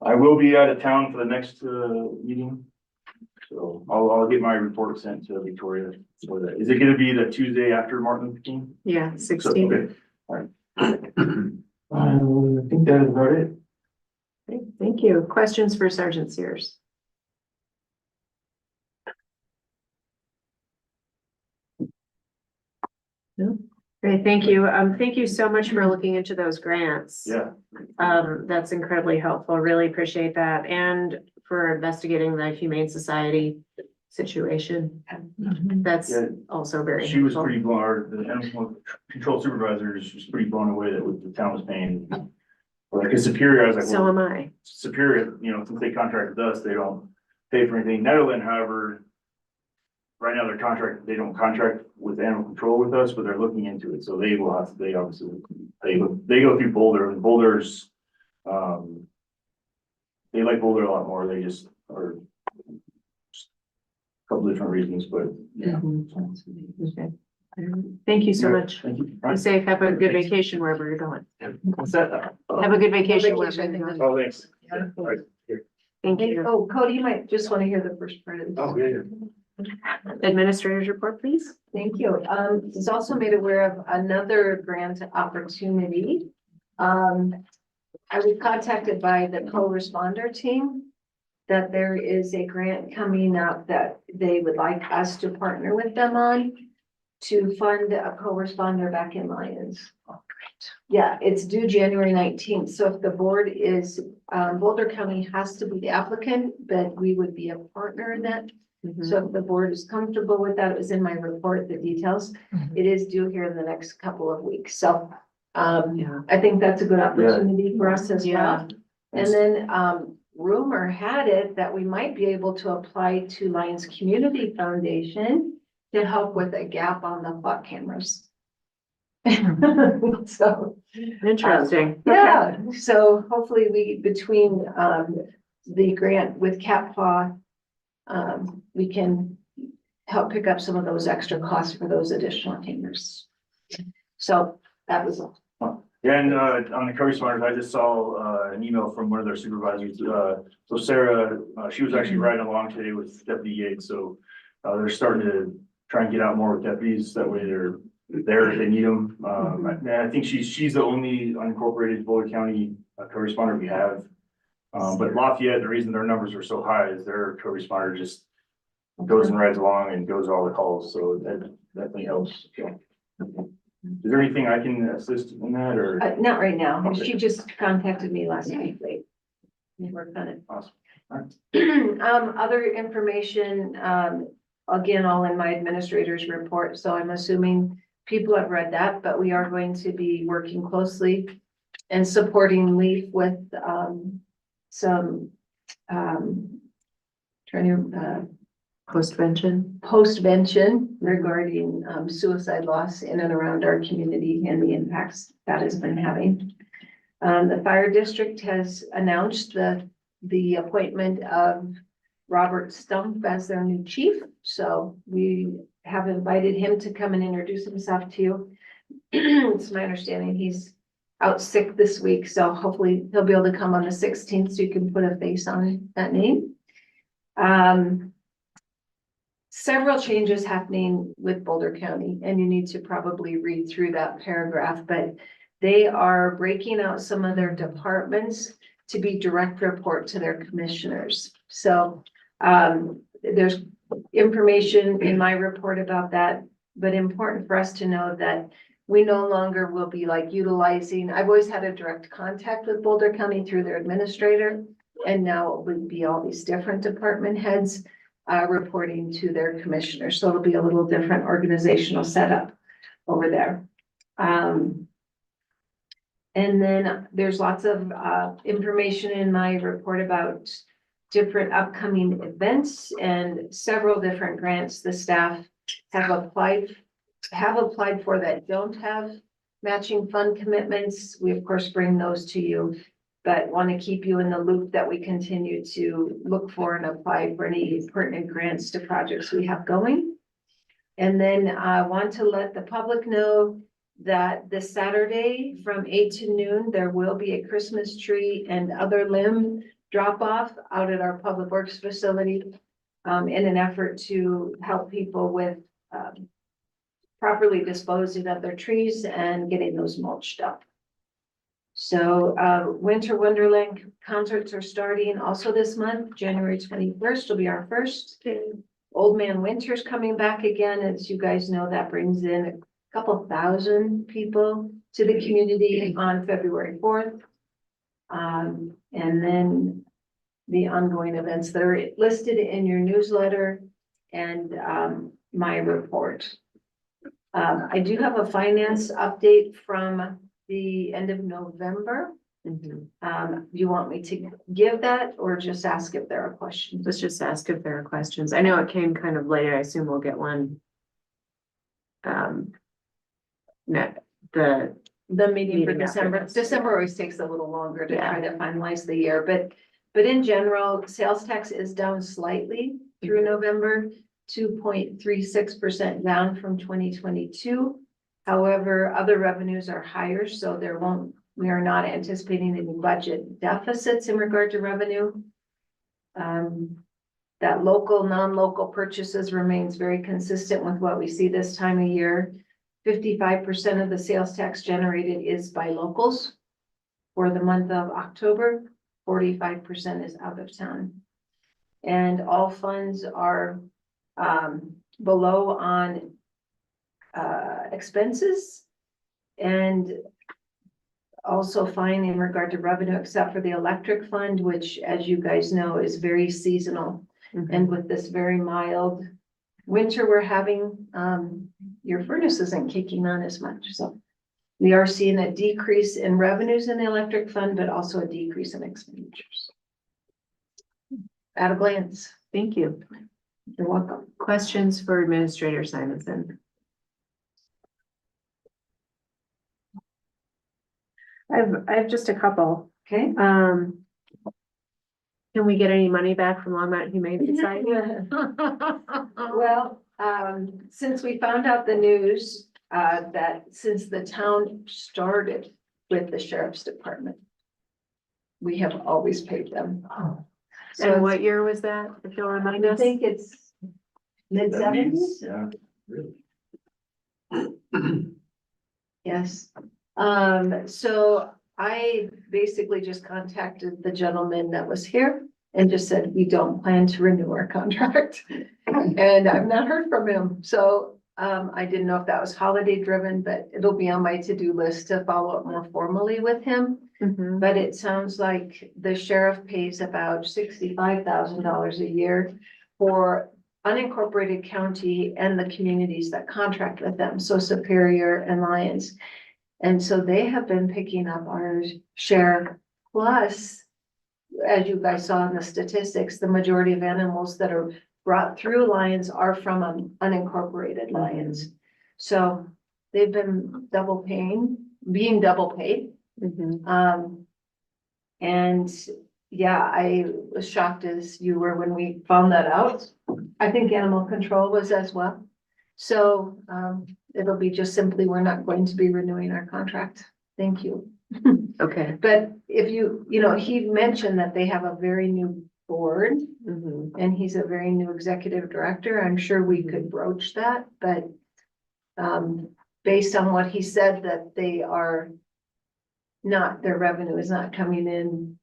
I will be out of town for the next, meeting. So I'll get my report sent to Victoria. So that, is it gonna be the Tuesday after Martin Luther King? Yeah, So, 16. okay, all right. I think that is about it. Okay, thank you. Questions for Sergeant Sears? No? Great, thank you. Thank you so much for looking into those grants. Yeah. That's incredibly helpful. Really appreciate that. And for investigating the Humane Society situation. That's Yeah. also very She was helpful. pretty blown, the animal control supervisor is just pretty blown away that what the town was paying. Like a Superior, I was like, So well, am I. Superior, since they contract with us, they don't pay for anything. Netherland, however, right now they don't contract with animal control with us, but they're looking into it. So they will have, they obviously, they go through Boulder and Boulder's, they like Boulder a lot more. They just are a couple different reasons, but yeah. Okay. Thank you so Yeah, much. Thank you. Be safe. Have a good vacation wherever you're going. What's that? Have a good vacation Vacation, wherever I you're think going. Oh, thanks. All right, here. Thank you. Oh, Cody, you might just want to hear the first part of this. Oh, yeah. Administrator's report, please. Thank you. Was also made aware of another grant opportunity. I was contacted by the co-responder team that there is a grant coming up that they would like us to partner with them on to fund a co-responder back in Lyons. Yeah, it's due January 19th. So if the board is, Boulder County has to be the applicant, but we would be a partner in that. So if the board is comfortable with that, it was in my report, the details. It is due here in the next couple of weeks. So Yeah. I think that's a good opportunity for us as Yeah. well. And then rumor had it that we might be able to apply to Lions Community Foundation to help with a gap on the flock cameras. So. Interesting. Yeah, so hopefully we, between the grant with Cat Paw, we can help pick up some of those extra costs for those additional cameras. So that was all. Yeah, and on the co-responders, I just saw an email from one of their supervisors. So Sarah, she was actually riding along today with Deputy Yates, so they're starting to try and get out more with deputies. That way they're there if they need them. And I think she's the only unincorporated Boulder County co-responder we have. But Lafayette, the reason their numbers are so high is their co-responder just goes and rides along and goes all the calls, so that definitely helps. So. Is there anything I can assist in that or? Not right now. She just contacted me last week late. We worked on it. Awesome. Other information, again, all in my administrator's report, so I'm assuming people have read that, but we are going to be working closely and supporting LEAF with, some, postvention regarding, suicide loss in and around our community and the impacts that has been having. The fire district has announced the appointment of Robert Stump as their new chief. So we have invited him to come and introduce himself to you. It's my understanding he's out sick this week, so hopefully he'll be able to come on the 16th so you can put a face on that name. Several changes happening with Boulder County, and you need to probably read through that paragraph, but they are breaking out some of their departments to be direct report to their commissioners. So there's information in my report about that, but important for us to know that we no longer will be like utilizing, I've always had a direct contact with Boulder County through their administrator, and now it would be all these different department heads. reporting to their commissioners. So it'll be a little different organizational setup over there. And then there's lots of information in my report about different upcoming events and several different grants the staff have applied for that don't have matching fund commitments. We of course bring those to you, but want to keep you in the loop that we continue to look for and apply for any pertinent grants to projects we have going. And then I want to let the public know that this Saturday from 8 to noon, there will be a Christmas tree and other limb drop off out at our Public Works facility in an effort to help people with properly disposing of their trees and getting those mulched up. So Winter Wonderland concerts are starting also this month. January 21st will be our first. Old Man Winter's coming back again. As you guys know, that brings in a couple thousand people to the community on February 4th. And then the ongoing events that are listed in your newsletter and my report. I do have a finance update from the end of November. Do you want me to give that or just ask if there are questions? Let's just ask if there are questions. I know it came kind of late. I assume we'll get one. The meeting for Meeting after December. this. December always takes a little longer to Yeah. try to finalize the year, but in general, sales tax is down slightly through November, 2.36% down from 2022. However, other revenues are higher, so we are not anticipating any budget deficits in regard to revenue. That local, non-local purchases remains very consistent with what we see this time of year. 55% of the sales tax generated is by locals. For the month of October, 45% is out of town. And all funds are below on expenses and also fine in regard to revenue, except for the electric fund, which, as you guys know, is very seasonal. And with this very mild winter we're having, your furnace isn't kicking on as much. So we are seeing a decrease in revenues in the electric fund, but also a decrease in expenditures. At a glance. Thank you. You're welcome. Questions for Administrator Simonson? I have just a couple. Okay. Can we get any money back from Longmont Humane Society? Well, since we found out the news, that since the town started with the sheriff's department, we have always paid them. So And what year was that, if you'll remind I us? think it's mid-70s. Yeah, really. Yes. So I basically just contacted the gentleman that was here and just said, we don't plan to renew our contract. And I've not heard from him. So I didn't know if that was holiday driven, but it'll be on my to-do list to follow up more formally with him. But it sounds like the sheriff pays about $65,000 a year for unincorporated county and the communities that contract with them, so Superior and Lyons. And so they have been picking up our share, plus, as you guys saw in the statistics, the majority of animals that are brought through Lyons are from unincorporated Lyons. So they've been being double paid. And yeah, I was shocked as you were when we found that out. I think animal control was as well. So it'll be just simply, we're not going to be renewing our contract. Thank you. Okay. But if he mentioned that they have a very new board and he's a very new executive director. I'm sure we could broach that, but based on what he said, that their revenue is not coming in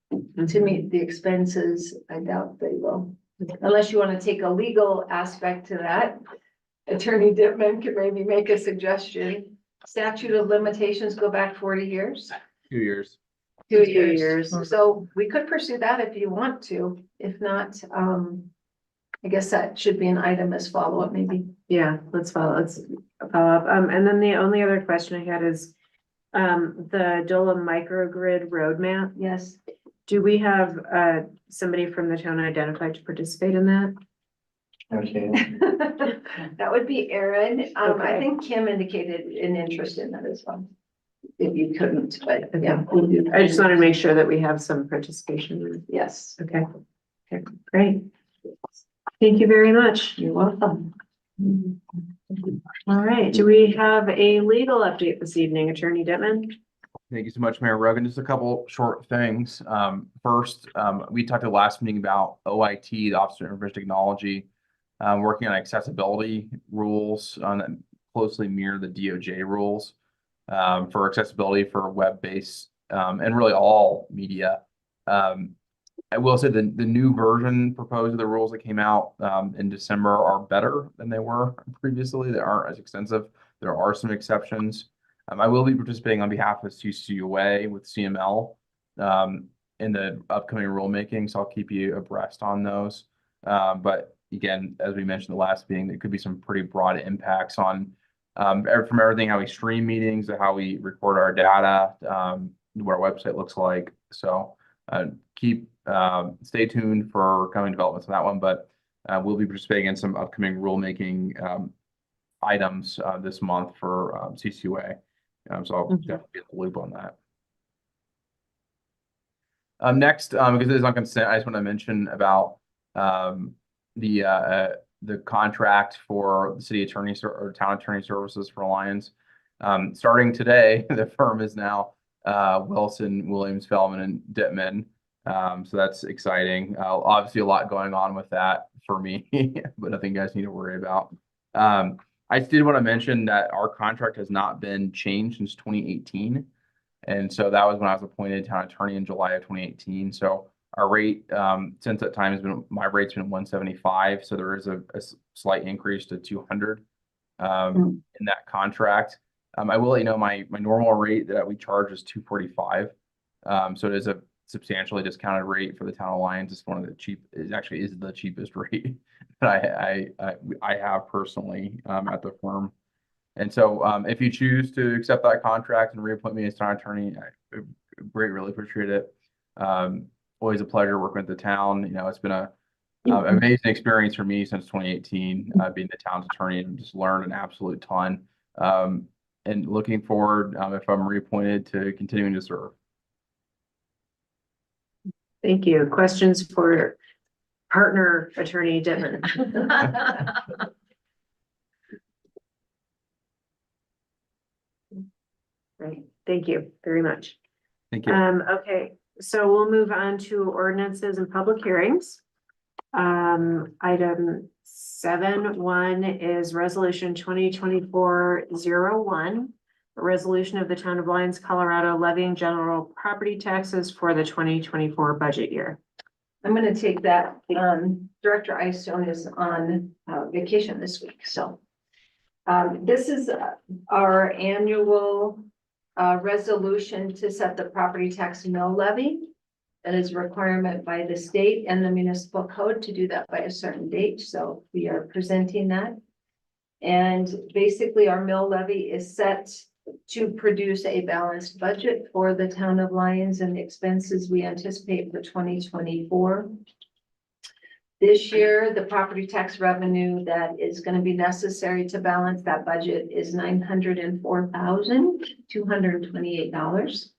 to meet the expenses. I doubt they will, unless you want to take a legal aspect to that. Attorney Dittman could maybe make a suggestion. Statute of limitations go back 40 years. 2 years. 2 years. So we could pursue that if you want to. If not, I guess that should be an item as follow-up maybe. Yeah, let's follow up. And then the only other question I had is, the DOLA microgrid roadmap. Yes. Do we have, somebody from the town identified to participate in that? Okay. That would be Erin. I Okay. think Kim indicated an interest in that as well. If you couldn't, but yeah. we'll do that. I just wanted to make sure that we have some participation. Yes, Okay. Okay, great. Thank you very much. you're welcome. All right, do we have a legal update this evening, Attorney Dittman? Thank you so much, Mayor Rogan. Just a couple short things. First, we talked at the last meeting about OIT, the Office of Information Technology, working on accessibility rules that closely mirror the DOJ rules for accessibility for web-based and really all media. I will say the new version proposed of the rules that came out in December are better than they were previously. They aren't as extensive. There are some exceptions. I will be participating on behalf of CCUA with CML in the upcoming rulemaking, so I'll keep you abreast on those. But again, as we mentioned the last meeting, there could be some pretty broad impacts on from everything how we stream meetings to how we record our data, what our website looks like. So stay tuned for coming developments on that one. But we'll be participating in some upcoming rulemaking items this month for CCUA. So I'll definitely get the loop on that. Next, because this is on consent, I just want to mention about the contract for the city attorney or town attorney services for Alliance. Starting today, the firm is now Wilson, Williams, Feldman, and Dittman. So that's exciting. Obviously, a lot going on with that for me, but nothing you guys need to worry about. I did want to mention that our contract has not been changed since 2018. And so that was when I was appointed town attorney in July of 2018. So our rate since that time has been, my rate's been 175. So there is a slight increase to 200 in that contract. I will let you know my normal rate that we charge is 245. So it is a substantially discounted rate for the town alliance. It's one of the it actually is the cheapest rate that I have personally at the firm. And so if you choose to accept that contract and reappoint me as town attorney, I really appreciate it. Always a pleasure working with the town. You know, it's been a amazing experience for me since 2018, being the town's attorney, and just learned an absolute ton. And looking forward, if I'm reappointed, to continuing to serve. Thank you. Questions for partner attorney Dittman? Right. Thank you very much. Thank you. Okay, so we'll move on to ordinances and public hearings. Item 7.1 is resolution 2024-01, a resolution of the town of Lyons, Colorado, levying general property taxes for the 2024 budget year. I'm gonna take that. Director Eystone is on vacation this week, so. This is our annual resolution to set the property tax mill levy. That is a requirement by the state and the municipal code to do that by a certain date, so we are presenting that. And basically, our mill levy is set to produce a balanced budget for the town of Lyons and the expenses we anticipate for 2024. This year, the property tax revenue that is going to be necessary to balance that budget is $904,228.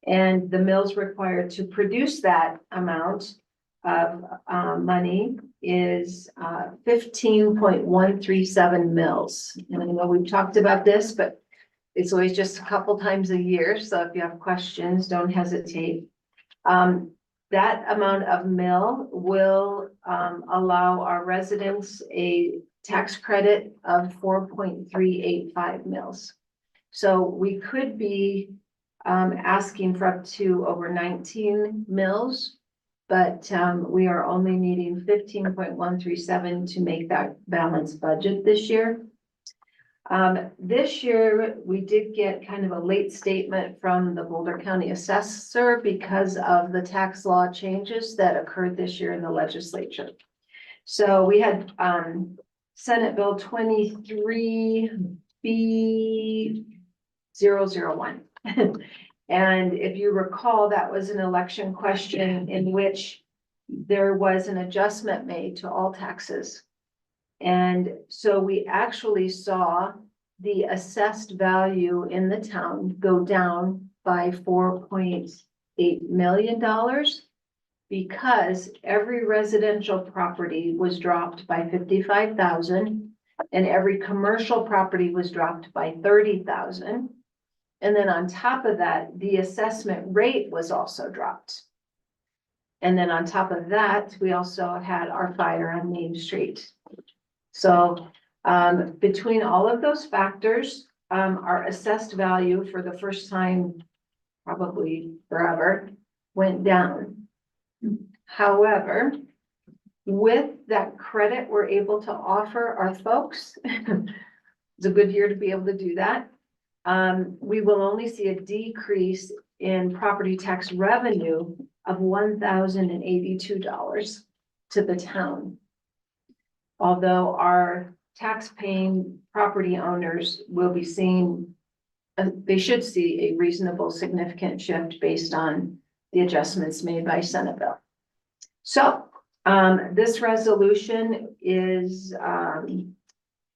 And the mills required to produce that amount of money is 15.137 mills. And I know we've talked about this, but it's always just a couple times a year. So if you have questions, don't hesitate. That amount of mill will allow our residents a tax credit of 4.385 mills. So we could be asking for up to over 19 mills, but we are only needing 15.137 to make that balanced budget this year. This year, we did get kind of a late statement from the Boulder County assessor because of the tax law changes that occurred this year in the legislature. So we had, Senate Bill 23B001. And if you recall, that was an election question in which there was an adjustment made to all taxes. And so we actually saw the assessed value in the town go down by $4.8 million because every residential property was dropped by 55,000 and every commercial property was dropped by 30,000. And then on top of that, the assessment rate was also dropped. And then on top of that, we also had our fire on Main Street. So between all of those factors, our assessed value for the first time, probably forever, went down. However, with that credit we're able to offer our folks, it's a good year to be able to do that. We will only see a decrease in property tax revenue of $1,082 to the town. Although our tax-paying property owners will be seeing, they should see a reasonable significant shift based on the adjustments made by Senate Bill. So this resolution is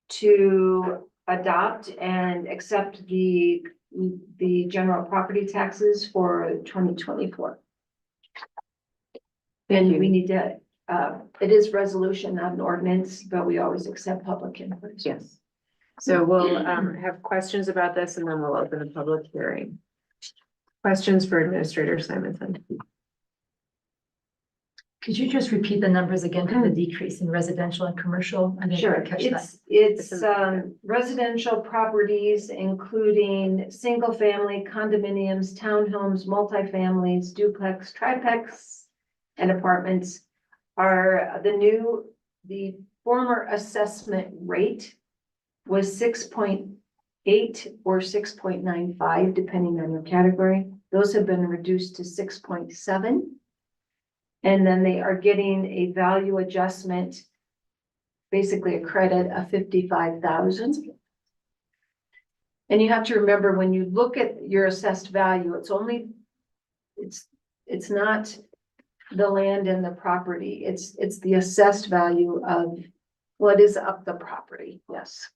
to adopt and accept the general property taxes for 2024. And we need to, it is resolution, not an ordinance, but we always accept public input. Yes. So we'll have questions about this and then we'll open a public hearing. Questions for Administrator Simonson? Could you just repeat the numbers again for the decrease in residential and commercial? I didn't Sure, quite catch that. it's residential properties, including single family condominiums, townhomes, multifamilies, duplex, triplex, and apartments are the former assessment rate was 6.8 or 6.95, depending on your category. Those have been reduced to 6.7. And then they are getting a value adjustment, basically a credit of 55,000. And you have to remember, when you look at your assessed value, it's not the land and the property. It's the assessed value of what is up the property. Yes.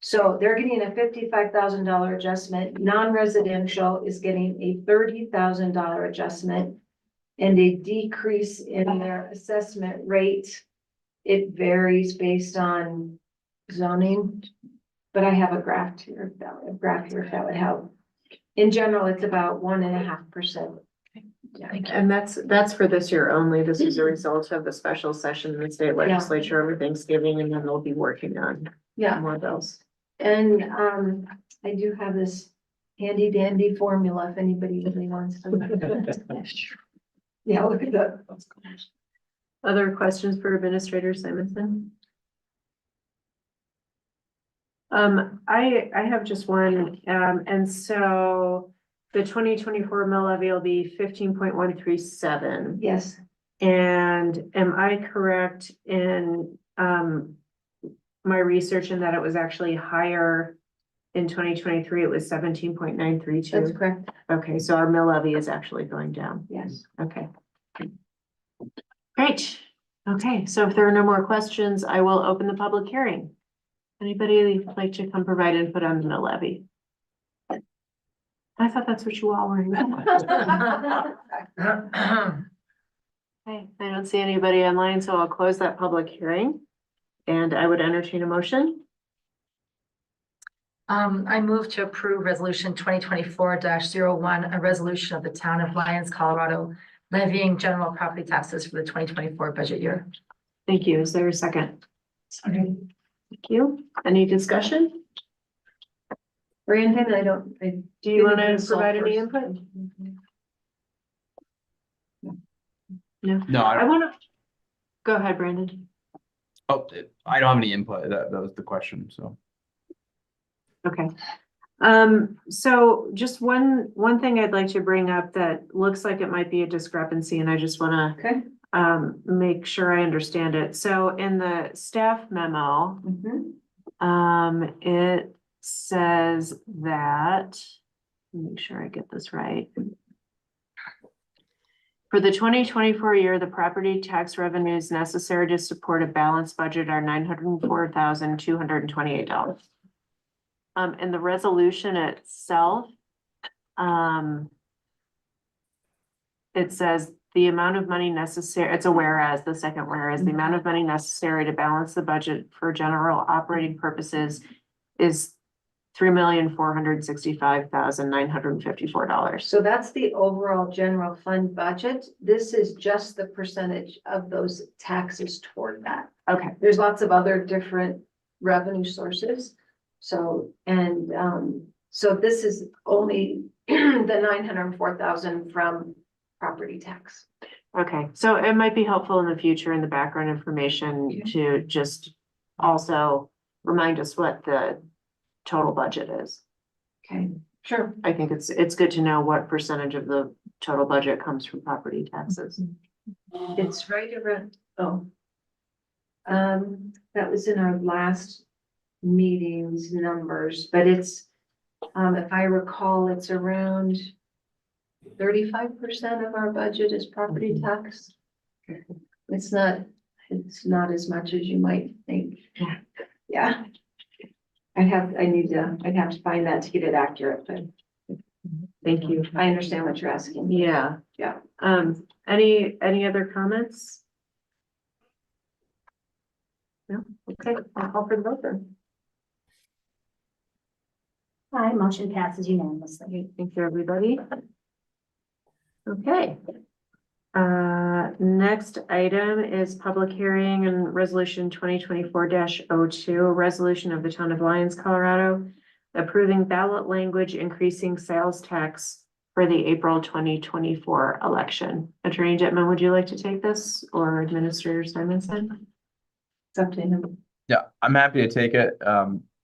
So they're getting a $55,000 adjustment. Non-residential is getting a $30,000 adjustment and a decrease in their assessment rate. It varies based on zoning, but I have a graph here if that would help. In general, it's about 1.5%. And that's for this year only. This is a result of the special session in the state legislature over Thanksgiving, and then they'll be working on more bills. And I do have this handy dandy formula if anybody really wants to. Yeah, look at that. Other questions for Administrator Simonson? I have just one, and so the 2024 mill levy will be 15.137. Yes, And am I correct in my research in that it was actually higher in 2023? It was 17.932. that's correct. Okay, so our mill levy is actually going down. Yes. Okay. Great. Okay, so if there are no more questions, I will open the public hearing. Anybody like to come provide input on the mill levy? I thought that's what you all were. Okay, I don't see anybody online, so I'll close that public hearing. And I would entertain a motion. I move to approve resolution 2024-01, a resolution of the town of Lyons, Colorado, levying general property taxes for the 2024 budget year. Thank you. Is there a second? Thank you. Any discussion? Brandon, Do you want to provide any input? No. No, I want to. Go ahead, Brandon. I don't have any input. That was the question, so. Okay. So just one thing I'd like to bring up that looks like it might be a discrepancy, and I just want Okay. make sure I understand it. So in the staff memo, it says that, make sure I get this right. For the 2024 year, the property tax revenues necessary to support a balanced budget are $904,228. And the resolution itself, it says the amount of money necessary, it's a whereas, the second whereas, the amount of money necessary to balance the budget for general operating purposes is $3,465,954. So that's the overall general fund budget. This is just the percentage of those taxes toward that. Okay, There's lots of other different revenue sources. So, and, so this is only the 904,000 from property tax. okay. So it might be helpful in the future in the background information to just also remind us what the total budget is. Okay, sure. I think it's good to know what percentage of the total budget comes from property taxes. It's right around, that was in our last meeting's numbers, but it's, if I recall, it's around 35% of our budget is property tax. It's not as much as you might think. Yeah. I'd have to find that to get it accurate, but Thank you. I understand what you're asking. Yeah. Yeah. Any other comments? No? Okay, I'll call for the vote then. Aye, motion passes unanimously. Okay, thank you, everybody. Okay. Next item is public hearing and resolution 2024-02, resolution of the town of Lyons, Colorado, approving ballot language increasing sales tax for the April 2024 election. Attorney Dittman, would you like to take this, or Administrator Simonson? It's up to him. Yeah, I'm happy to take it,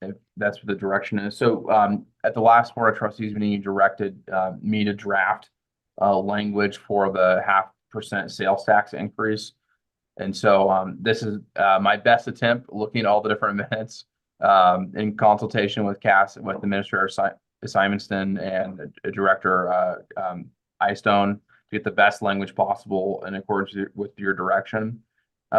if that's what the direction is. So, at the last Board of Trustees meeting, you directed, me to draft language for the 0.5% sales tax increase. And so, this is, my best attempt, looking at all the different minutes, in consultation with Administrator Simonson and Director, Istone, to get the best language possible in accordance with your direction.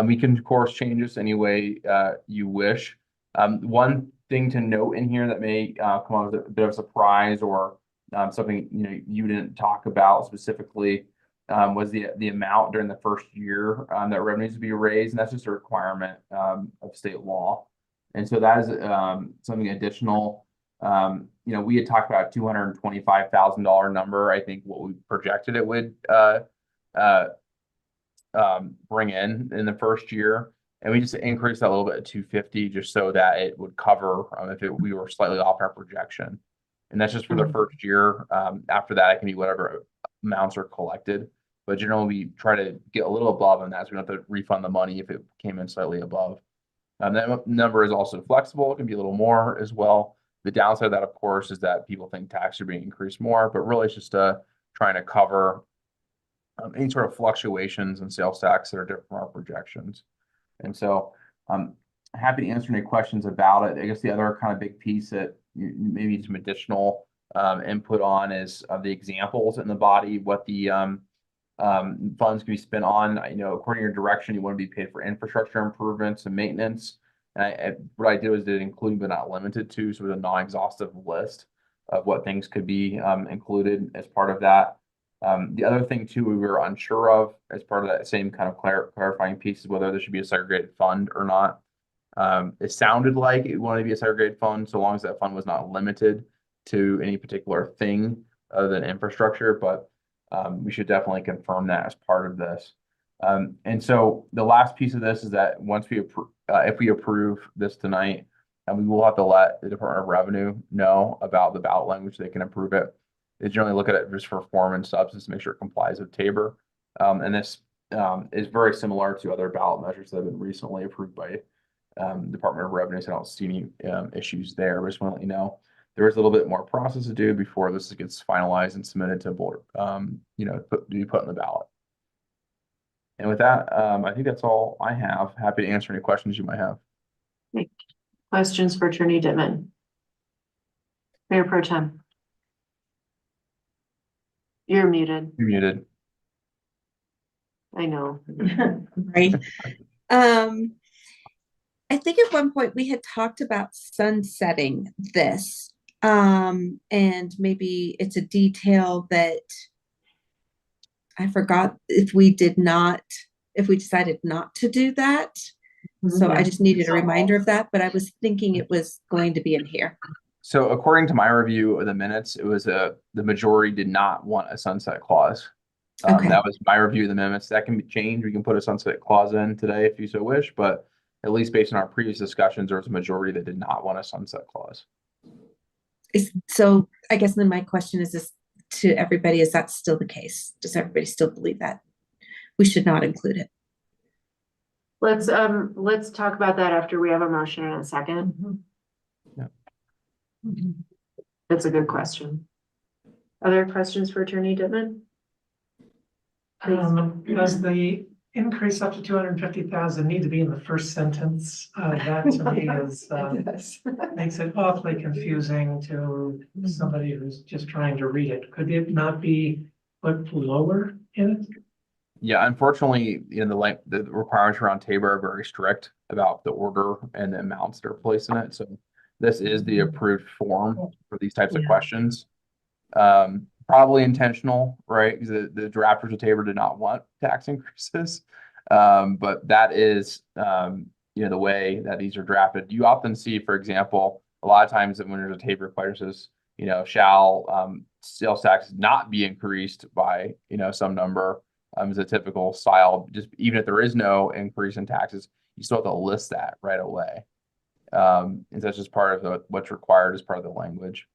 We can, of course, change this any way you wish. One thing to note in here that may come out as a bit of a surprise, or something you didn't talk about specifically, was the amount during the first year that revenues to be raised, and that's just a requirement of state law. And so that is something additional. We had talked about a $225,000 number. I think what we projected it would bring in the first year, and we just increased that a little bit to 250, just so that it would cover if we were slightly off our projection. And that's just for the first year. After that, it can be whatever amounts are collected, but generally we try to get a little above, and that's we don't have to refund the money if it came in slightly above. That number is also flexible. It can be a little more as well. The downside of that, of course, is that people think taxes are being increased more, but really it's just trying to cover any sort of fluctuations in sales tax that are different from our projections. And so I'm happy to answer any questions about it. I guess the other kind of big piece that you maybe some additional input on is the examples in the body, what the funds can be spent on. According to your direction, you want to be paid for infrastructure improvements and maintenance. And what I did was did include but not limited to, so it was a non-exhaustive list of what things could be included as part of that. The other thing too, we were unsure of as part of that same kind of clarifying piece is whether there should be a segregated fund or not. It sounded like it wanted to be a segregated fund, so long as that fund was not limited to any particular thing other than infrastructure, but we should definitely confirm that as part of this. And so the last piece of this is that once we if we approve this tonight, we will have to let the Department of Revenue know about the ballot language so they can approve it. They generally look at it just for form and substance to make sure it complies with Tabor. And this is very similar to other ballot measures that have been recently approved by Department of Revenue. So I don't see any issues there. I just want to let you know there is a little bit more process to do before this gets finalized and submitted to board, be put in the ballot. And with that, I think that's all I have. Happy to answer any questions you might have. Questions for Attorney Dittman? Mayor Pro Tem? You're muted. You're muted. I know. Right. I think at one point we had talked about sunsetting this. And maybe it's a detail that I forgot if we decided not to do that. So I just needed a reminder of that, but I was thinking it was going to be in here. So according to my review of the minutes, it was the majority did not want a sunset clause. Okay. That was my review of the minutes. That can be changed. We can put a sunset clause in today if you so wish, but at least based on our previous discussions, there was a majority that did not want a sunset clause. So I guess then my question is this to everybody, is that still the case? Does everybody still believe that we should not include it? Let's talk about that after we have a motion in a second. Yeah. That's a good question. Other questions for Attorney Dittman? Does the increase up to 250,000 need to be in the first sentence? That to me is, makes it awfully confusing to somebody who's just trying to read it. Could it not be put lower in it? Yeah, unfortunately, the requirements around Tabor are very strict about the order and the amounts that are placed in it. So this is the approved form for these types of questions. Probably intentional, right? Because the drafters of Tabor did not want tax increases. But that is, the way that these are drafted. You often see, for example, a lot of times that when there's a Tabor requires says, shall sales tax not be increased by, some number, is a typical style. Just even if there is no increase in taxes, you still have to list that right away. And that's just part of what's required as part of the language.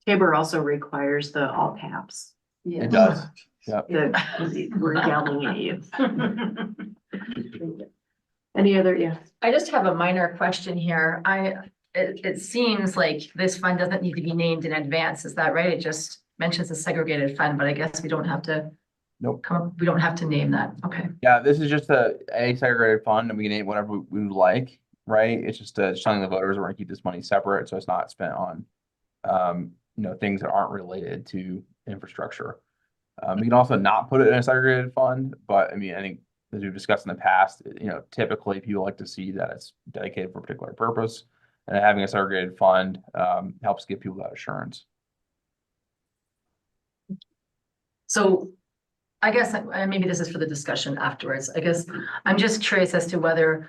Tabor also requires the all caps. It does. Yep. We're yelling at you. Any other, yeah. I just have a minor question here. It seems like this fund doesn't need to be named in advance. Is that right? It just mentions a segregated fund, but I guess we don't have to. Nope. We don't have to name that. Okay. Yeah, this is just a segregated fund, and we can name whatever we would like, right? It's just telling the voters we're going to keep this money separate, so it's not spent on, things that aren't related to infrastructure. We can also not put it in a segregated fund, but I think as we've discussed in the past, typically people like to see that it's dedicated for a particular purpose, and having a segregated fund helps give people that assurance. So I guess maybe this is for the discussion afterwards. I guess I'm just curious as to whether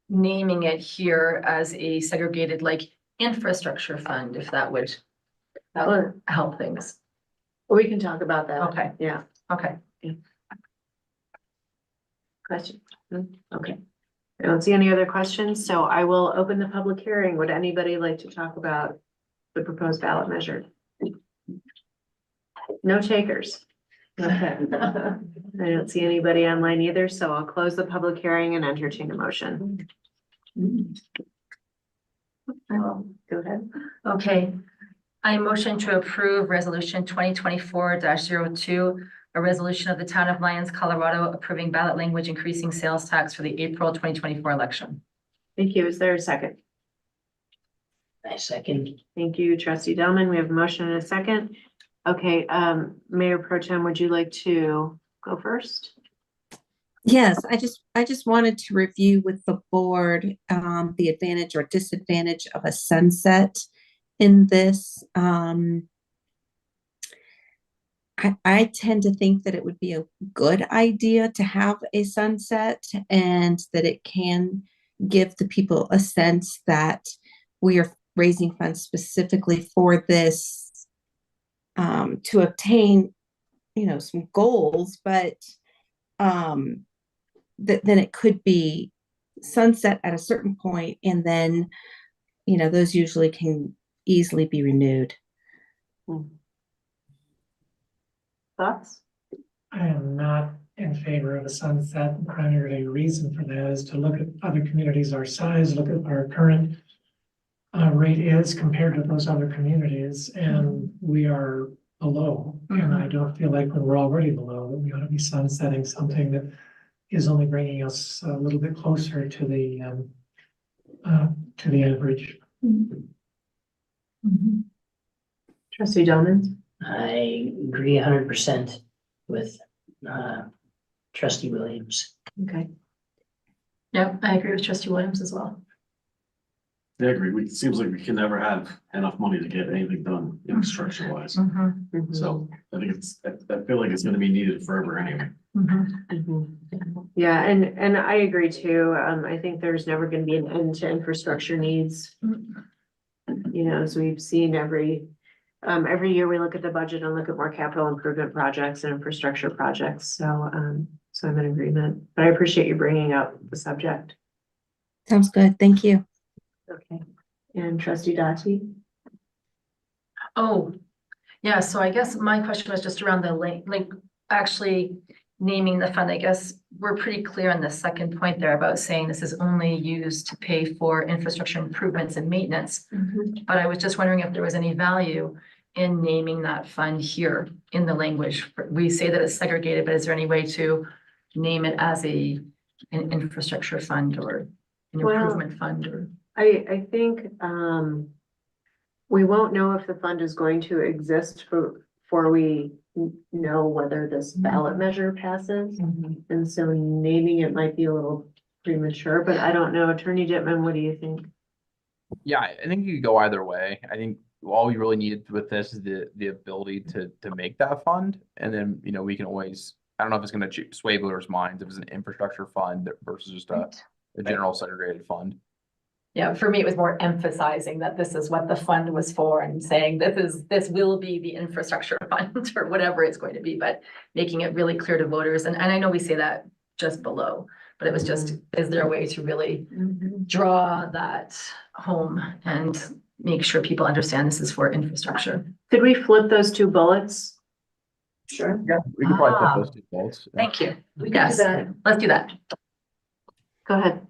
naming it here as a segregated infrastructure fund, if that would help things. We can talk about that. Okay. Yeah. Okay. Question? Okay. I don't see any other questions, so I will open the public hearing. Would anybody like to talk about the proposed ballot measure? No takers. Okay. I don't see anybody online either, so I'll close the public hearing and entertain a motion. Go ahead. Okay. I motion to approve resolution 2024-02, a resolution of the town of Lyons, Colorado, approving ballot language increasing sales tax for the April 2024 election. Thank you. Is there a second? I second. Thank you, Trustee Delman. We have a motion and a second. Okay, Mayor Pro Tem, would you like to go first? Yes, I just wanted to review with the board the advantage or disadvantage of a sunset in this. I tend to think that it would be a good idea to have a sunset, and that it can give the people a sense that we are raising funds specifically for this to obtain, some goals, but then it could be sunset at a certain point, and then, those usually can easily be renewed. Thoughts? I am not in favor of a sunset. The primary reason for that is to look at other communities our size, look at our current rate is compared to those other communities, and we are below. And I don't feel like when we're already below, that we ought to be sunsetting something that is only bringing us a little bit closer to the average. Trustee Doman? I agree 100% with trustee Williams. Okay. Yep, I agree with trustee Williams as well. I agree. It seems like we can never have enough money to get anything done infrastructure wise. So I think I feel like it's gonna be needed forever anyway. Yeah, and I agree too. I think there's never gonna be an end to infrastructure needs. You know, as we've seen every year we look at the budget and look at more capital improvement projects and infrastructure projects. So I'm in agreement, but I appreciate you bringing up the subject. Sounds good. Thank you. Okay. And trustee Dottie? Oh, yeah, so I guess my question was just around the like actually naming the fund. I guess we're pretty clear on the second point there about saying this is only used to pay for infrastructure improvements and maintenance. But I was just wondering if there was any value in naming that fund here in the language. We say that it's segregated, but is there any way to name it as an infrastructure fund or an Well, improvement fund or? I think we won't know if the fund is going to exist before we know whether this ballot measure passes. And so naming it might be a little premature, but I don't know. Attorney Dittman, what do you think? Yeah, I think you could go either way. I think all we really needed with this is the ability to make that fund. And then, we can always, I don't know if it's gonna sway voters' minds if it's an infrastructure fund versus just a general segregated fund. Yeah, for me, it was more emphasizing that this is what the fund was for and saying this will be the infrastructure fund or whatever it's going to be, but making it really clear to voters. And I know we say that just below, but it was just, is there a way to really draw that home and make sure people understand this is for infrastructure? Could we flip those two bullets? Sure. Yeah, we can probably put those two bullets. Yeah. Thank you. We can do Yes, that. let's do that. Go ahead.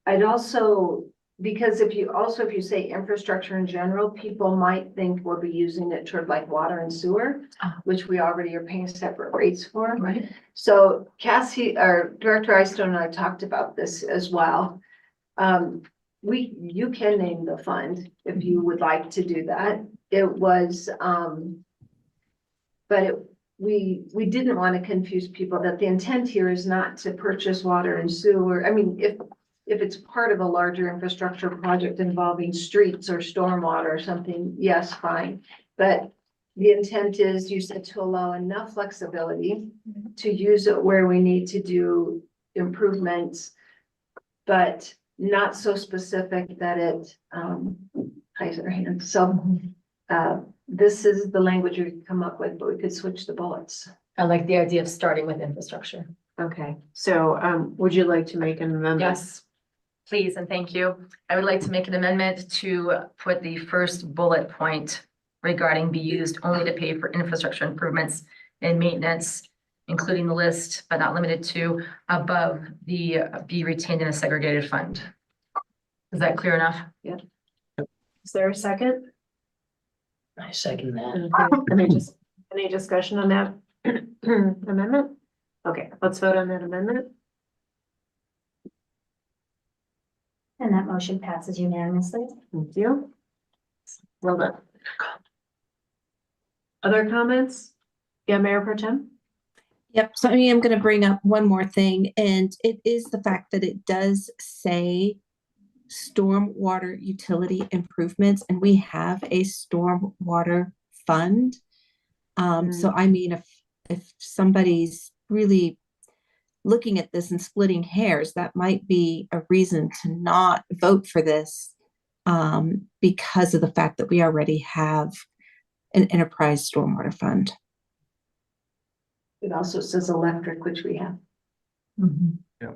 I'd also, because if you say infrastructure in general, people might think we'll be using it toward like water and sewer, which we already are paying separate rates for. Right. So Cassie, or Director Eystone and I talked about this as well. You can name the fund if you would like to do that. It was, we didn't want to confuse people that the intent here is not to purchase water and sewer. I mean, if it's part of a larger infrastructure project involving streets or stormwater or something, yes, fine. But the intent is, you said, to allow enough flexibility to use it where we need to do improvements, but not so specific that it ties our hands. So this is the language we could come up with, but we could switch the bullets. I like the idea of starting with infrastructure. Okay, so would you like to make an amendment? Yes, please, and thank you. I would like to make an amendment to put the first bullet point regarding be used only to pay for infrastructure improvements and maintenance, including the list, but not limited to, above the be retained in a segregated fund. Is that clear enough? Yeah. Is there a second? I second that. Okay. Any discussion on that amendment? Okay, let's vote on that amendment. And that motion passes unanimously. Thank you. Well done. Other comments? Yeah, Mayor Pro Tem? Yep. So I'm going to bring up one more thing, and it is the fact that it does say stormwater utility improvements, and we have a stormwater fund. So I mean, if somebody's really looking at this and splitting hairs, that might be a reason to not vote for this, because of the fact that we already have an enterprise stormwater fund. It also says electric, which we have. Yeah.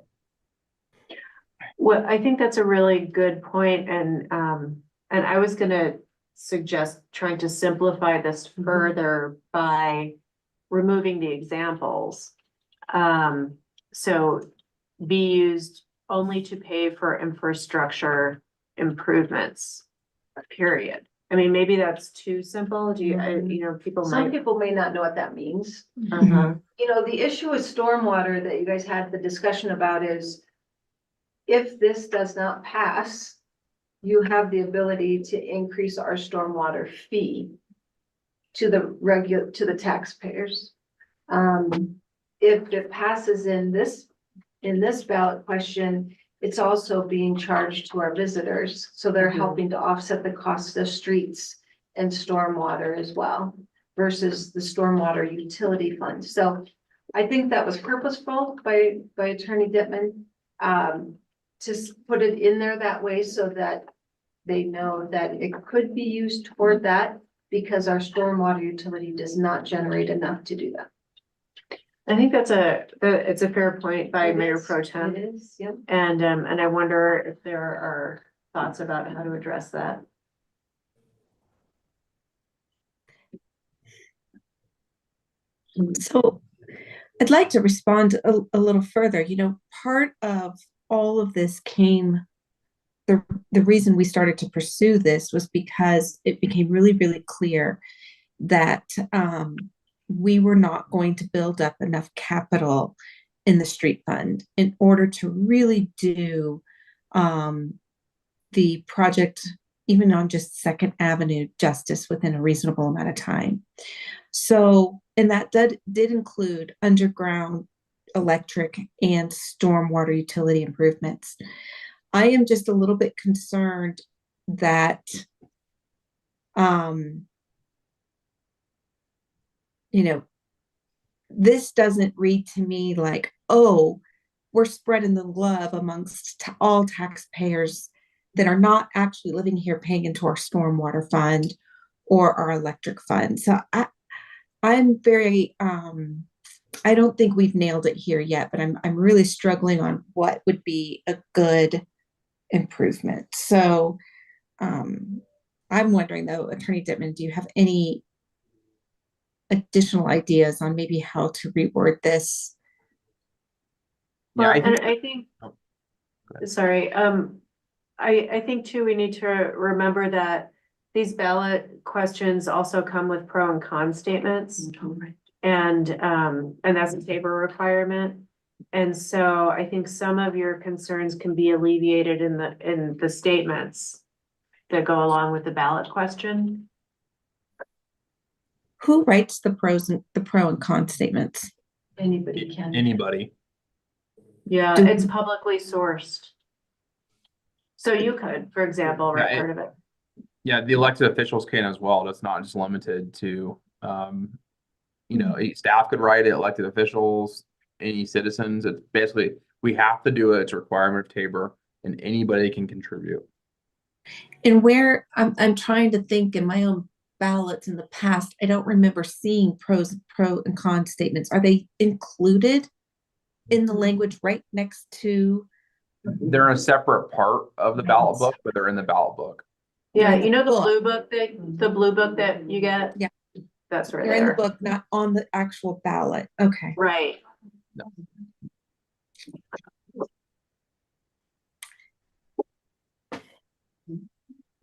Well, I think that's a really good point, and I was gonna suggest trying to simplify this further by removing the examples. So be used only to pay for infrastructure improvements, period. I mean, maybe that's too simple. Do you, you know, people Some might. people may not know what that means. Uh-huh. You know, the issue with stormwater that you guys had the discussion about is if this does not pass, you have the ability to increase our stormwater fee to the taxpayers. If it passes in this ballot question, it's also being charged to our visitors. So they're helping to offset the cost of streets and stormwater as well versus the stormwater utility fund. So I think that was purposeful by Attorney Dittman, to put it in there that way so that they know that it could be used toward that because our stormwater utility does not generate enough to do that. I think it's a fair point by It Mayor is. Pro Tem. It is, yep. And I wonder if there are thoughts about how to address that. So I'd like to respond a little further. You know, part of all of this came, the reason we started to pursue this was because it became really, really clear that we were not going to build up enough capital in the street fund in order to really do the project, even on just Second Avenue, justice within a reasonable amount of time. So, and that did include underground electric and stormwater utility improvements. I am just a little bit concerned that, you know, this doesn't read to me like, oh, we're spreading the love amongst all taxpayers that are not actually living here paying into our stormwater fund or our electric fund. So I'm very, I don't think we've nailed it here yet, but I'm really struggling on what would be a good improvement. So I'm wondering though, Attorney Dittman, do you have any additional ideas on maybe how to reword this? Well, Yeah, and I think, Oh, sorry, I think too, we need to remember that these ballot questions also come with pro and con statements. And that's a Tabor requirement. And so I think some of your concerns can be alleviated in the statements that go along with the ballot question. Who writes the pro and con statements? Anybody can. anybody. Yeah, it's publicly sourced. So you could, for example, write part of it. Yeah, the elected officials can as well. That's not just limited to, you know, staff could write it, elected officials, any citizens. It's basically, we have to do it. It's a requirement of Tabor and anybody can contribute. And where I'm trying to think in my own ballots in the past, I don't remember seeing pro and con statements. Are they included in the language right next to? They're in a separate part of the ballot book, but they're in the ballot book. Yeah, in the you know, the book. blue book that you get? Yeah. That's right They're in the there. book, not on the actual ballot. Okay. Right. No.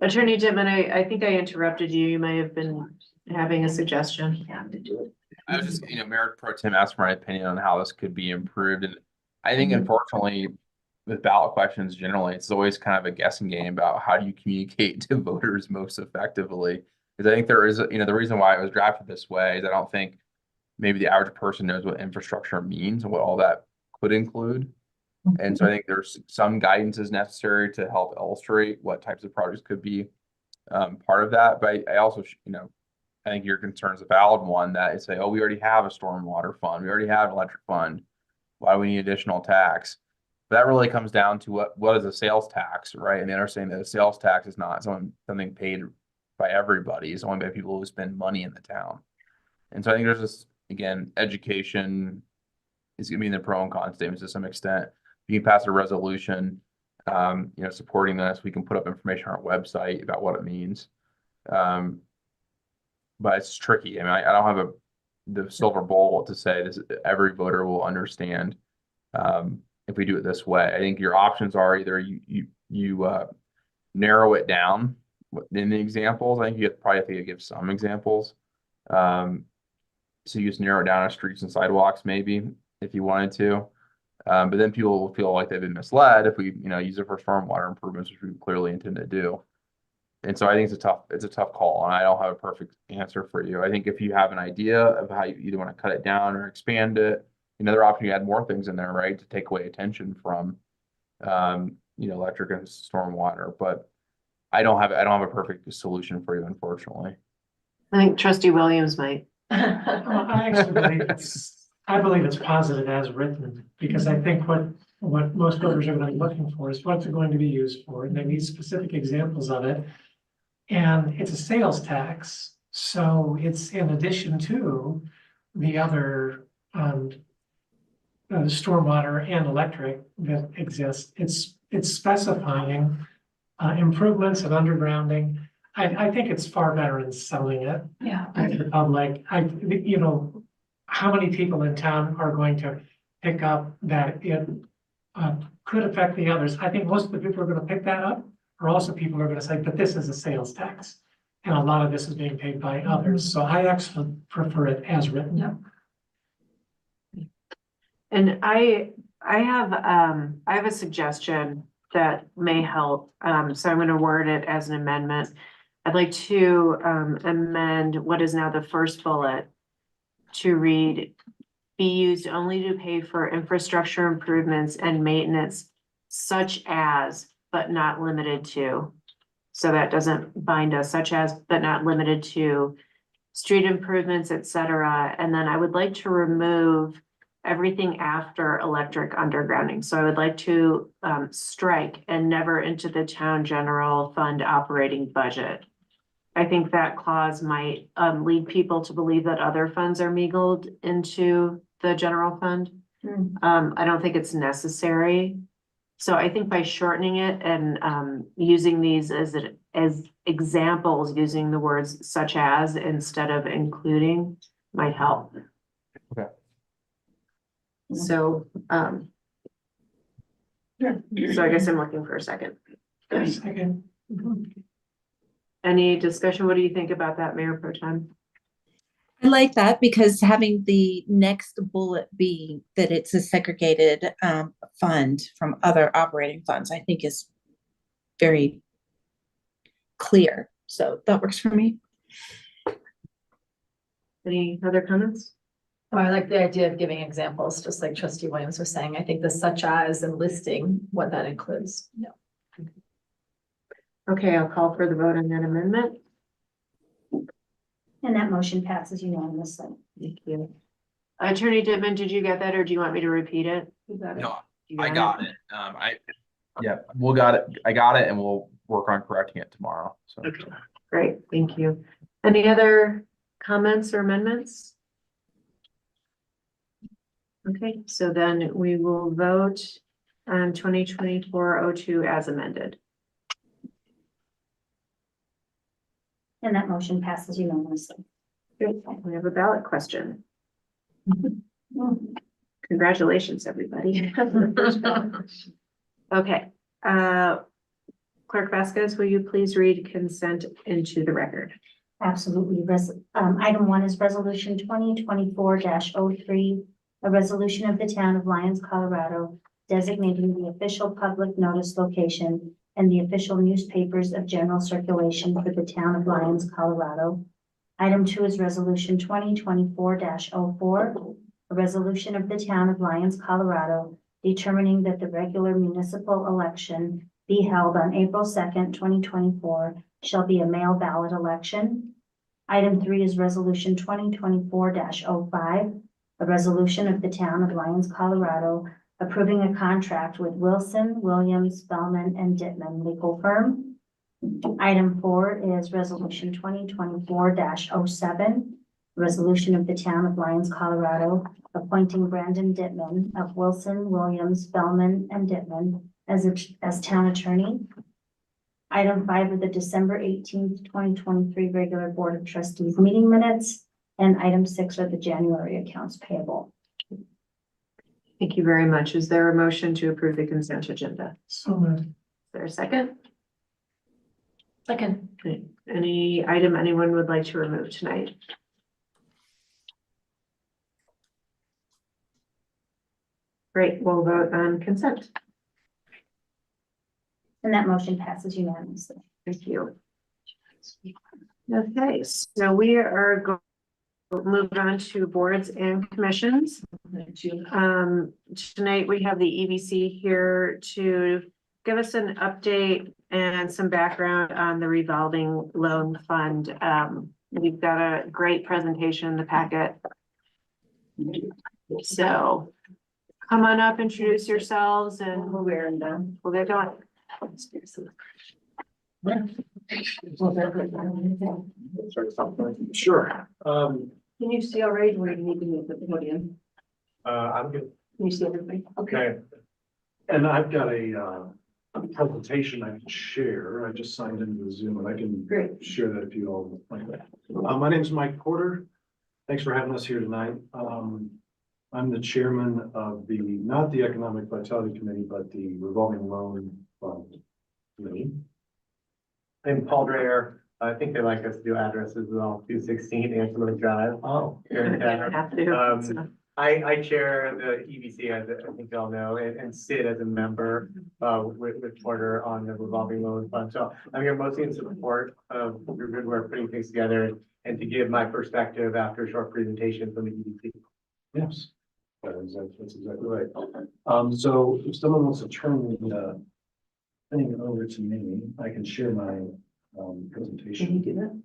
Attorney Dittman, I think I interrupted you. You may have been having a suggestion. I was just, you know, Mayor Pro Tem asked my opinion on how this could be improved. And I think unfortunately with ballot questions generally, it's always kind of a guessing game about how do you communicate to voters most effectively. Because I think there is, you know, the reason why it was drafted this way is I don't think maybe the average person knows what infrastructure means and what all that could include. And so I think there's some guidance is necessary to help illustrate what types of projects could be part of that. But I also, you know, I think your concern is a valid one that is say, oh, we already have a stormwater fund. We already have an electric fund. Why do we need additional tax? But that really comes down to what is a sales tax, right? And they're saying that a sales tax is not something paid by everybody. It's only by people who spend money in the town. And so I think there's this, again, education is going to be in the pro and con statements to some extent. You can pass a resolution, you know, supporting this. We can put up information on our website about what it means. But it's tricky. I mean, I don't have the silver bullet to say this. Every voter will understand if we do it this way. I think your options are either you narrow it down in the examples, I think you probably have to give some examples. So you just narrow it down to streets and sidewalks, maybe, if you wanted to. But then people will feel like they've been misled if we, use it for stormwater improvements, which we clearly intend to do. And so I think it's a tough call, and I don't have a perfect answer for you. I think if you have an idea of how you either want to cut it down or expand it, another option, you add more things in there, right, to take away attention from, electric and stormwater. But I don't have a perfect solution for you, unfortunately. I think Trustee Williams might. Well, I believe it's positive as written, because I think what most builders are gonna be looking for is what's it going to be used for, and they need specific examples of it. And it's a sales tax, so it's in addition to the other, stormwater and electric that exist. It's specifying, improvements and undergrounding. I think it's far better in selling it. Yeah. To the public. How many people in town are going to pick up that it could affect the others? I think most of the people who are gonna pick that up are also people who are gonna say, but this is a sales tax. And a lot of this is being paid by others, so I actually prefer it as written. Yeah. And I have a suggestion that may help. So I'm gonna word it as an amendment. I'd like to amend what is now the first bullet to read, be used only to pay for infrastructure improvements and maintenance such as, but not limited to. So that doesn't bind us, such as, but not limited to, street improvements, et cetera. And then I would like to remove everything after electric undergrounding. So I would like to strike and never into the town general fund operating budget. I think that clause might lead people to believe that other funds are mingled into the general fund. I don't think it's necessary. So I think by shortening it and using these as examples, using the words such as instead of including might help. Okay. So, so I guess I'm looking for a second. Second. Any discussion? What do you think about that, Mayor Pro Tem? I like that, because having the next bullet be that it's a segregated fund from other operating funds, I think is very clear. So that works for me. Any other comments? Oh, I like the idea of giving examples, just like Trustee Williams was saying. I think the such as and listing what that includes. Yeah. Okay, I'll call for the vote on that amendment. And that motion passes unanimously. Thank you. Attorney Dittman, did you get that, or do you want me to repeat it? No, You I got it. I got it, and we'll work on correcting it tomorrow. So. Great, thank you. Any other comments or amendments? Okay, so then we will vote on 2024-02 as amended. And that motion passes unanimously. Great. We have a ballot question. Congratulations, everybody. Okay, Clerk Vasquez, will you please read consent into the record? Absolutely. Item 1 is resolution 2024-03, a resolution of the town of Lyons, Colorado, designating the official public notice location and the official newspapers of general circulation for the town of Lyons, Colorado. Item 2 is resolution 2024-04, a resolution of the town of Lyons, Colorado, determining that the regular municipal election be held on April 2nd, 2024, shall be a mail ballot election. Item 3 is resolution 2024-05, a resolution of the town of Lyons, Colorado, approving a contract with Wilson, Williams, Bellman, and Dittman legal firm. Item 4 is resolution 2024-07, resolution of the town of Lyons, Colorado, appointing Brandon Dittman of Wilson, Williams, Bellman, and Dittman as town attorney. Item 5 are the December 18th, 2023 regular Board of Trustees meeting minutes, and item 6 are the January accounts payable. Thank you very much. Is there a motion to approve the consent agenda? So moved. Is there a second? Second. Any item anyone would like to remove tonight? Great, we'll vote on consent. And that motion passes unanimously. Thank you. Okay, so we are going to move on to boards and commissions. Tonight we have the EBC here to give us an update and some background on the revolving loan fund. We've got a great presentation in the packet. So come on up, introduce yourselves, and we'll get going. Sure. Can you see all right, or do you need to move the podium? I'm good. Can you see everybody? Okay. And I've got a presentation I can share. I just signed into the Zoom and I can Great. share that if you all would like that. My name is Mike Porter. Thanks for having us here tonight. I'm the chairman of not the Economic Vitality Committee, but the Revolving Loan Fund Committee. I'm Paul Dreyer. I think they like us to do addresses as well, 216 Antelope Drive. Oh. Here in town. Have to. I chair the EBC, as I think y'all know, and sit as a member with Porter on the revolving loan fund. So I'm here mostly in support of your good work putting things together and to give my perspective after a short presentation from the EBC. Yes, that's exactly right. So if someone wants to turn the thing over to me, I can share my presentation. Can you do that?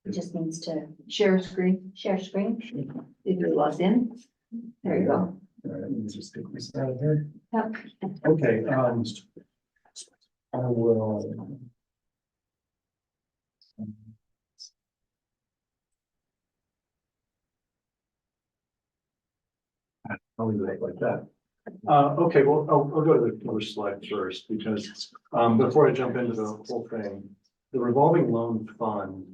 It just needs to Share screen, share screen. if you're logged in. There you go. All right, let me just take this out of here. Yep. Okay, I will. I'll leave it like that. Okay, well, I'll go to the first slide first, because before I jump into the whole thing, the revolving loan fund,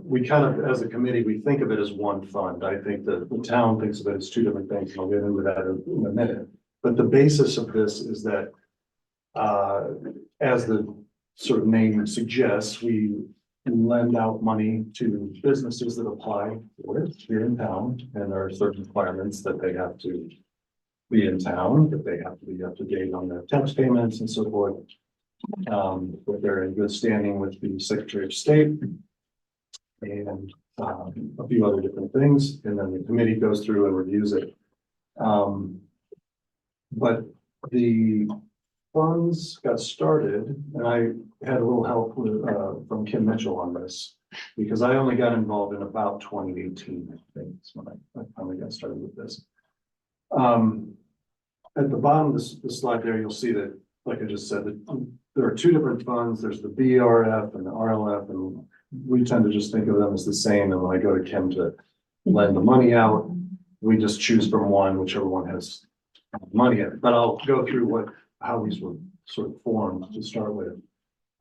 we kind of, as a committee, we think of it as one fund. I think that the town thinks of it as two different things, and I'll get into that in a minute. But the basis of this is that, as the sort of name suggests, we lend out money to businesses that apply for it here in town, and there are certain requirements that they have to be in town, that they have to be up to date on their tax payments and so forth. That they're in good standing with the Secretary of State and a few other different things, and then the committee goes through and reviews it. But the funds got started, and I had a little help with, from Kim Mitchell on this, because I only got involved in about 2018, I think, is when I finally got started with this. At the bottom of the slide there, you'll see that, like I just said, that there are two different funds. There's the BRF and the RLF, and we tend to just think of them as the same. And when I go to Kim to lend the money out, we just choose from one, whichever one has money in it. But I'll go through how these were sort of formed to start with.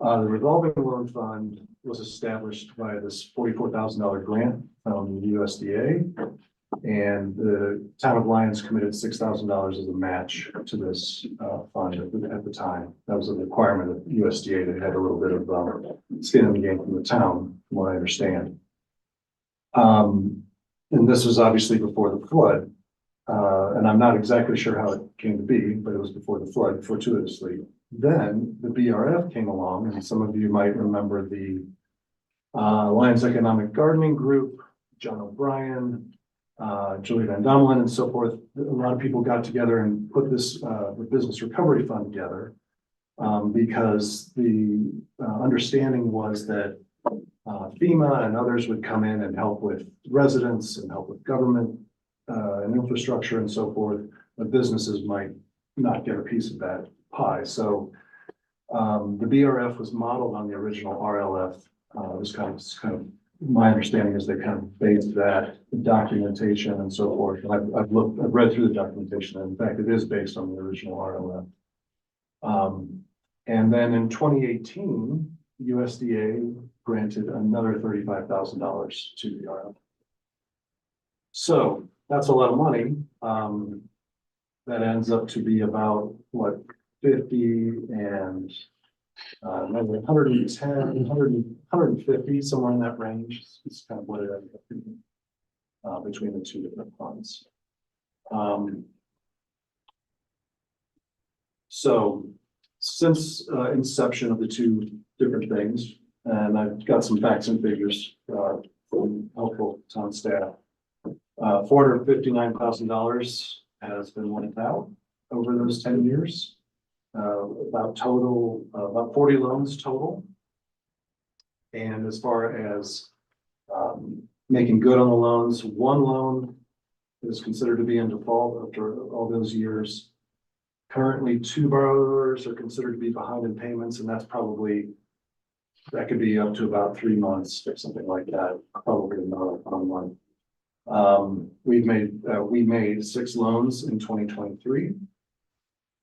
The revolving loan fund was established by this $44,000 grant from the USDA. And the town of Lyons committed $6,000 as a match to this fund at the time. That was a requirement of USDA. They had a little bit of skin in the game from the town, from what I understand. And this was obviously before the flood. And I'm not exactly sure how it came to be, but it was before the flood, fortuitously. Then the BRF came along, and some of you might remember the Lyons Economic Gardening Group, John O'Brien, Julie Van Domelen, and so forth. A lot of people got together and put this the Business Recovery Fund together because the understanding was that FEMA and others would come in and help with residents and help with government and infrastructure and so forth, but businesses might not get a piece of that pie. So the BRF was modeled on the original RLF. It was kind of my understanding is they kind of based that documentation and so forth. And I've read through the documentation, and in fact, it is based on the original RLF. And then in 2018, USDA granted another $35,000 to the RLF. So that's a lot of money. That ends up to be about what, 50 and maybe 110, 150, somewhere in that range is kind of what it ended up being, between the two different funds. So since inception of the two different things, and I've got some facts and figures from helpful town staff. $459,000 has been lent out over those 10 years. About 40 loans total. And as far as making good on the loans, one loan is considered to be in default after all those years. Currently, 2 borrowers are considered to be behind in payments, and that could be up to about 3 months or something like that, probably not on one. We made 6 loans in 2023.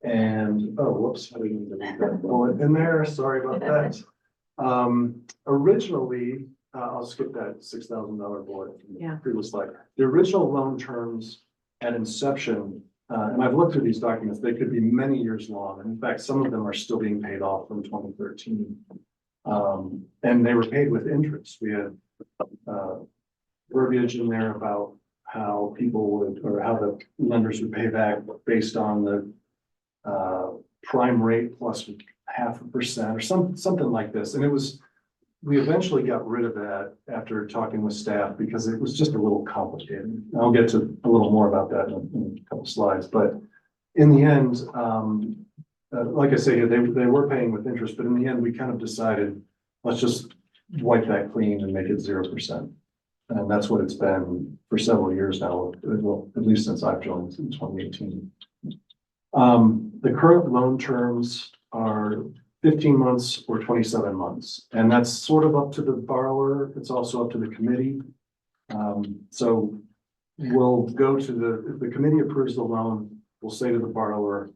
And, oh, whoops, I didn't even leave that bullet in there, sorry about that. Originally, I'll skip that $6,000 bullet from the previous slide. The original loan terms at inception, and I've looked through these documents, they could be many years long. And in fact, some of them are still being paid off from 2013. And they were paid with interest. We had verbiage in there about how how the lenders would pay back based on the prime rate plus 0.5% or something like this. And we eventually got rid of that after talking with staff because it was just a little complicated. I'll get to a little more about that in a couple slides, but in the end, like I say, they were paying with interest, but in the end, we kind of decided, let's just wipe that clean and make it 0%. And that's what it's been for several years now, well, at least since I've joined in 2018. The current loan terms are 15 months or 27 months, and that's sort of up to the borrower. It's also up to the committee. So we'll go to if the committee approves the loan, we'll say to the borrower,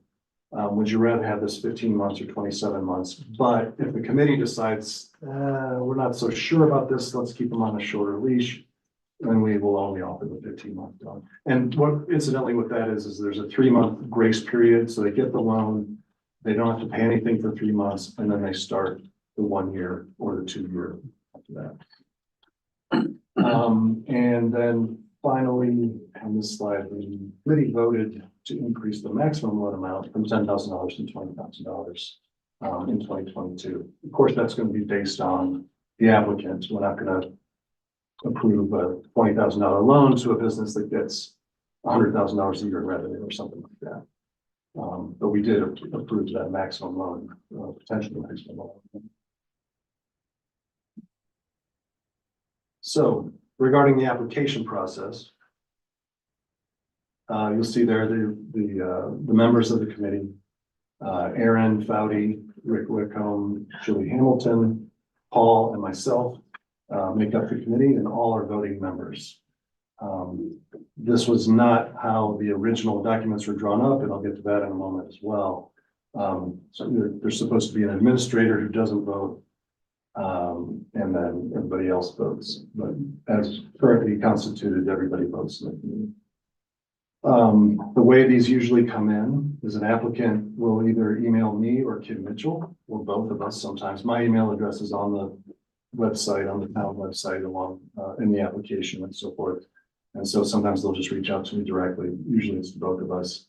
would you rather have this 15 months or 27 months? But if the committee decides, we're not so sure about this, let's keep them on a shorter leash, then we will only offer the 15-month loan. And incidentally, what that is there's a 3-month grace period. So they get the loan, they don't have to pay anything for 3 months, and then they start the 1 year or the 2 year after that. And then finally, on this slide, the committee voted to increase the maximum loan amount from $10,000 to $20,000 in 2022. Of course, that's going to be based on the applicant. We're not going to approve a $20,000 loan to a business that gets $100,000 a year in revenue or something like that. But we did approve that maximum loan, potentially maximum loan. So regarding the application process, you'll see there the members of the committee, Aaron Foudy, Rick Wickham, Julie Hamilton, Paul, and myself make up the committee, and all are voting members. This was not how the original documents were drawn up, and I'll get to that in a moment as well. So there's supposed to be an administrator who doesn't vote, and then everybody else votes. But as currently constituted, everybody votes in the committee. The way these usually come in is an applicant will either email me or Kim Mitchell, or both of us sometimes. My email address is on the website, on the town website, along in the application and so forth. And so sometimes they'll just reach out to me directly. Usually it's both of us.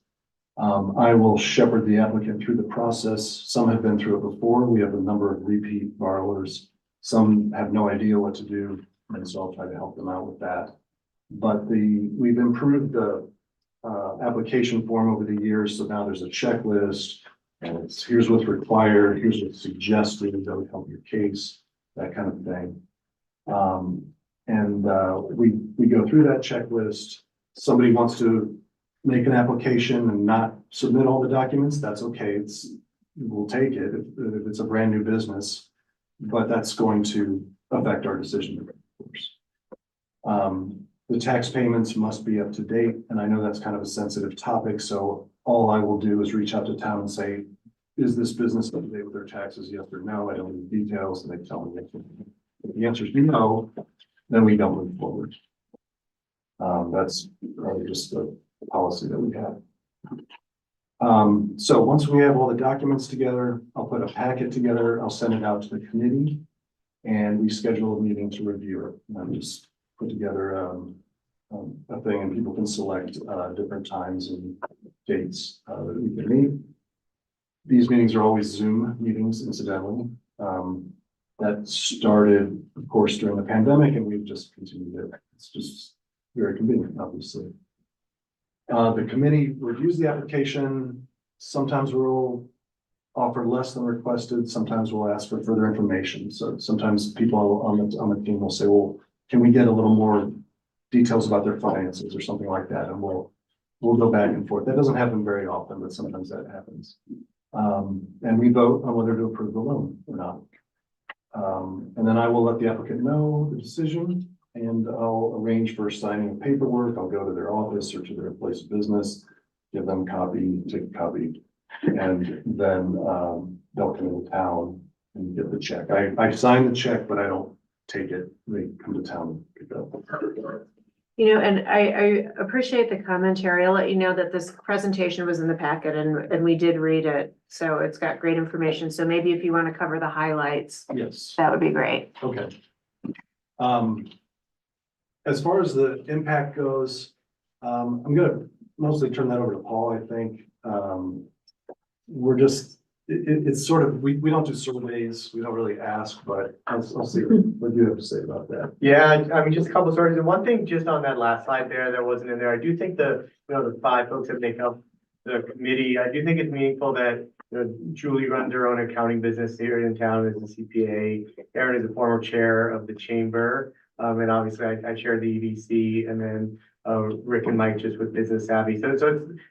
I will shepherd the applicant through the process. Some have been through it before. We have a number of repeat borrowers. Some have no idea what to do, and so I'll try to help them out with that. But we've improved the application form over the years, so now there's a checklist, and here's what's required, here's what's suggested that would help your case, that kind of thing. We go through that checklist. Somebody wants to make an application and not submit all the documents, that's okay. We'll take it if it's a brand new business, but that's going to affect our decision, of course. The tax payments must be up to date, and I know that's kind of a sensitive topic, so all I will do is reach out to town and say, is this business up to date with their taxes, yes or no? I don't need details, and they tell me if the answer is no, then we don't move forward. That's just the policy that we have. So once we have all the documents together, I'll put a packet together, I'll send it out to the committee. And we schedule a meeting to review it. And I'll just put together, a thing and people can select, different times and dates, that we can meet. These meetings are always Zoom meetings, incidentally. That started, of course, during the pandemic, and we've just continued it. It's just very convenient, obviously. The committee reviews the application. Sometimes we'll offer less than requested. Sometimes we'll ask for further information. So sometimes people on the team will say, well, can we get a little more details about their finances or something like that? And we'll go back and forth. That doesn't happen very often, but sometimes that happens. And we vote on whether to approve the loan or not. And then I will let the applicant know the decision, and I'll arrange for signing of paperwork. I'll go to their office or to their place of business, give them a copy, take a copy, and then they'll come into town and get the check. I sign the check, but I don't take it. They come to town and pick it up. You know, and I appreciate the commentary. I'll let you know that this presentation was in the packet and we did read it. So it's got great information. So maybe if you want to cover the highlights, Yes. that would be great. Okay. As far as the impact goes, I'm gonna mostly turn that over to Paul, I think. We're just, it's sort of, we don't do surveys, we don't really ask, but I'll see what you have to say about that. Yeah, I mean, just a couple of stories. And one thing just on that last slide there that wasn't in there, I do think the 5 folks that make up the committee, I do think it's meaningful that, Julie runs her own accounting business here in town as a CPA. Aaron is a former chair of the chamber. And obviously I chair the EDC, and then Rick and Mike just with Business Savvy. So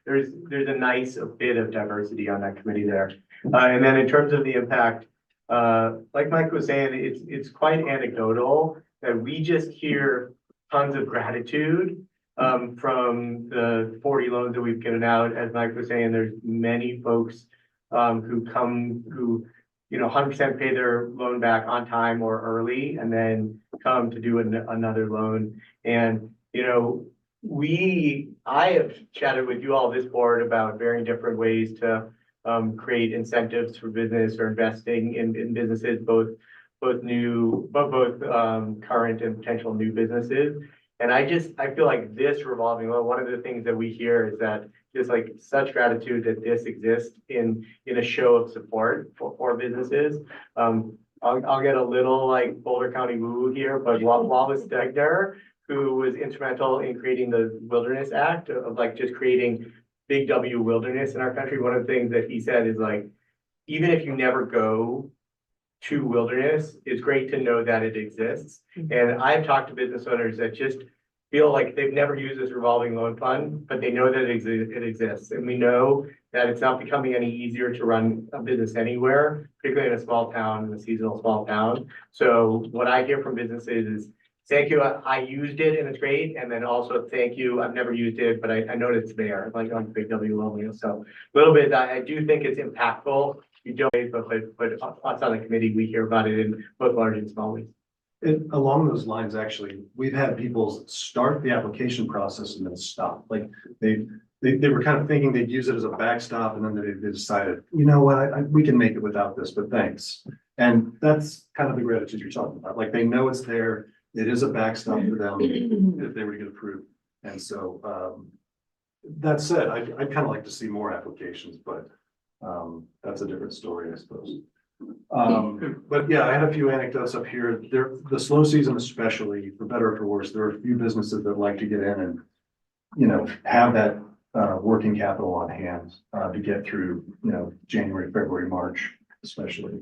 there's a nice bit of diversity on that committee there. And then in terms of the impact, like Mike was saying, it's quite anecdotal that we just hear tons of gratitude from the 40 loans that we've given out. As Mike was saying, there's many folks who 100% pay their loan back on time or early, and then come to do another loan. And, I have chatted with you all this board about very different ways to create incentives for business or investing in businesses, both current and potential new businesses. And I feel like this revolving loan, one of the things that we hear is that just like such gratitude that this exists in a show of support for businesses. I'll get a little like Boulder County woo here, but Wallace Stegner, who was instrumental in creating the Wilderness Act of like just creating big W wilderness in our country. One of the things that he said is like, even if you never go to wilderness, it's great to know that it exists. And I've talked to business owners that just feel like they've never used this revolving loan fund, but they know that it exists. And we know that it's not becoming any easier to run a business anywhere, particularly in a small town, in a seasonal small town. So what I hear from businesses is, thank you, I used it and it's great. And then also thank you, I've never used it, but I know it's there, like on Big W loneliness. So a little bit, I do think it's impactful. You don't, but us on the committee, we hear about it in both large and small ways. Along those lines, actually, we've had people start the application process and then stop. Like they were kind of thinking they'd use it as a backstop, and then they decided, you know what, we can make it without this, but thanks. And that's kind of the gratitude you're talking about. Like they know it's there. It is a backstop for them if they were to get approved. And so that said, I'd kind of like to see more applications, but that's a different story, I suppose. But yeah, I had a few anecdotes up here. The slow season, especially, for better or for worse, there are a few businesses that like to get in and, have that working capital on hand to get through, January, February, March, especially.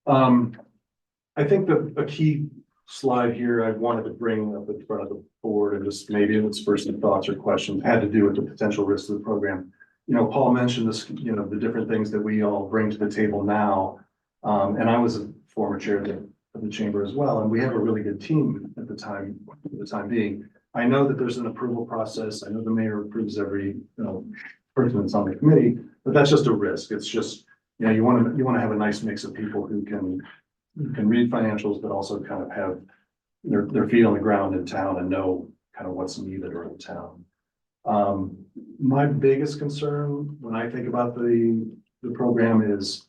I think a key slide here I wanted to bring up in front of the board, and just maybe in its first thoughts or questions, had to do with the potential risks of the program. Paul mentioned this, the different things that we all bring to the table now. And I was a former chair of the chamber as well, and we have a really good team at the time being. I know that there's an approval process. I know the mayor approves every, person that's on the committee, but that's just a risk. It's just, you want to have a nice mix of people who can read financials, but also kind of have their feet on the ground in town and know kind of what's needed around town. My biggest concern when I think about the program is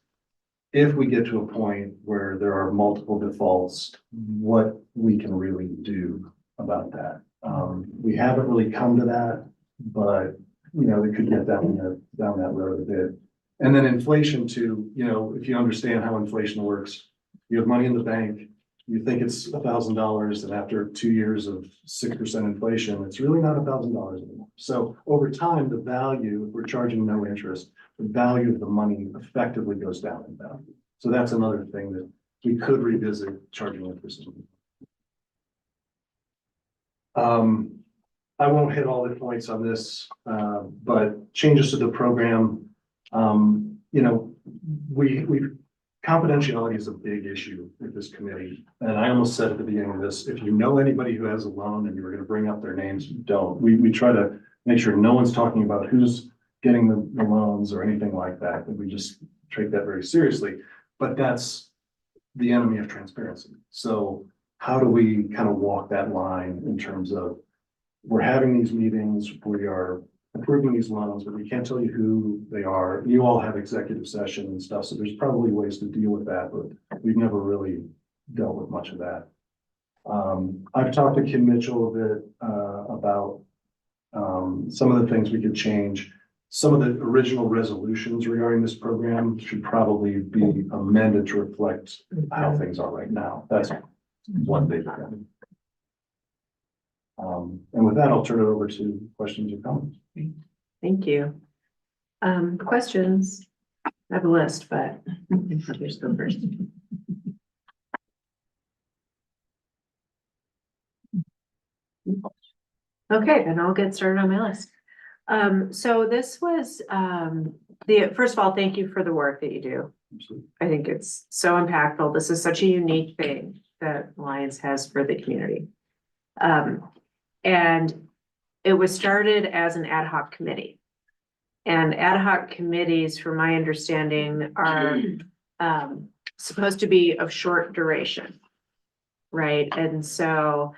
if we get to a point where there are multiple defaults, what we can really do about that. We haven't really come to that, but, you know, we could get down that road a bit. And then inflation too, you know, if you understand how inflation works, you have money in the bank, you think it's $1,000, and after 2 years of 6% inflation, it's really not $1,000 anymore. So over time, the value, if we're charging no interest, the value of the money effectively goes down in value. So that's another thing that we could revisit charging interest. I won't hit all the points on this, but changes to the program, you know, confidentiality is a big issue with this committee. And I almost said at the beginning of this, if you know anybody who has a loan and you were going to bring up their names, don't. We try to make sure no one's talking about who's getting the loans or anything like that. We just take that very seriously. But that's the enemy of transparency. So how do we kind of walk that line in terms of we're having these meetings, we are approving these loans, but we can't tell you who they are. You all have executive session and stuff, so there's probably ways to deal with that, but we've never really dealt with much of that. I've talked to Kim Mitchell a bit about some of the things we could change. Some of the original resolutions regarding this program should probably be amended to reflect how things are right now. That's one big thing. And with that, I'll turn it over to questions or comments. Thank you. Questions? I have a list, but here's the first. Okay, then I'll get started on my list. So this was, first of all, thank you for the work that you do. I think it's so impactful. This is such a unique thing that Alliance has for the community. And it was started as an ad hoc committee. And ad hoc committees, from my understanding, are supposed to be of short duration. Right, and so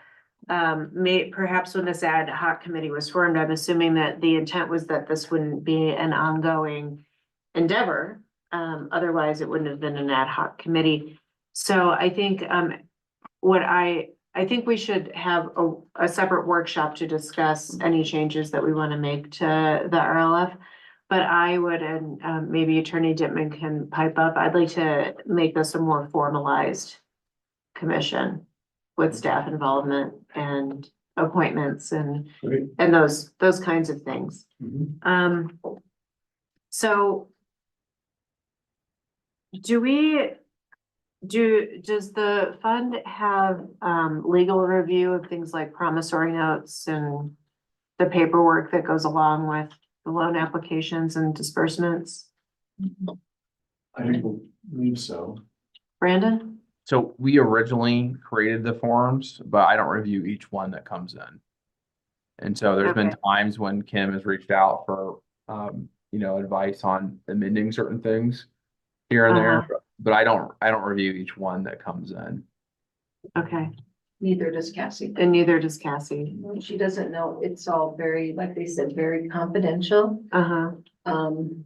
perhaps when this ad hoc committee was formed, I'm assuming that the intent was that this wouldn't be an ongoing endeavor. Otherwise, it wouldn't have been an ad hoc committee. So I think I think we should have a separate workshop to discuss any changes that we want to make to the RLF. But I would, and maybe Attorney Dittman can pipe up, I'd like to make this a more formalized commission with staff involvement and appointments and those kinds of things. So does the fund have legal review of things like promissory notes and the paperwork that goes along with the loan applications and disbursements? I think we'll leave so. Brandon? So we originally created the forms, but I don't review each one that comes in. And so there's been times when Kim has reached out for, you know, advice on amending certain things here and there, but I don't review each one that comes in. Okay. Neither does Cassie. And neither does Cassie. She doesn't know. It's all very, like they said, very confidential. And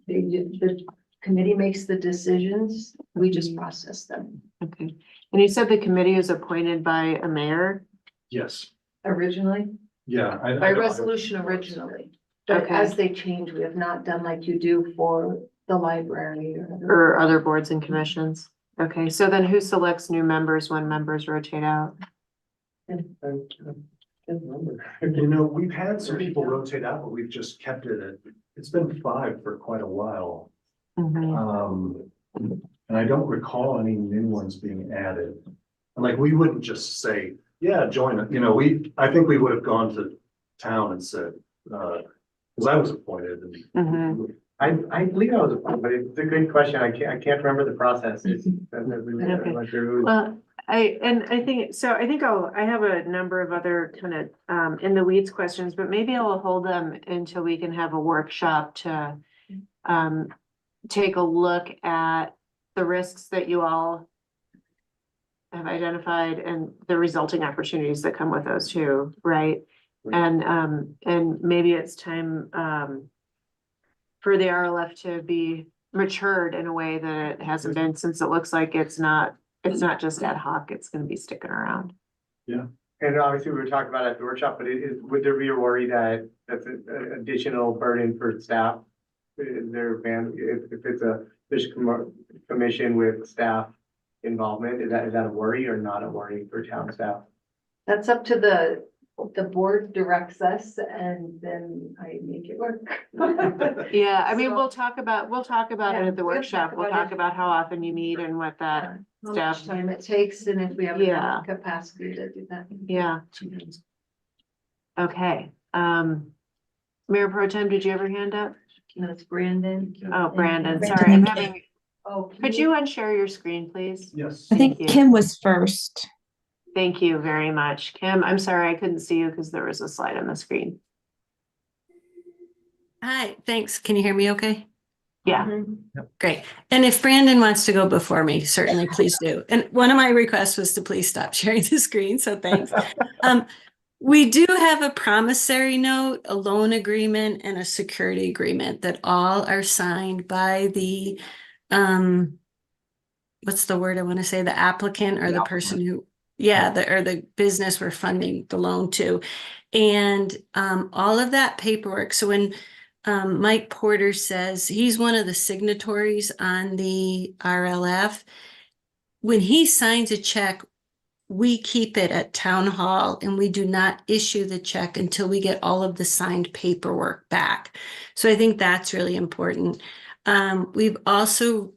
the committee makes the decisions. We just process them. Okay. And you said the committee is appointed by a mayor? Yes. Originally? Yeah. By resolution originally. But as they change, we have not done like you do for the library or other boards and commissions. Okay, so then who selects new members when members rotate out? You know, we've had some people rotate out, but we've just kept it at, it's been 5 for quite a while. And I don't recall any new ones being added. Like, we wouldn't just say, yeah, join it. You know, I think we would have gone to town and said, because I was appointed. And I believe I was appointed, but it's a good question. I can't remember the process. Well, I have a number of other kind of in the weeds questions, but maybe I'll hold them until we can have a workshop to take a look at the risks that you all have identified and the resulting opportunities that come with those too, right? And maybe it's time for the RLF to be matured in a way that it hasn't been, since it looks like it's not just ad hoc, it's gonna be sticking around. And obviously, we were talking about it at the workshop, but would there be a worry that that's an additional burden for staff? Is there, if it's a fish commission with staff involvement, is that a worry or not a worry for town staff? That's up to the board directs us and then I make it work. Yeah, I mean, So- we'll talk about it Yeah, at the we'll workshop. talk We'll about talk it. about how often you meet and what that, How much staff. time it takes and if we have Yeah. enough capacity to do that. yeah. Okay, Mayor Pro Tem, did you ever hand up? That's Brandon. Oh, Brandon, Brandon sorry, I'm and having, Oh. could you unshare your screen, please? Yes. I think Thank you. Kim was first. Thank you very much. Kim, I'm sorry, I couldn't see you because there was a slide on the screen. Hi, thanks. Can you hear me okay? Yeah, Great. And if Brandon wants to go before me, certainly please do. And one of my requests was to please stop sharing the screen, so thanks. We do have a promissory note, a loan agreement, and a security agreement that all are signed by the, what's the word I want to say, the applicant or the person who, or the business we're funding the loan to. And all of that paperwork. So when Mike Porter says he's one of the signatories on the RLF, when he signs a check, we keep it at town hall and we do not issue the check until we get all of the signed paperwork back. So I think that's really important. We've also,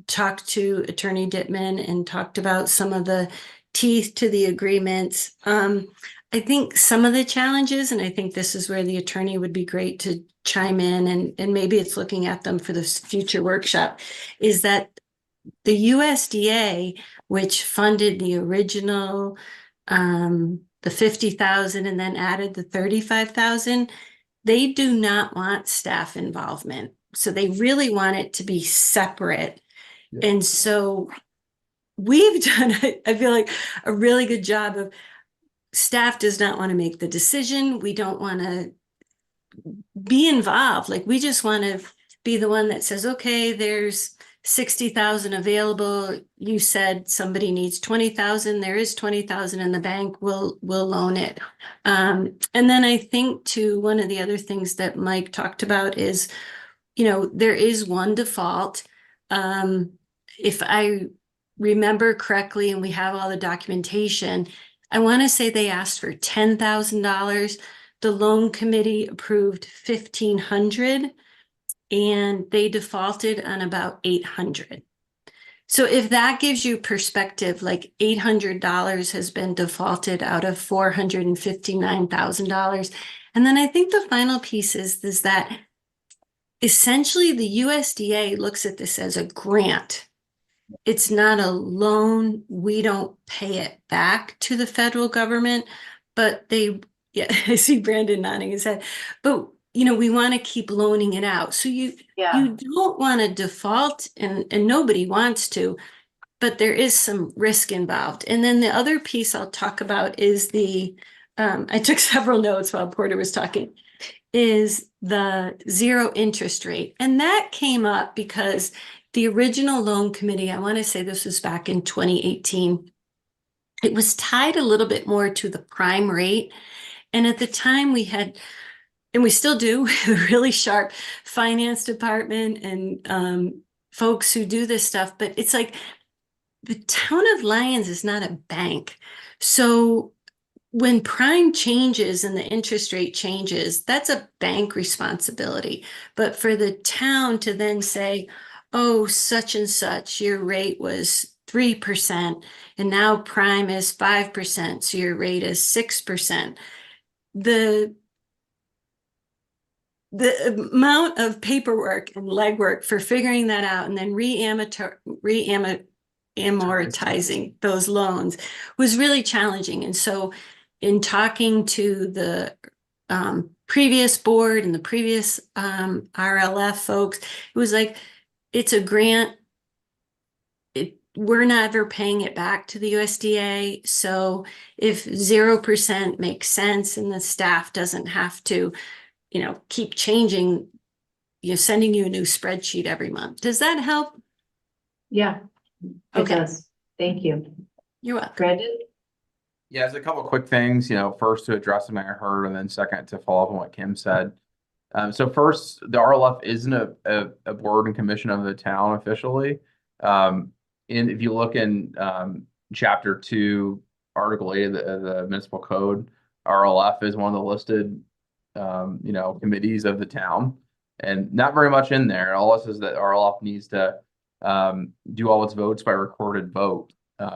talked to Attorney Dittman and talked about some of the teeth to the agreements. I think some of the challenges, and I think this is where the attorney would be great to chime in, and maybe it's looking at them for this future workshop, is that the USDA, which funded the original, the 50,000 and then added the 35,000, they do not want staff involvement. So they really want it to be separate. Yeah. And so we've done, I feel like, a really good job of staff does not want to make the decision. We don't want to be involved. Like, we just want to be the one that says, okay, there's 60,000 available. You said somebody needs 20,000. There is 20,000 in the bank. We'll loan it. And then I think too, one of the other things that Mike talked about is, there is one default. If I remember correctly, and we have all the documentation, I want to say they asked for $10,000. The loan committee approved 1,500 and they defaulted on about 800. So if that gives you perspective, like $800 has been defaulted out of $459,000. And then I think the final piece is that essentially the USDA looks at this as a grant. It's not a loan. We don't pay it back to the federal government, but I see Brandon nodding his head, but we want to keep loaning it out. So you don't want to default, and nobody wants to, but there is some risk involved. And then the other piece I'll talk about is I took several notes while Porter was talking, is the zero interest rate. And that came up because the original loan committee, I want to say this was back in 2018, it was tied a little bit more to the prime rate. And at the time we had, and we still do, a really sharp finance department and folks who do this stuff, but it's like the town of Lyons is not a bank. So when prime changes and the interest rate changes, that's a bank responsibility. But for the town to then say, oh, such and such, your rate was 3%, and now prime is 5%, so your rate is 6%. The amount of paperwork and legwork for figuring that out and then amortizing those loans was really challenging. And so in talking to the previous board and the previous RLF folks, it was like, it's a grant. We're never paying it back to the USDA. So if 0% makes sense and the staff doesn't have to, keep changing sending you a new spreadsheet every month. Does that help? Yeah. It Okay. does. Thank you. You're welcome. Brandon? Yeah, there's a couple of quick things, first to address something I heard, and then second to follow up on what Kim said. So first, the RLF isn't a board and commission of the town officially. And if you look in chapter 2, article 8 of the municipal code, RLF is one of the listed committees of the town, and not very much in there. All it says that RLF needs to do all its votes by recorded vote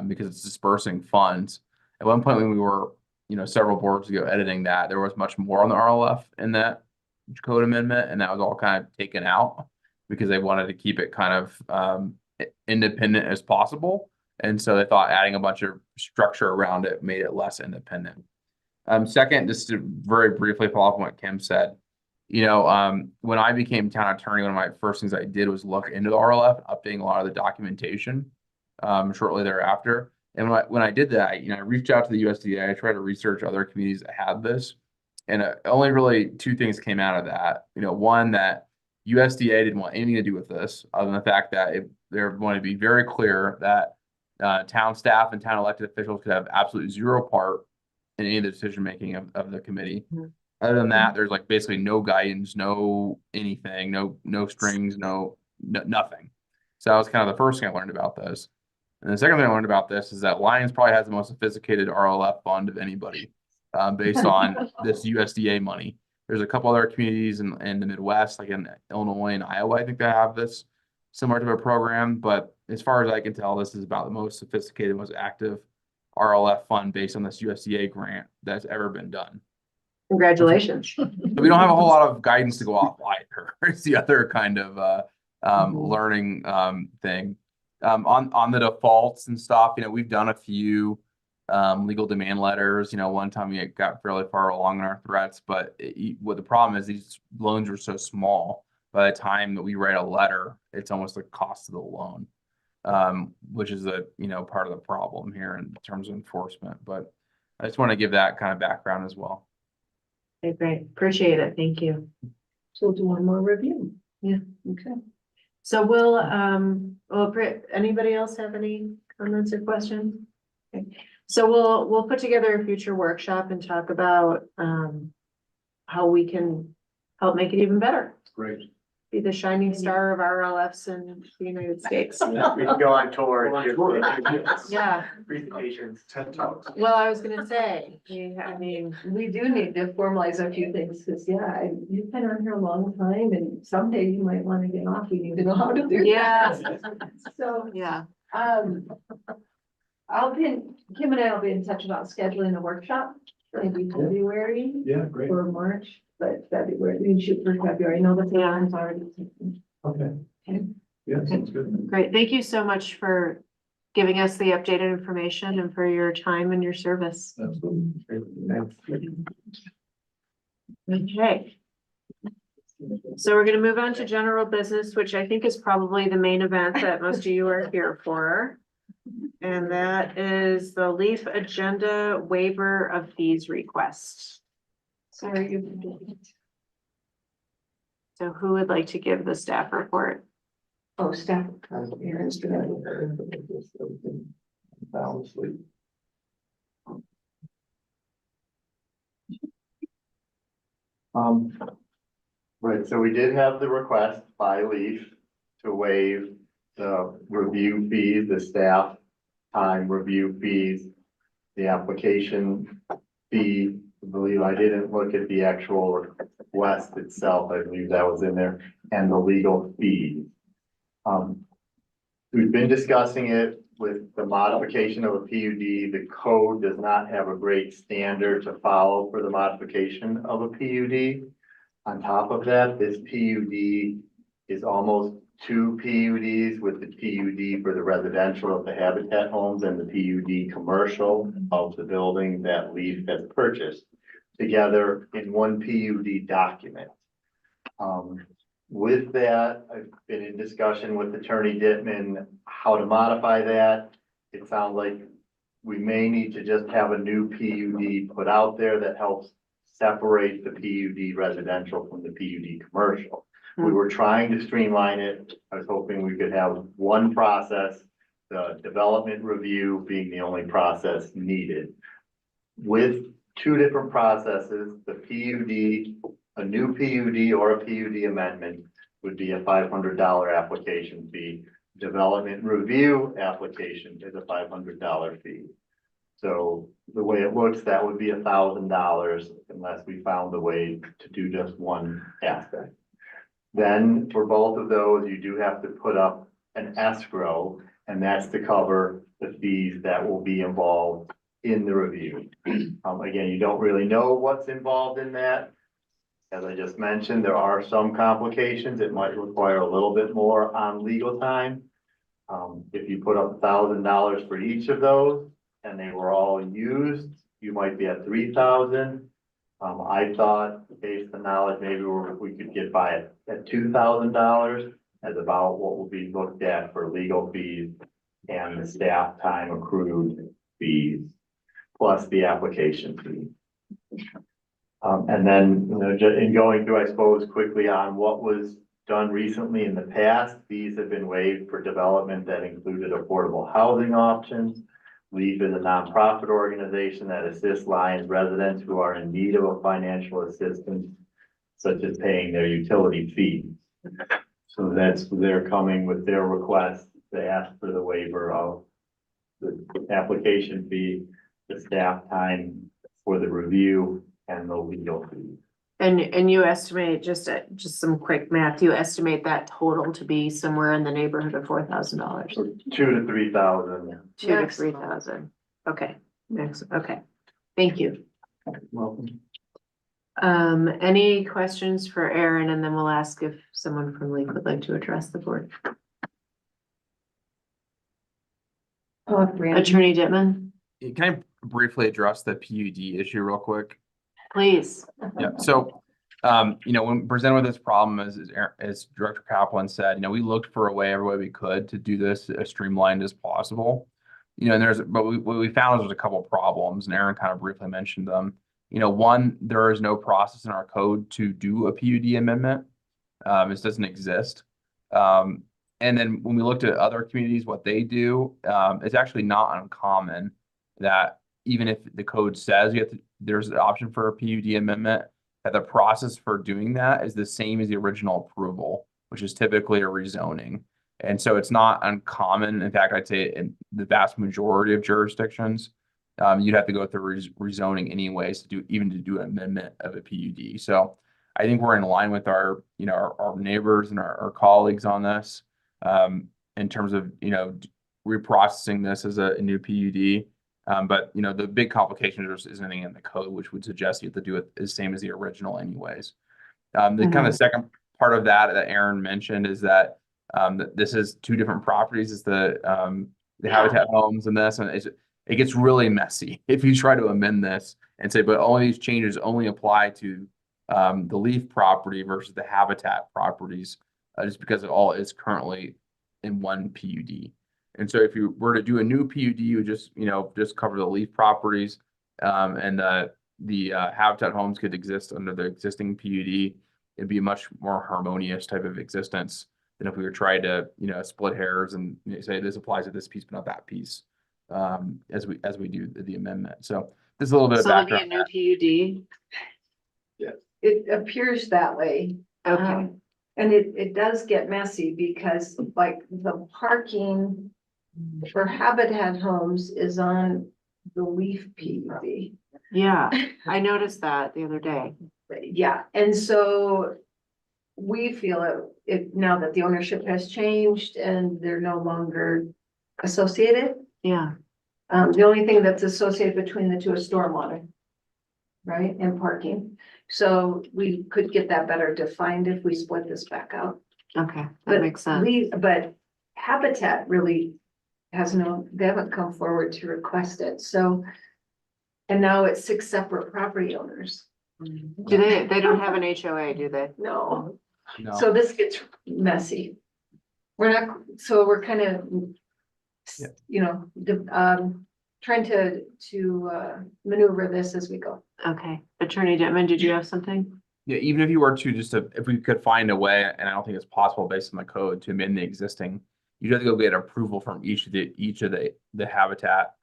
because it's dispersing funds. At one point when we were, several boards ago editing that, there was much more on the RLF in that code amendment, and that was all kind of taken out because they wanted to keep it kind of independent as possible. And so they thought adding a bunch of structure around it made it less independent. Second, just to very briefly follow up on what Kim said, when I became town attorney, one of my first things I did was look into the RLF, updating a lot of the documentation shortly thereafter. And when I did that, I reached out to the USDA. I tried to research other communities that had this, and only really two things came out of that. One, that USDA didn't want anything to do with this, other than the fact that they're going to be very clear that town staff and town elected officials could have absolutely zero part in any of the decision making of the committee. Mm-hmm. Other than that, there's like basically no guidance, no anything, no strings, nothing. So that was kind of the first thing I learned about this. And the second thing I learned about this is that Lions probably has the most sophisticated RLF fund of anybody based on this USDA money. There's a couple other communities in the Midwest, like in Illinois and Iowa, I think they have this similar to a program. But as far as I can tell, this is about the most sophisticated, most active RLF fund based on this USDA grant that's ever been done. Congratulations. So we don't have a whole lot of guidance to go off either. It's the other kind of learning thing. On the defaults and stuff, we've done a few legal demand letters. One time we got fairly far along in our threats, but what the problem is, these loans are so small. By the time that we write a letter, it's almost the cost of the loan, which is part of the problem here in terms of enforcement. But I just want to give that kind of background as well. Okay, great. Appreciate it. Thank you. So we'll do one more review. Yeah. Okay. So anybody else have any comments or questions? Okay. So we'll put together a future workshop and talk about how we can help make it even better. Great. Be the shining star of RLFs in the United States. We can go on tour. and give Yeah. Presentations. TED Talks. Well, I was gonna say, We do need to formalize a few things, because you've been on here a long time, and someday you might want to get off, we need to know how to do that. Yeah. So, yeah. Kim and I will be in touch about scheduling a workshop, maybe February Yeah, great. or March, but February, we can shoot for February, I know the time's already taken. Okay. Okay. Yeah, sounds good. Great. Thank you so much for giving us the updated information and for your time and your service. Absolutely. Okay. So we're gonna move on to general business, which I think is probably the main event that most of you are here for. And that is the LEAF agenda waiver of fees request. Sorry, you. So who would like to give the staff report? Oh, staff. Aaron's gonna. Sound asleep. Right, so we did have the request by Leaf to waive the review fees, the staff time review fees, the application fee. I believe I didn't look at the actual request itself. I believe that was in there, and the legal fees. We've been discussing it with the modification of a PUD. The code does not have a great standard to follow for the modification of a PUD. On top of that, this PUD is almost two PUDs, with the PUD for the residential of the Habitat homes and the PUD commercial of the building that Leaf has purchased together in one PUD document. With that, I've been in discussion with Attorney Dittman how to modify that. It sounds like we may need to just have a new PUD put out there that helps separate the PUD residential from the PUD commercial. We were trying to streamline it. I was hoping we could have one process, the development review being the only process needed. With two different processes, the PUD, a new PUD or a PUD amendment would be a $500 application fee. Development review application is a $500 fee. So the way it looks, that would be $1,000 unless we found a way to do just one aspect. Then for both of those, you do have to put up an escrow, and that's to cover the fees that will be involved in the review. Again, you don't really know what's involved in that. As I just mentioned, there are some complications. It might require a little bit more on legal time. If you put up $1,000 for each of those and they were all used, you might be at 3,000. I thought, based on knowledge, maybe we could get by at $2,000 as about what will be looked at for legal fees and the staff time accrued fees, plus the application fee. And then, you know, just in going through, I suppose, quickly on what was done recently in the past, fees have been waived for development that included affordable housing options. LEAF is a nonprofit organization that assists Lyons residents who are in need of a financial assistance, such as paying their utility fees. So they're coming with their request. They ask for the waiver of the application fee, the staff time for the review, and the legal fee. And you estimate, just some quick math, you estimate that total to be somewhere in the neighborhood of $4,000? 2,000 to 3,000. 2,000 to 3,000. Okay, next, okay. Thank you. Welcome. Any questions for Aaron, and then we'll ask if someone from League would like to address the board. Attorney Dittman, Can I briefly address the PUD issue real quick? please. Yeah, so, you know, when presented with this problem, as Director Kaplan said, you know, we looked for a way, every way we could to do this as streamlined as possible. You know, and what we found was there's a couple of problems, and Aaron kind of briefly mentioned them. You know, one, there is no process in our code to do a PUD amendment. This doesn't exist. And then when we looked at other communities, what they do, it's actually not uncommon that even if the code says there's an option for a PUD amendment, that the process for doing that is the same as the original approval, which is typically a rezoning. And so it's not uncommon. In fact, I'd say in the vast majority of jurisdictions, you'd have to go through rezoning anyways to do an amendment of a PUD. So I think we're in line with our neighbors and our colleagues on this, in terms of, you know, reprocessing this as a new PUD. But you know, the big complication is anything in the code, which would suggest you have to do it the same as the original anyways. The kind of second part of that Aaron mentioned is that this is two different properties. It's the Habitat homes and this, and it gets really messy if you try to amend this and say, but all these changes only apply to the LEAF property versus the Habitat properties, just because it all is currently in one PUD. And so if you were to do a new PUD, you would just cover the LEAF properties, and the Habitat homes could exist under the existing PUD. It'd be a much more harmonious type of existence than if we were trying to, you know, split hairs and say this applies to this piece, but not that piece, as we do the amendment. So there's a little bit of background. So looking at new PUD. Yes. It appears that way. Okay. And it does get messy because like the parking for Habitat homes is on the LEAF PUD. Yeah, I noticed that the other day. Yeah, and so we feel it now that the ownership has changed and they're no longer associated. Yeah. The only thing that's associated between the two is stormwater, right, and parking. So we could get that better defined if we split this back out. Okay, that makes sense. But Habitat really they haven't come forward to request it, so. And now it's 6 separate property owners. Do they don't have an HOA, do they? No, No. so this gets messy. We're kind of, you know, trying to maneuver this as we go. Okay, Attorney Dittman, did you have something? Yeah, even if you were to if we could find a way, and I don't think it's possible based on the code to amend the existing, you'd have to go get approval from each of the habitat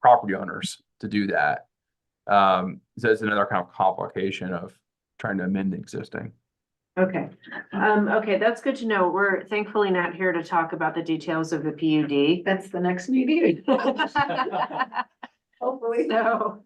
property owners to do that. So it's another kind of complication of trying to amend the existing. Okay, okay, that's good to know. We're thankfully not here to talk about the details of the PUD. That's the next meeting. Hopefully. So.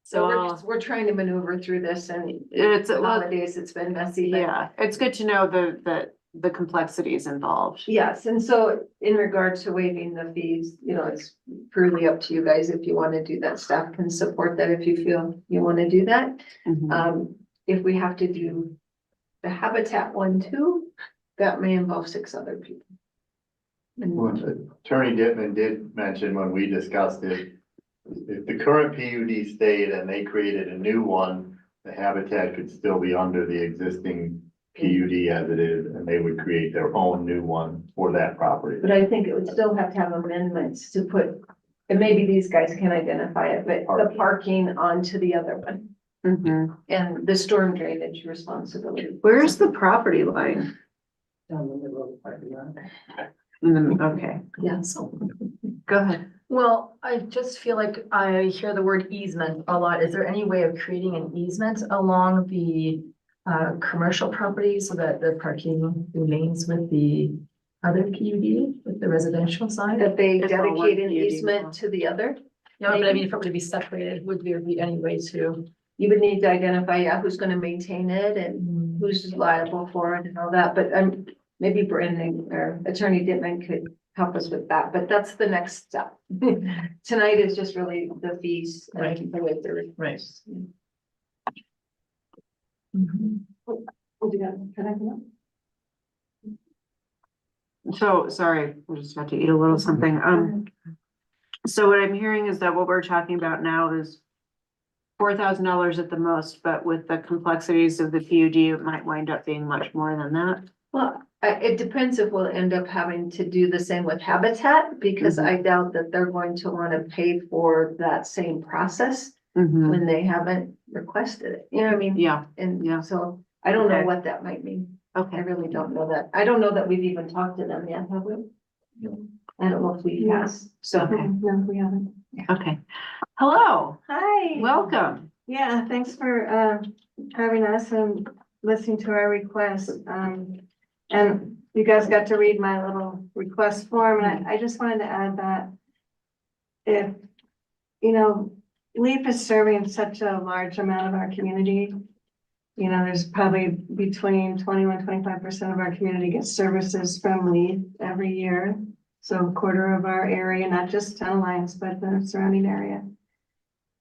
So I'll- we're trying to maneuver through this and It's, the well, holidays, it's been messy. But yeah, it's good to know the complexities involved. yes, and so in regard to waiving the fees, it's purely up to you guys if you want to do that. Staff can support that if you feel you want to do that. Mhm. If we have to do the habitat one too, that may involve 6 other people. Well, Attorney Dittman did mention when we discussed it, if the current PUD stayed and they created a new one, the habitat could still be under the existing PUD as it is, and they would create their own new one for that property. But I think it would still have to have amendments to put, and maybe these guys can identify it, but the parking onto the other one. Mhm. And the storm drainage responsibility. Where's the property line? Down the middle of the parking lot. Okay, Yeah, so. go ahead. Well, I just feel like I hear the word easement a lot. Is there any way of creating an easement along the commercial property so that the parking remains with the other PUD, with the residential side? That they It's all one dedicate an PUD easement now. to the other, No, but I mean, if it were to be separated, would there be any way to? you would need to identify, who's gonna maintain it and who's liable for it and all that, but maybe Brandon or Attorney Dittman could help us with that, but that's the next step. Tonight is just really the fees. Right. And the way they're. Right. We'll do that. Can I come up? So, sorry, I just had to eat a little something. So what I'm hearing is that what we're talking about now is $4,000 at the most, but with the complexities of the PUD, it might wind up being much more than that. Well, it depends if we'll end up having to do the same with Habitat, because I doubt that they're going to want to pay for that same process Mhm. when they haven't requested it. You know what I mean? Yeah, And Yeah. so I don't know Okay. what that might mean. I okay. really don't know that. I don't know that we've even talked to them yet, have we? I don't know if we have. So, Okay. no, we haven't. Okay. Hello, Hi. welcome. Yeah, thanks for having us and listening to our request. And you guys got to read my little request form, and I just wanted to add that if, LEAF is serving such a large amount of our community. There's probably between 21-25% of our community gets services from LEAF every year. So a quarter of our area, not just Town Alliance, but the surrounding area.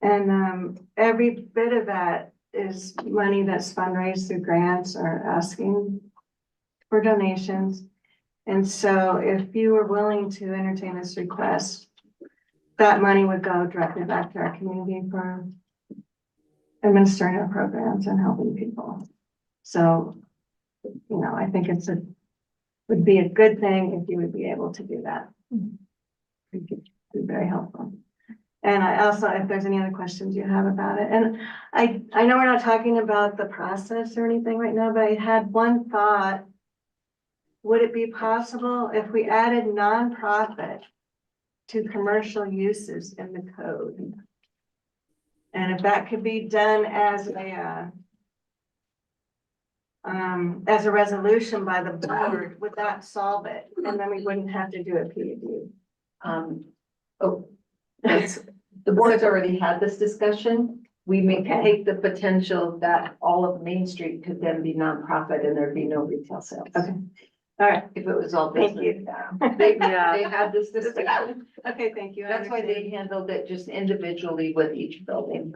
And every bit of that is money that's fundraised through grants or asking for donations. And so if you were willing to entertain this request, that money would go directly back to our community for administering our programs and helping people. So, I think would be a good thing if you would be able to do that. It'd be very helpful. And I also, if there's any other questions you have about it, and I know we're not talking about the process or anything right now, but I had one thought. Would it be possible if we added nonprofit to commercial uses in the code? And if that could be done as a resolution by the board, would that solve it? And then we wouldn't have to do a PUD. The board's already had this discussion. We may take the potential that all of Main Street could then be nonprofit and there'd be no retail sales. Okay. All right. If it was all Thank business. you. They had this discussion. Okay, thank you. I That's why they understand. handled it just individually with each building.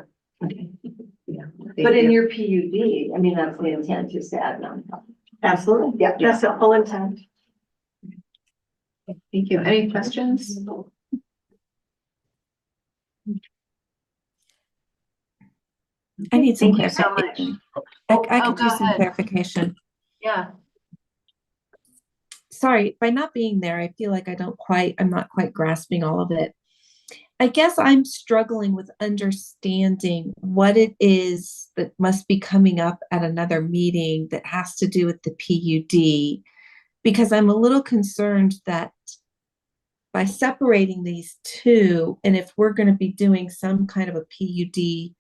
Yeah. But in your PUD, I mean, that's the intent, is to add nonprofit. Absolutely. Yeah. That's the full intent. Thank you. Any questions? I need some Thank you so much. clarification. I Oh, could go use some ahead. clarification. Yeah. Sorry, by not being there, I feel like I'm not quite grasping all of it. I guess I'm struggling with understanding what it is that must be coming up at another meeting that has to do with the PUD, because I'm a little concerned that by separating these two, and if we're going to be doing some kind of a PUD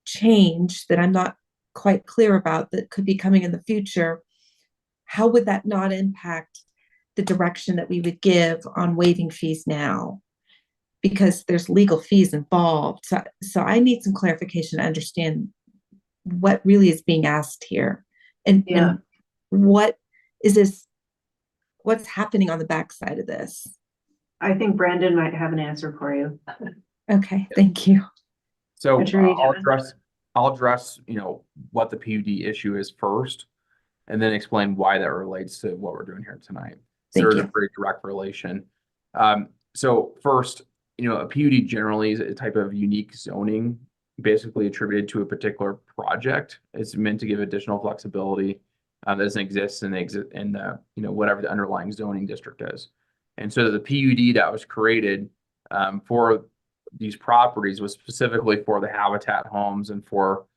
change that I'm not quite clear about that could be coming in the future, how would that not impact the direction that we would give on waiving fees now? Because there's legal fees involved. So I need some clarification to understand what really is being asked here. And what is this, what's happening on the backside of this? I think Brandon might have an answer for you. Okay, thank you. So Attorney I'll Devon? address, what the PUD issue is first, and then explain why that relates to what we're doing here tonight. So Thank there's a you. very direct relation. So first, a PUD generally is a type of unique zoning, basically attributed to a particular project. It's meant to give additional flexibility that doesn't exist in the whatever the underlying zoning district is. And so the PUD that was created for these properties was specifically for the habitat homes and for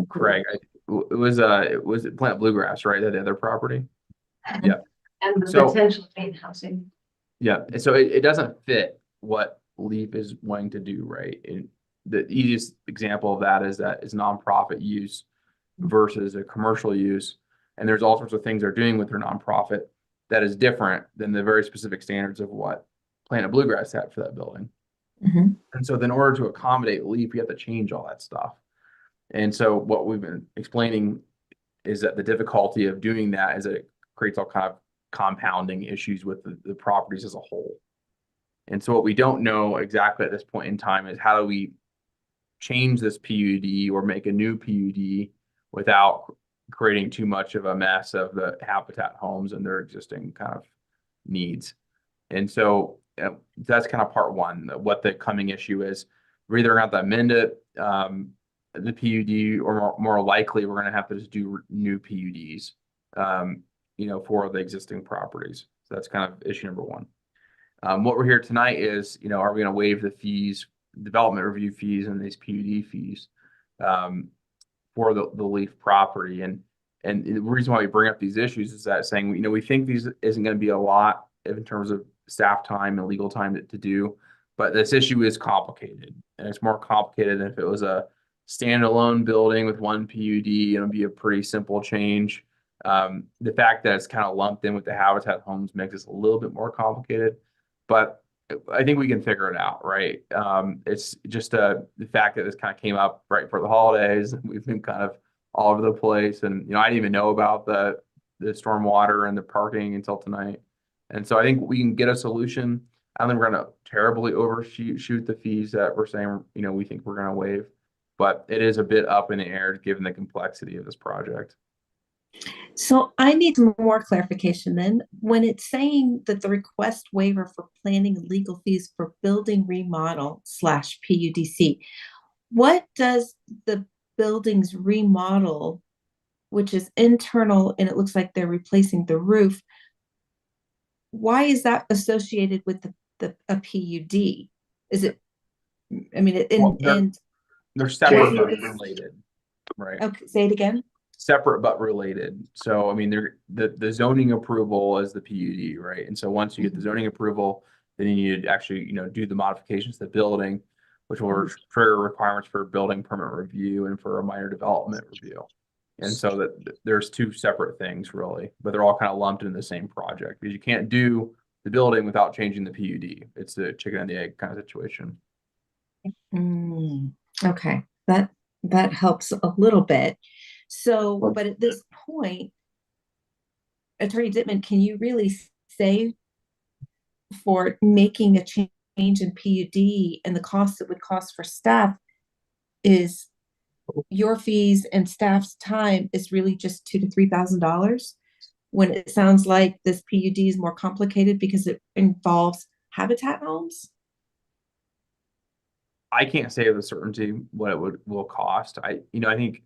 Craig. It was Plant Bluegrass, right? The other property. Yeah. And the So- potential main housing. Yeah, and so it doesn't fit what LEAP is wanting to do, right? And the easiest example of that is nonprofit use versus a commercial use. And there's all sorts of things they're doing with their nonprofit that is different than the very specific standards of what Planet Bluegrass had for that building. Mhm. And so in order to accommodate LEAP, you have to change all that stuff. And so what we've been explaining is that the difficulty of doing that is that it creates all kind of compounding issues with the properties as a whole. And so what we don't know exactly at this point in time is how do we change this PUD or make a new PUD without creating too much of a mess of the habitat homes and their existing kind of needs. And so that's kind of part one, what the coming issue is. We're either going to have to amend it, the PUD, or more likely we're going to have to just do new PUDs, for the existing properties. So that's kind of issue number one. What we're here tonight is, are we going to waive the fees, development review fees, and these PUD fees for the LEAF property? And the reason why we bring up these issues is that saying, we think these isn't going to be a lot in terms of staff time and legal time to do, but this issue is complicated, and it's more complicated than if it was a standalone building with one PUD. It'll be a pretty simple change. The fact that it's kind of lumped in with the habitat homes makes it a little bit more complicated, but I think we can figure it out, right? It's just the fact that this kind of came up right for the holidays. We've been kind of all over the place, and I didn't even know about the stormwater and the parking until tonight. And so I think we can get a solution. I don't think we're going to terribly overshoot the fees that we're saying, we think we're going to waive, but it is a bit up in the air given the complexity of this project. So I need more clarification then. When it's saying that the request waiver for planning and legal fees for building remodel / PUDC, what does the buildings remodel, which is internal and it looks like they're replacing the roof, why is that associated with a PUD? Is it, I mean, They're separate Yes. but related, right? Okay, say it again. Separate but related. So I mean, the zoning approval is the PUD, right? And so once you get the zoning approval, then you need to actually, do the modifications to the building, which will trigger requirements for building permit review and for a minor development review. And so that there's two separate things really, but they're all kind of lumped in the same project because you can't do the building without changing the PUD. It's the chicken and the egg kind of situation. Okay, that helps a little bit. So, but at this point, Attorney Dittman, can you really say for making a change in PUD and the cost it would cost for staff is your fees and staff's time is really just $2,000 to $3,000, when it sounds like this PUD is more complicated because it involves habitat homes? I can't say with certainty what it will cost. I think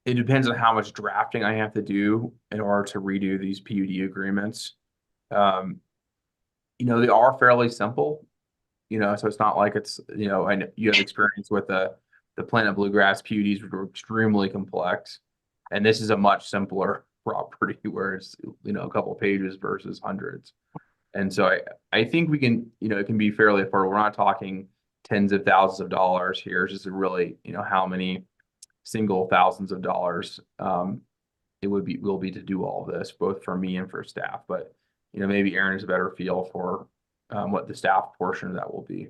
it depends on how much drafting I have to do in order to redo these PUD agreements. they are fairly simple, so it's not like it's, I know you have experience with the Planet Bluegrass PUDs, which are extremely complex. And this is a much simpler property where it's, a couple of pages versus hundreds. And so I think we can, it can be fairly affordable. We're not talking tens of thousands of dollars here. It's just really, how many single thousands of dollars it will be to do all of this, both for me and for staff. But, maybe Aaron has a better feel for what the staff portion of that will be.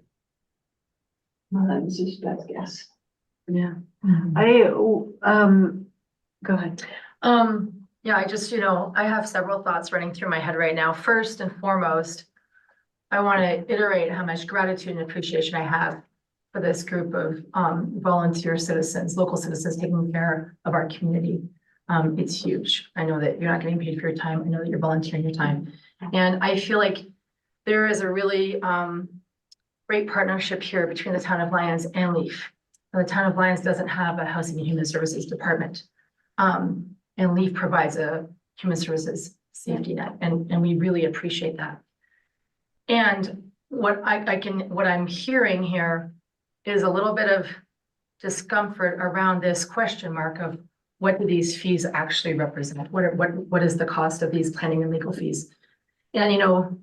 This is best guess. Yeah. Go ahead. Yeah, I just, I have several thoughts running through my head right now. First and foremost, I want to iterate how much gratitude and appreciation I have for this group of volunteer citizens, local citizens taking care of our community. It's huge. I know that you're not getting paid for your time. I know that you're volunteering your time. And I feel like there is a really great partnership here between the town of Lyons and LEAF. The town of Lyons doesn't have a housing and human services department. And LEAF provides a human services safety net, and we really appreciate that. And what I'm hearing here is a little bit of discomfort around this question mark of what do these fees actually represent? What is the cost of these planning and legal fees? And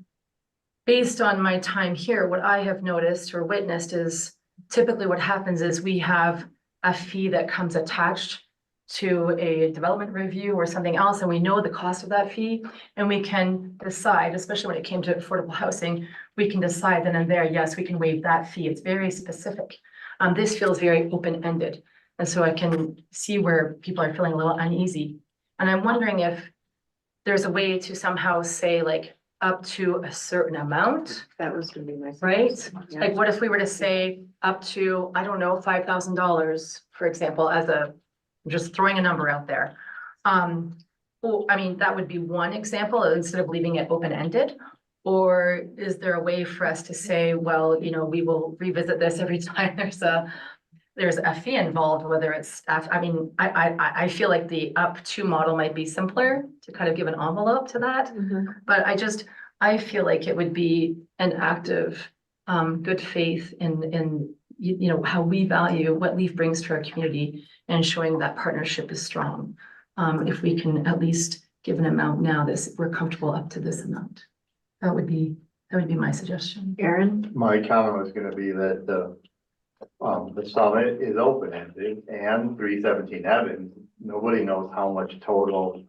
based on my time here, what I have noticed or witnessed is typically what happens is we have a fee that comes attached to a development review or something else, and we know the cost of that fee, and we can decide, especially when it came to affordable housing, we can decide then and there, yes, we can waive that fee. It's very specific. This feels very open-ended, and so I can see where people are feeling a little uneasy. And I'm wondering if there's a way to somehow say like up to a certain amount. That was gonna be my. Right? Yeah. Like what if we were to say up to, I don't know, $5,000, for example, as I'm just throwing a number out there. Well, I mean, that would be one example instead of leaving it open-ended. Or is there a way for us to say, well, we will revisit this every time there's a fee involved, whether it's staff. I mean, I feel like the up to model might be simpler to kind of give an envelope to that. But I feel like it would be an act of good faith in how we value what LEAF brings to our community and showing that partnership is strong. If we can at least give an amount now, we're comfortable up to this amount. That would be my suggestion. Aaron? My comment was gonna be that the summit is open-ended and 317 Evans, nobody knows how much total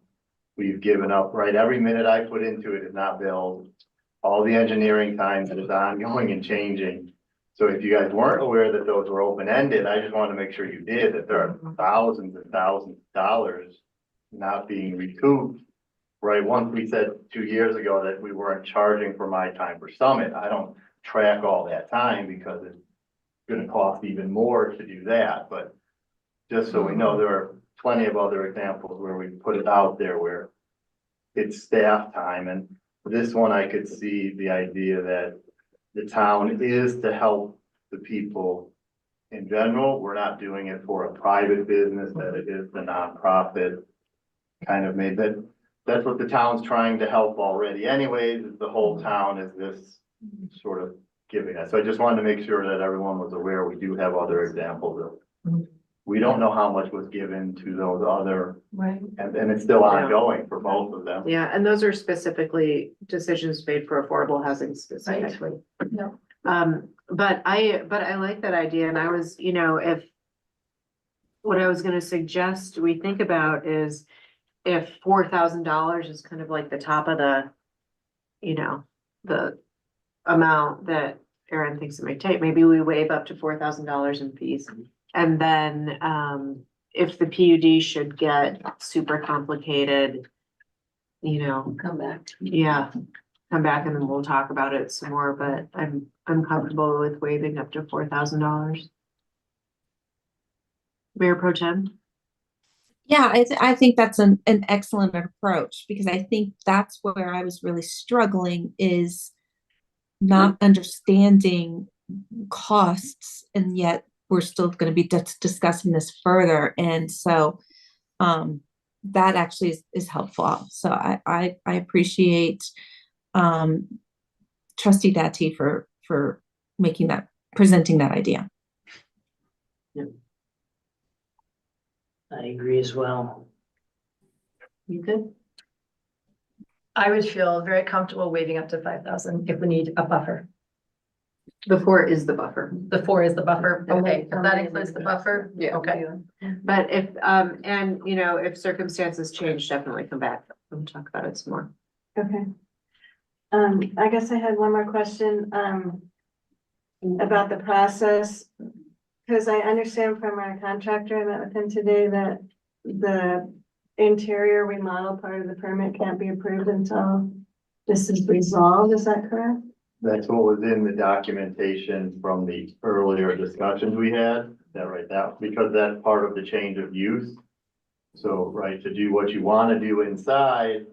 we've given up, right? Every minute I put into it is not billed. All the engineering time that is ongoing and changing. So if you guys weren't aware that those were open-ended, I just want to make sure you did, that there are thousands and thousands of dollars not being recouped. Right, once we said 2 years ago that we weren't charging for my time for summit, I don't track all that time because it's gonna cost even more to do that, but just so we know, there are plenty of other examples where we put it out there where it's staff time, and this one I could see the idea that the town is to help the people in general. We're not doing it for a private business, that it is the nonprofit kind of made that. That's what the town's trying to help already anyways, is the whole town is this sort of giving us. So I just wanted to make sure that everyone was aware we do have other examples of, we don't know how much was given to those other, Right. and it's still ongoing for both of them. Yeah, and those are specifically decisions made for affordable housing specifically. Yeah. But I like that idea, and I was, if what I was gonna suggest we think about is if $4,000 is kind of like the top of the amount that Aaron thinks it might take, maybe we waive up to $4,000 in fees. And then, if the PUD should get super complicated, Come back. yeah, come back and then we'll talk about it some more, but I'm comfortable with waiving up to $4,000. Mayor Pro Tem? Yeah, I think that's an excellent approach, because I think that's where I was really struggling, is not understanding costs, and yet we're still going to be discussing this further. And so that actually is helpful. So I appreciate trustee Dati for presenting that idea. I agree as well. You good? I would feel very comfortable waiving up to 5,000 if we need a buffer. The 4 is the buffer. The 4 is the buffer. And then Okay, if that somebody includes the would- buffer, Yeah. okay. But if, and you know, if circumstances change, definitely come back and talk about it some more. Okay. I guess I had one more question, about the process. Cause I understand from our contractor, I met with him today, that the interior remodel part of the permit can't be approved until this is resolved, is that correct? That's what was in the documentation from the earlier discussions we had, because that's part of the change of use. So, right, to do what you want to do inside,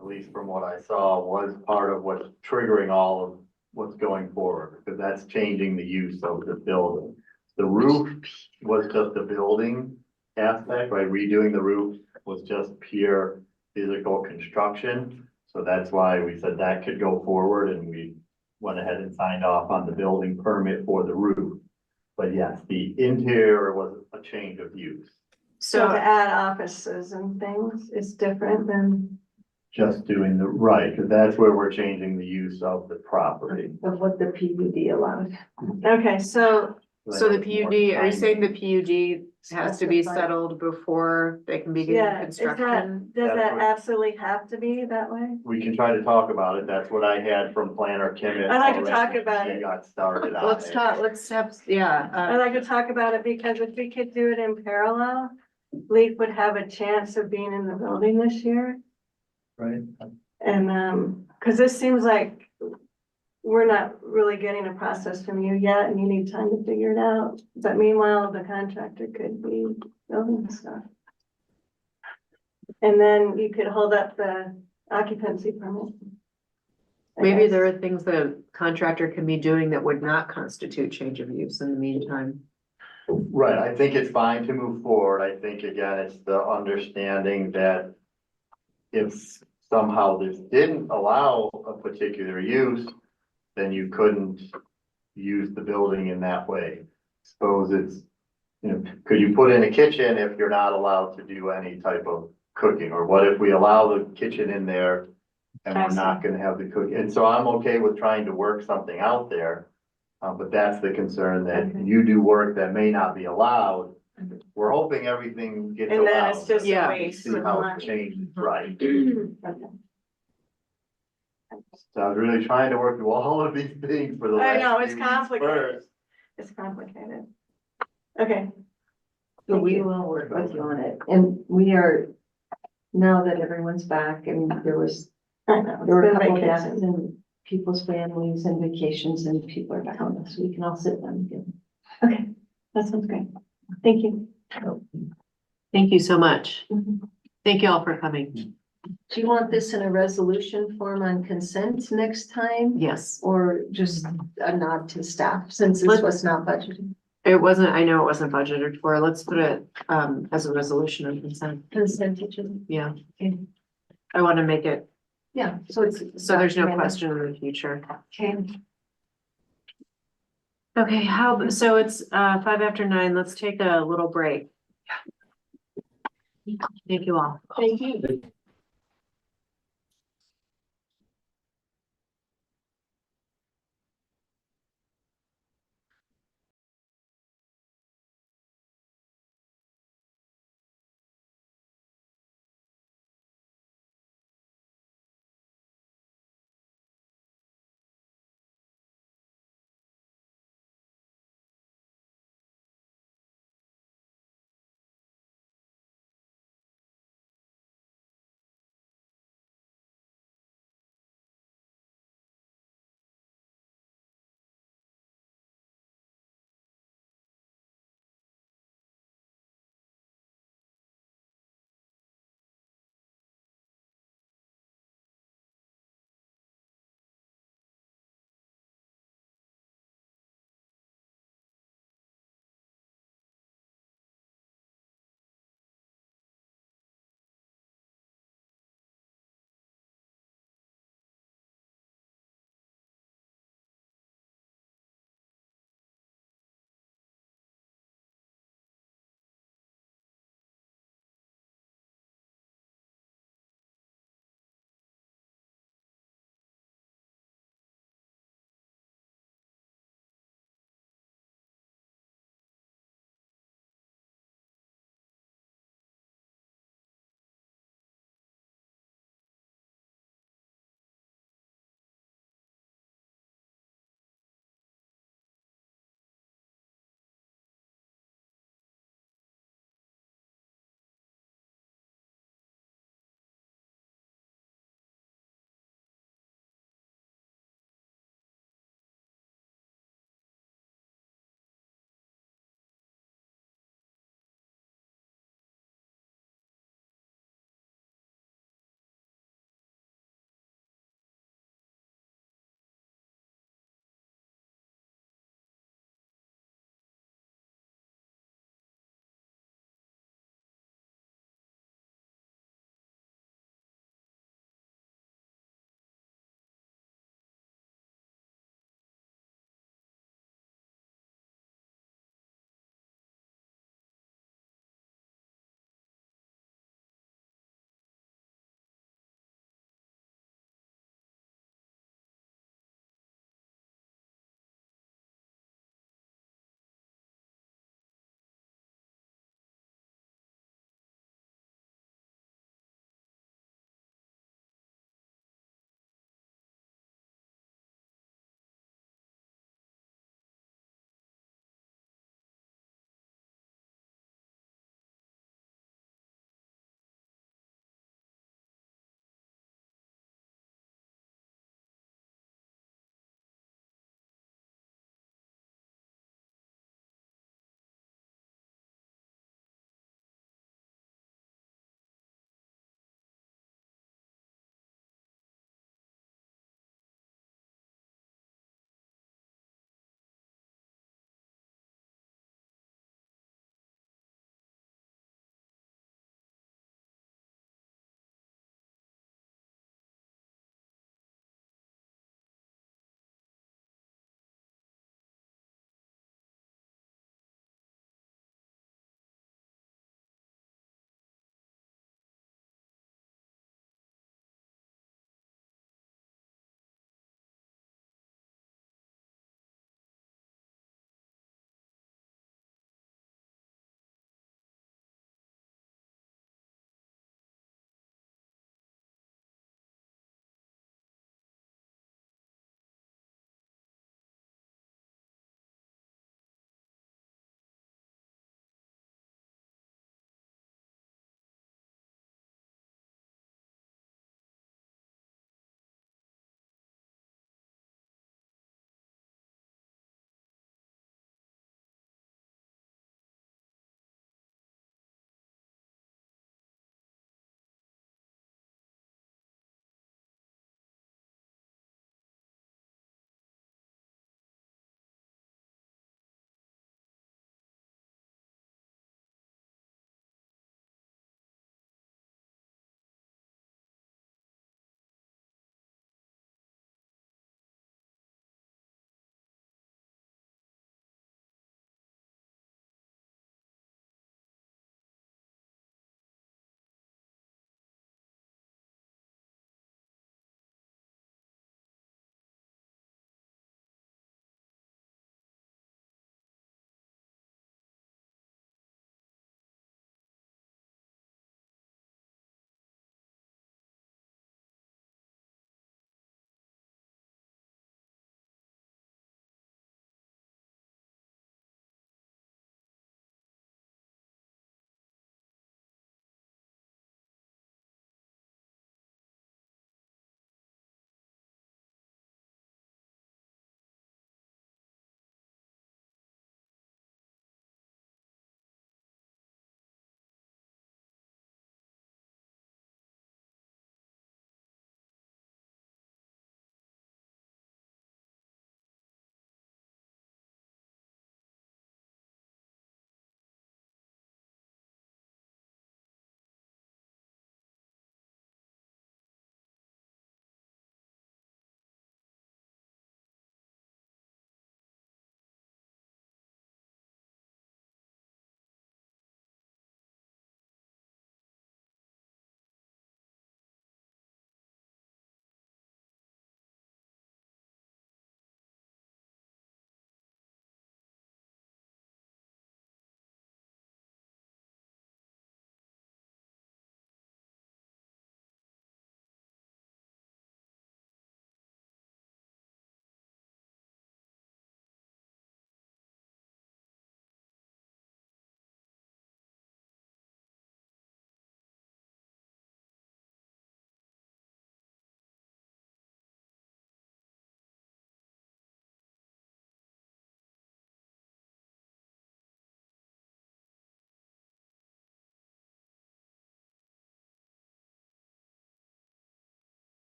at least from what I saw, was part of what's triggering all of what's going forward, because that's changing the use of the building. The roof was just a building aspect, right? Redoing the roof was just pure physical construction. So that's why we said that could go forward, and we went ahead and signed off on the building permit for the roof. But yes, the interior was a change of use, So to So, add offices and things is different than, just doing the right, because that's where we're changing the use of the property. Of what the PUD allowed. okay, so, so the PUD, are you saying the PUD? PUD has to be Specified. settled before they can begin yeah, is that, construction? does That's that what- absolutely have to be that way? We can try to talk about it. That's what I had from planner Kim. I'd like to talk about She it. got started on Let's it. talk, let's have, yeah, I'd like to talk about it because if we could do it in parallel, Leaf would have a chance of being in the building this year. Right. And, cause this seems like we're not really getting a process from you yet and you need time to figure it out. But meanwhile, the contractor could be building stuff. And then you could hold up the occupancy permit. I maybe guess. there are things the contractor can be doing that would not constitute change of use in the meantime. Right, I think it's fine to move forward. I think again, it's the understanding that if somehow this didn't allow a particular use, then you couldn't use the building in that way. Suppose it's, could you put in a kitchen if you're not allowed to do any type of cooking? Or what if we allow the kitchen in there and we're not gonna have the cook? And so I'm okay with trying to work something out there. But that's the concern, that Okay. you do work that may not be allowed. We're hoping everything gets And then allowed. it's just a Yeah. waste See of how it money. changes, right? Okay. So I was really trying to work through all of these things for the I last know, few it's weeks complicated. first. It's complicated. Okay, So Thank we you. will work with you on it, and we are, now that everyone's back, and I know, it's there were a been couple vacation. deaths in people's families and vacations, and people are back on this, so we can all sit down together. Okay, that sounds great. Thank you. Thank you so much. Mhm. Thank you all for coming. Do you want this in a resolution form on consent next time? Yes, Or just a nod to staff, since this Let's- was not budgeted? it wasn't, I know it wasn't budgeted for. Let's put it as a resolution of consent. Consent agenda. Yeah, Okay. I want to make it Yeah, so it's. so there's no documented. question in the future. Okay. Okay, so it's 9:05. Let's take a little break. Thank you all. Thank you.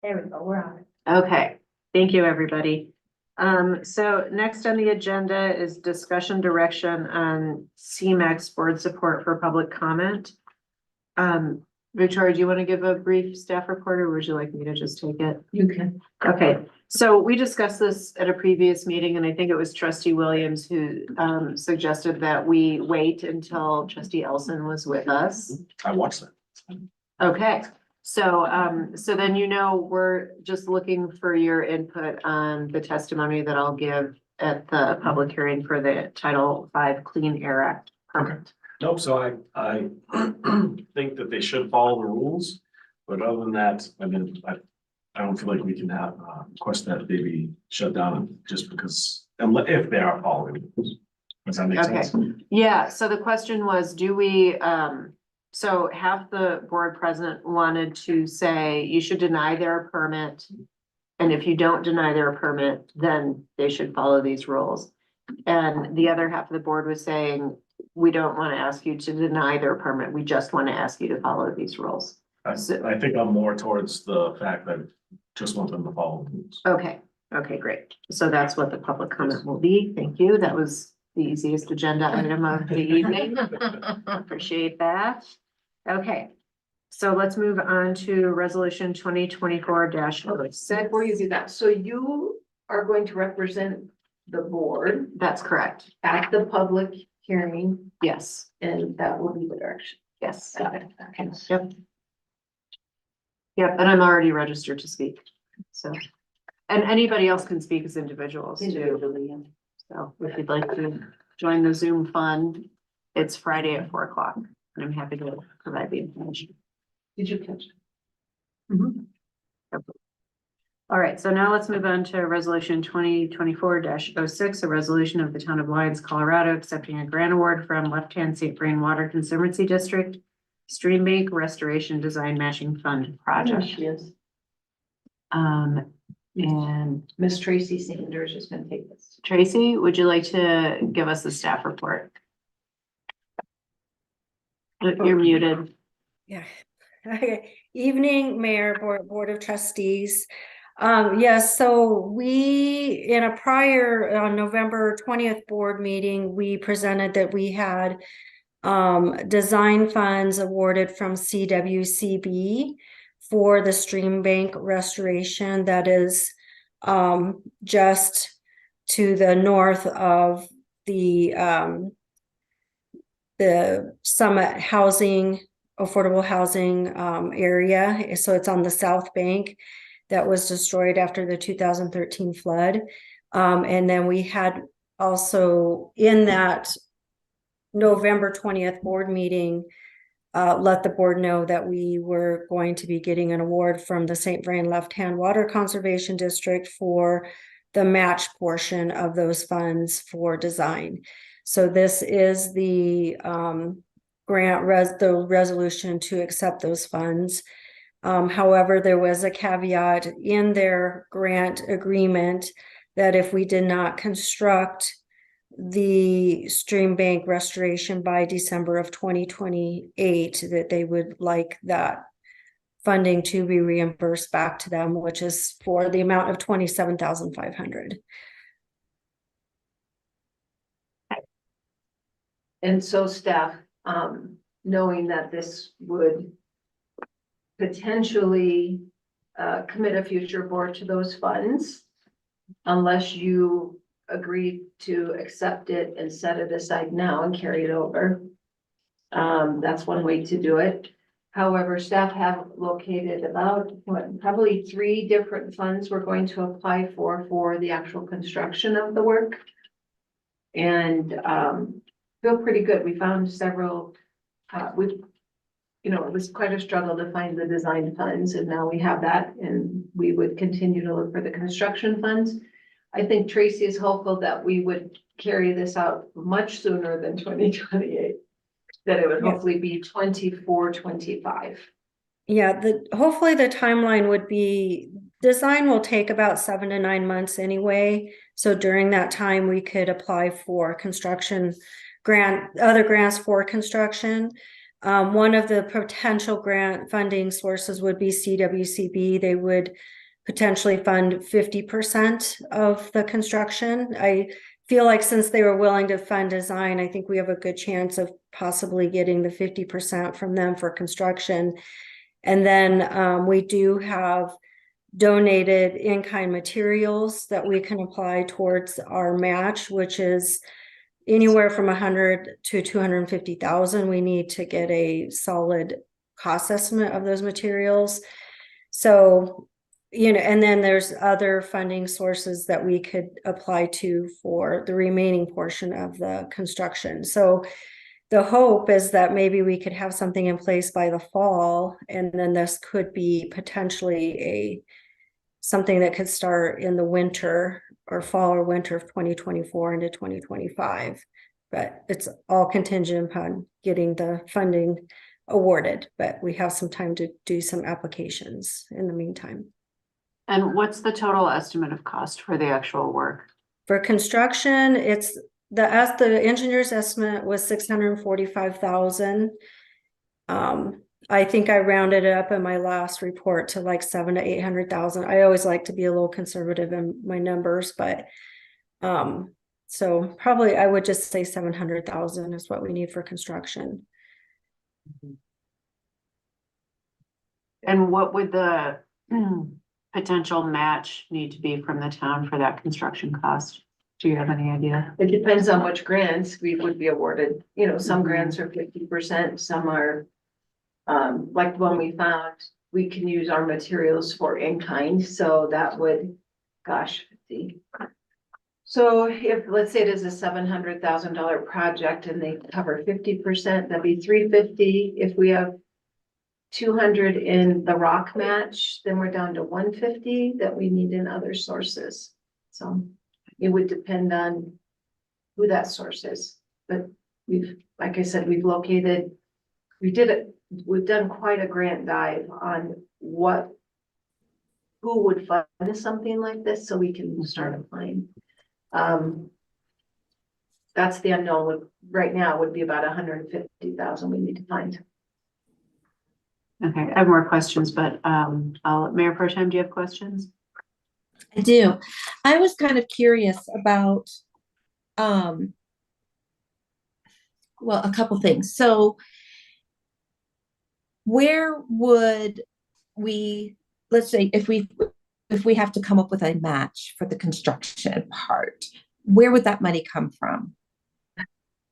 There we go, we're on it. Okay, thank you, everybody. So next on the agenda is discussion direction on CMAX board support for public comment. Victoria, do you want to give a brief staff report or would you like me to just take it? You can. Okay, so we discussed this at a previous meeting and I think it was Trustee Williams who suggested that we wait until Trustee Elson was with us. I watched that. Okay, so then we're just looking for your input on the testimony that I'll give at the public hearing for the Title V Clean Air Act permit. Nope, so I think that they should follow the rules, but other than that, I mean, I don't feel like we can have request that they be shut down just because, if they are following the rules. Does that make Okay. sense? Yeah, so the question was, do we, so half the board president wanted to say you should deny their permit. And if you don't deny their permit, then they should follow these rules. And the other half of the board was saying, we don't want to ask you to deny their permit. We just want to ask you to follow these rules. I think I'm more towards the fact that I just want them to follow the rules. Okay, great. So that's what the public comment will be. Thank you. That was the easiest agenda item of the evening. Appreciate that. Okay, so let's move on to resolution 2024-06. Before you do that, so you are going to represent the board That's correct. at the public hearing, Yes, and that will be the direction. yes. Got it. Okay. Yep. Yep, and I'm already registered to speak, so. And anybody else can speak as individuals too. Individually, yeah. So if you'd like to join the Zoom fund, it's Friday at 4 o'clock, and I'm happy to provide the information. Did you catch it? Yep. All right, so now let's move on to resolution 2024-06, a resolution of the town of Lyons, Colorado, accepting a grant award from Left Hand St. Vrain Water Conservancy District Stream Bank Restoration Design Matching Fund Project. Yes. And Miss Tracy Sanders is gonna take this. Tracy, would you like to give us the staff report? You're muted. Yeah. Evening, Mayor, Board of Trustees. Yes, so we, in a prior November 20th board meeting, we presented that we had design funds awarded from CWCB for the stream bank restoration that is just to the north of the Summit housing, affordable housing area. So it's on the south bank that was destroyed after the 2013 flood. And then we had also in that November 20th board meeting, let the board know that we were going to be getting an award from the St. Vrain Left Hand Water Conservation District for the match portion of those funds for design. So this is the the resolution to accept those funds. However, there was a caveat in their grant agreement that if we did not construct the stream bank restoration by December of 2028, that they would like that funding to be reimbursed back to them, which is for the amount of $27,500. And so staff, knowing that this would potentially commit a future board to those funds, unless you agree to accept it and set it aside now and carry it over. That's one way to do it. However, staff have located about, probably 3 different funds we're going to apply for the actual construction of the work. And feel pretty good. We found several, it was quite a struggle to find the design funds, and now we have that, and we would continue to look for the construction funds. I think Tracy is hopeful that we would carry this out much sooner than 2028, that it would hopefully be 24, 25. Yeah, hopefully the timeline would be, design will take about 7 to 9 months anyway. So during that time, we could apply for construction grant, other grants for construction. One of the potential grant funding sources would be CWCB. They would potentially fund 50% of the construction. I feel like since they were willing to fund design, I think we have a good chance of possibly getting the 50% from them for construction. And then we do have donated in-kind materials that we can apply towards our match, which is anywhere from 100 to 250,000. We need to get a solid cost estimate of those materials. So, you know, and then there's other funding sources that we could apply to for the remaining portion of the construction. So the hope is that maybe we could have something in place by the fall, and then this could be potentially something that could start in the winter or fall or winter of 2024 into 2025. But it's all contingent upon getting the funding awarded, but we have some time to do some applications in the meantime. And what's the total estimate of cost for the actual work? For construction, it's the engineer's estimate was 645,000. I think I rounded it up in my last report to like 700,000 to 800,000. I always like to be a little conservative in my numbers, but so probably I would just say 700,000 is what we need for construction. And what would the potential match need to be from the town for that construction cost? Do you have any idea? It depends on which grants we would be awarded. You know, some grants are 50%, some are, like the one we found, we can use our materials for in-kind, so that would, gosh, 50. So if, let's say it is a $700,000 project and they cover 50%, that'd be $350. If we have 200 in the rock match, then we're down to 150 that we need in other sources. So it would depend on who that source is. But we've, like I said, we've done quite a grant dive on who would fund something like this so we can start applying. That's the unknown right now would be about 150,000 we need to find. Okay, I have more questions, but Mayor Pro Tem, do you have questions? I do. I was kind of curious about, well, a couple things. So where would we, let's say if we have to come up with a match for the construction part, where would that money come from?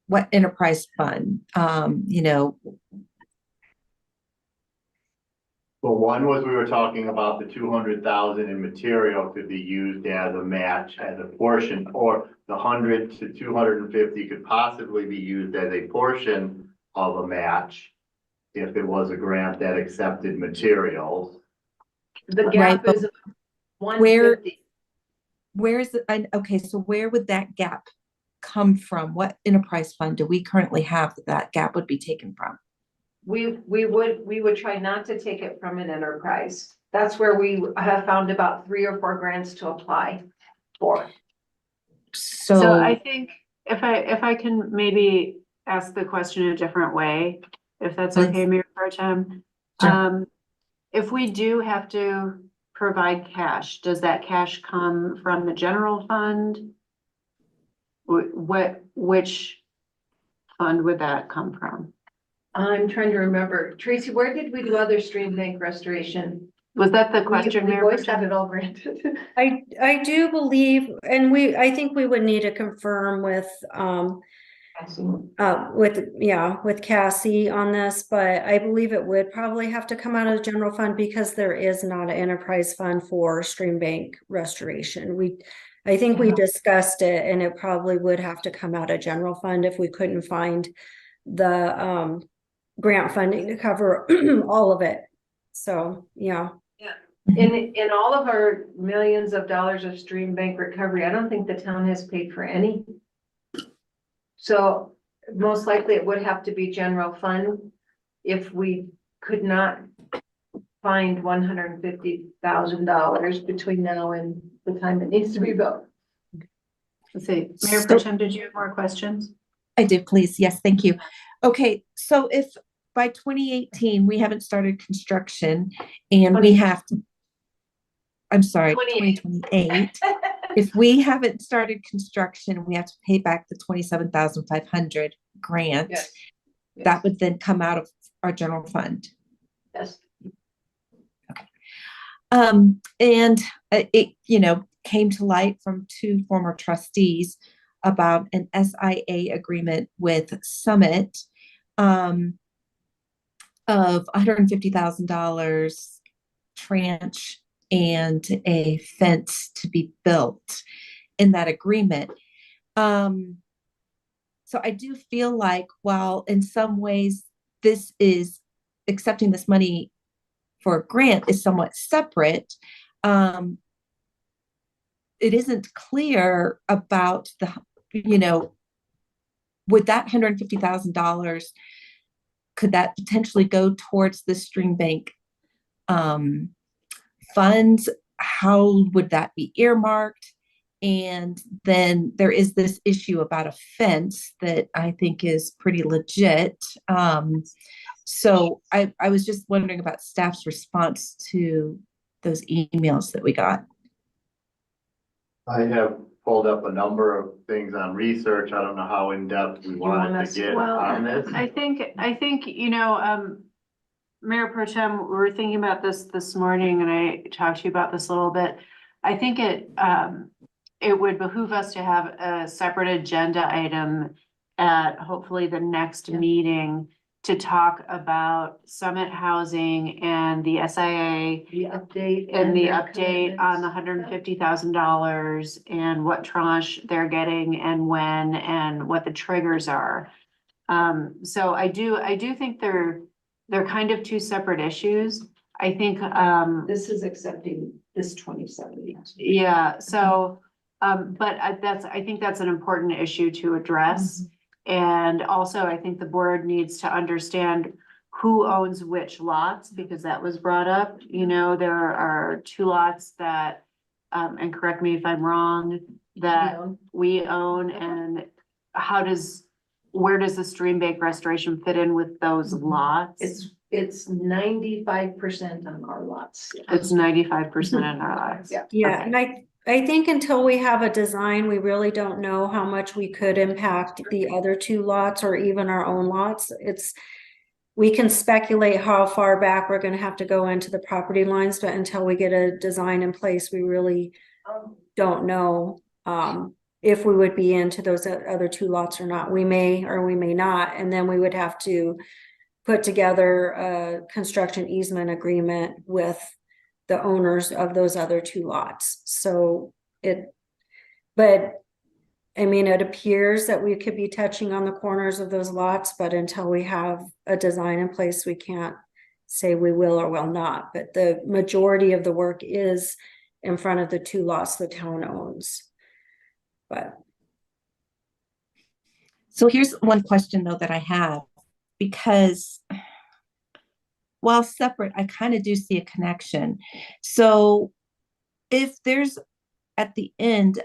What enterprise fund? You know, well, one was we were talking about the 200,000 in material could be used as a match, as a portion, or the 100 to 250 could possibly be used as a portion of a match if it was a grant that accepted materials. The gap right, is 150. where is it? Okay, so where would that gap come from? What enterprise fund do we currently have that gap would be taken from? We would try not to take it from an enterprise. That's where we have found about 3 or 4 grants to apply for. So I think if I can maybe ask the question a different way, if that's okay, Mayor Pro Tem. Sure. If we do have to provide cash, does that cash come from the general fund? Which fund would that come from? I'm trying to remember. Tracy, where did we do other stream bank restoration? Was that the question, We Mayor? always had it all granted. I do believe, and I think we would need to confirm with Cassie on this, but I believe it would probably have to come out of the general fund because there is not an enterprise fund for stream bank restoration. I think we discussed it, and it probably would have to come out of general fund if we couldn't find the grant funding to cover all of it. So, yeah. In all of our millions of dollars of stream bank recovery, I don't think the town has paid for any. So most likely it would have to be general fund if we could not find $150,000 between now and the time it needs to be built. Let's see, Mayor Pro Tem, did you have more questions? I do, please. Yes, thank you. Okay, so if by 2018, we haven't started construction and we have to, I'm sorry, 2028. If we haven't started construction, we have to pay back the 27,500 grant. Yes. That would then come out of our general fund. Yes. And it, came to light from two former trustees about an SIA agreement with Summit, of $150,000 tranche and a fence to be built in that agreement. So I do feel like, while in some ways this is accepting this money for a grant is somewhat separate, it isn't clear about would that $150,000, could that potentially go towards the stream bank funds? How would that be earmarked? And then there is this issue about a fence that I think is pretty legit. So I was just wondering about staff's response to those emails that we got. I have pulled up a number of things on research. I don't know how in-depth we wanted to get on this. I think, Mayor Pro Tem, we were thinking about this morning, and I talked to you about this a little bit. I think it would behoove us to have a separate agenda item at hopefully the next meeting to talk about Summit Housing and the SIA. The update. And the their update on the $150,000 and what tranche they're getting and when and what the triggers are. So I do think they're kind of two separate issues. I think, This is accepting this 2070. yeah, so, but I think that's an important issue to address. And also, I think the board needs to understand who owns which lots, because that was brought up. There are two lots that, and correct me if I'm wrong, that we own, and where does the stream bank restoration fit in with those lots? It's 95% on our lots. It's 95% in our lots. Yeah. Yeah, and I think until we have a design, we really don't know how much we could impact the other two lots or even our own lots. We can speculate how far back we're gonna have to go into the property lines, but until we get a design in place, we really don't know if we would be into those other two lots or not. We may or we may not, and then we would have to put together a construction easement agreement with the owners of those other two lots. So but I mean, it appears that we could be touching on the corners of those lots, but until we have a design in place, we can't say we will or will not. But the majority of the work is in front of the two lots the town owns. But So here's one question though that I have, because while separate, I kind of do see a connection. So if there's at the end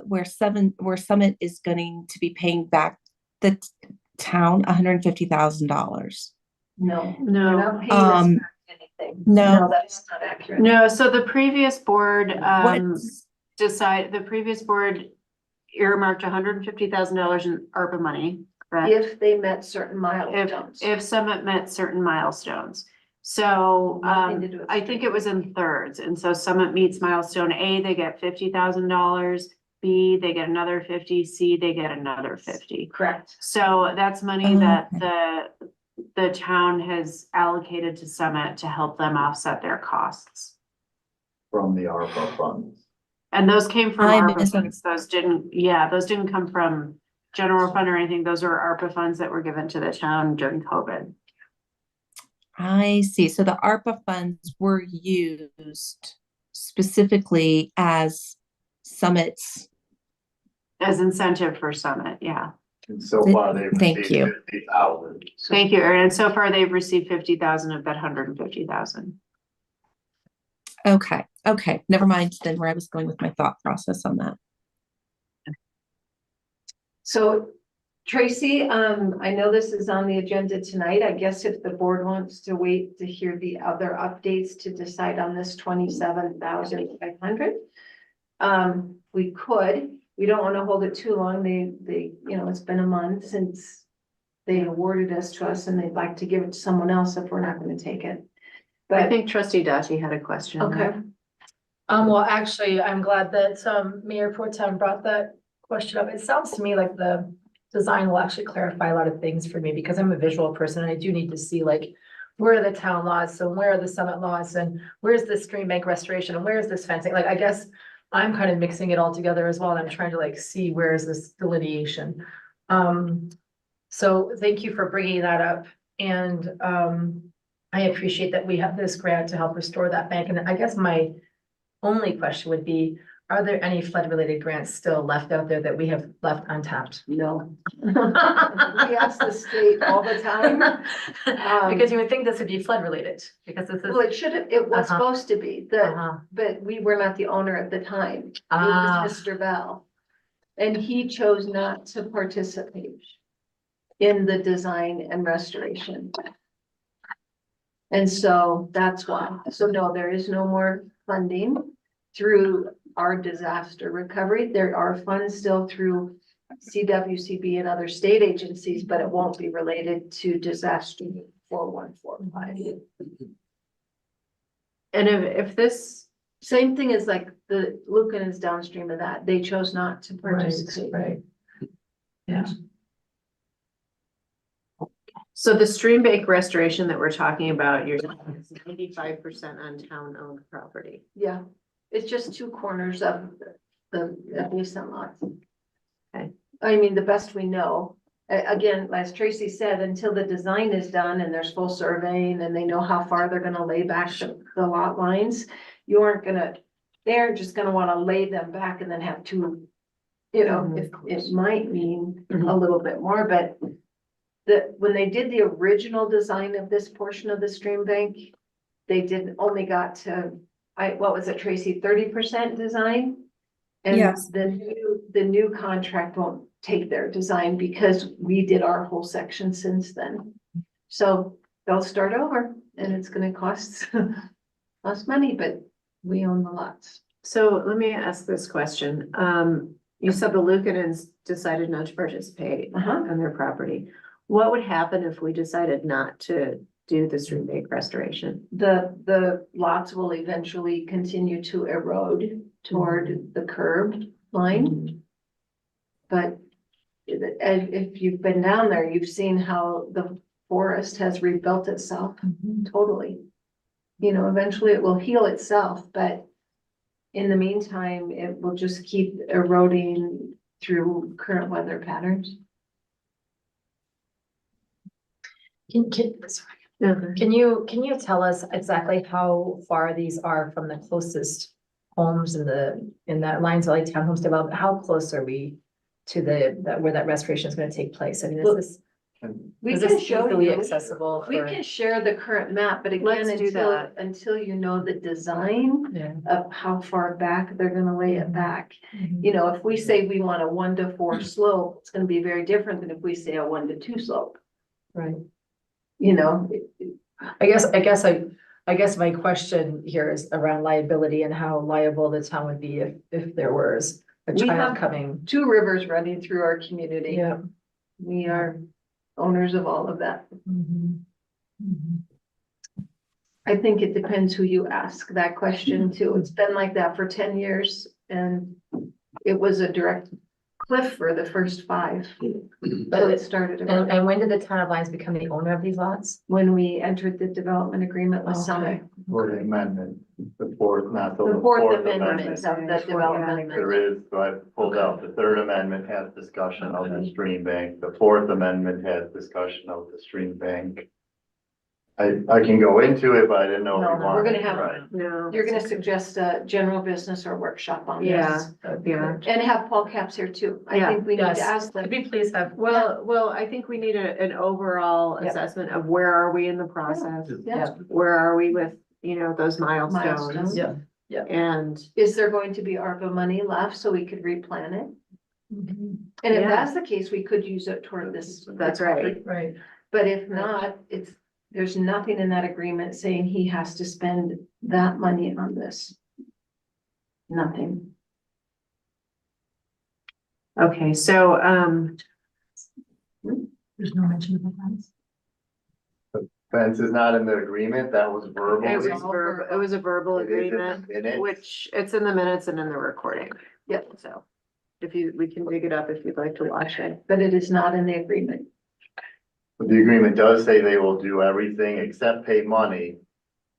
where Summit is going to be paying back the town $150,000. No. No. We're not paying us for anything. No. That's not accurate. No, so the previous board, What's- the previous board earmarked $150,000 in ARPA money, correct? If they met certain milestones. If Summit met certain milestones. So, Nothing to do with I think it was in thirds, and so Summit meets milestone A, they get $50,000. B, they get another 50, C, they get another 50. Correct. So that's money that the town has allocated to Summit to help them offset their costs. From the ARPA funds. And those came from I ARPA misunderstood. funds, those didn't come from general fund or anything, those were ARPA funds that were given to the town during COVID. I see. So the ARPA funds were used specifically as Summit's. As incentive for Summit, yeah. And so far they've Thank received you. 50,000. Thank you, Erin. And so far they've received 50,000 of that 150,000. Okay. Never mind then where I was going with my thought process on that. So Tracy, I know this is on the agenda tonight. I guess if the board wants to wait to hear the other updates to decide on this 27,500. We could, we don't want to hold it too long. They, you know, it's been a month since they awarded us to us and they'd like to give it to someone else if we're not going to take it. I But, think trustee Dachi had a question. okay, Well, actually, I'm glad that, Mayor Pro Tem brought that question up. It sounds to me like the design will actually clarify a lot of things for me because I'm a visual person and I do need to see like, where are the town laws? So where are the summit laws and where's the stream bank restoration and where's this fencing? Like, I guess I'm kind of mixing it all together as well. And I'm trying to like see where is this delineation. So thank you for bringing that up. And, I appreciate that we have this grant to help restore that bank. And I guess my only question would be, are there any flood related grants still left out there that we have left untapped? no. We ask the state all the time. Because you would think this would be flood related, because this is. Well, it should have, it was Uh-huh. supposed to be, but we were not the owner at the time. It Ah. was Mr. Bell. And he chose not to participate in the design and restoration. And so that's why. So no, there is no more funding through our disaster recovery. There are funds still through CWCB and other state agencies, but it won't be related to disaster 4145. And if this, Same thing as like the Lucan is downstream of that. They chose not to participate. Right. Yeah. so the stream bank restoration that we're talking about, you're 95% on town owned property. Yeah, it's just two corners of the adjacent lots. Okay. I mean, the best we know, again, as Tracy said, until the design is done and there's full surveying and they know how far they're gonna lay back the lot lines, you aren't gonna, they're just gonna wanna lay them back and then have two, you know, if it might mean a little bit more, but when they did the original design of this portion of the stream bank, they only got to, what was it, Tracy, 30% design? And Yes. the new contract won't take their design because we did our whole section since then. So they'll start over and it's gonna cost us money, but we own the lots. So let me ask this question. You said the Lucanans decided not to participate on their property. What would happen if we decided not to do the stream bank restoration? The lots will eventually continue to erode toward the curb line. But if you've been down there, you've seen how the forest has rebuilt itself totally. You know, eventually it will heal itself, but in the meantime, it will just keep eroding through current weather patterns. Can you tell us exactly how far these are from the closest homes in that Lions Valley Townhomes development? How close are we to where that restoration is gonna take place? I mean, We is can this show easily you, accessible we for? can share the current map, but again, Let's do that. until you know the design Yeah. of how far back they're gonna lay it back. You know, if we say we want a 1 to 4 slope, it's gonna be very different than if we say a 1 to 2 slope. Right. You know, I guess my question here is around liability and how liable the town would be if there was a We child have coming. 2 rivers running through our community. Yeah. We are owners of all of that. I think it depends who you ask that question to. It's been like that for 10 years and it was a direct cliff for the first 5. But it started around And when did the town of Lions become the owner of these lots? when we entered the development agreement with Okay. Summit. For the amendment, the fourth, not The 4th amendment of the development There agreement. is, so I pulled out, the third amendment has discussion of the stream bank, the fourth amendment has discussion of the stream bank. I can go into it, but I didn't know if you No, we're wanted. gonna have, Right. No. you're gonna suggest a general business or workshop on Yeah, this. yeah. And have Paul Caps here too. I Yeah, think we need to yes. ask them. Could we please have? Well, I think we need an overall Yep. assessment of where are we in the process? Yeah. Where are we with, those milestones? Milestones. Yeah. And Is there going to be ARPA money left so we could replan it? And if Yeah. that's the case, we could use it toward this. That's right. Right. But if not, there's nothing in that agreement saying he has to spend that money on this. Nothing. Okay, so, There's no mention of the funds. Fence is not in the agreement, that was it verbally. was a verbal It is in the agreement, minutes. which it's in the minutes and in the recording. Yep, so we can dig it up if you'd like to watch it. But it is not in the agreement. But the agreement does say they will do everything except pay money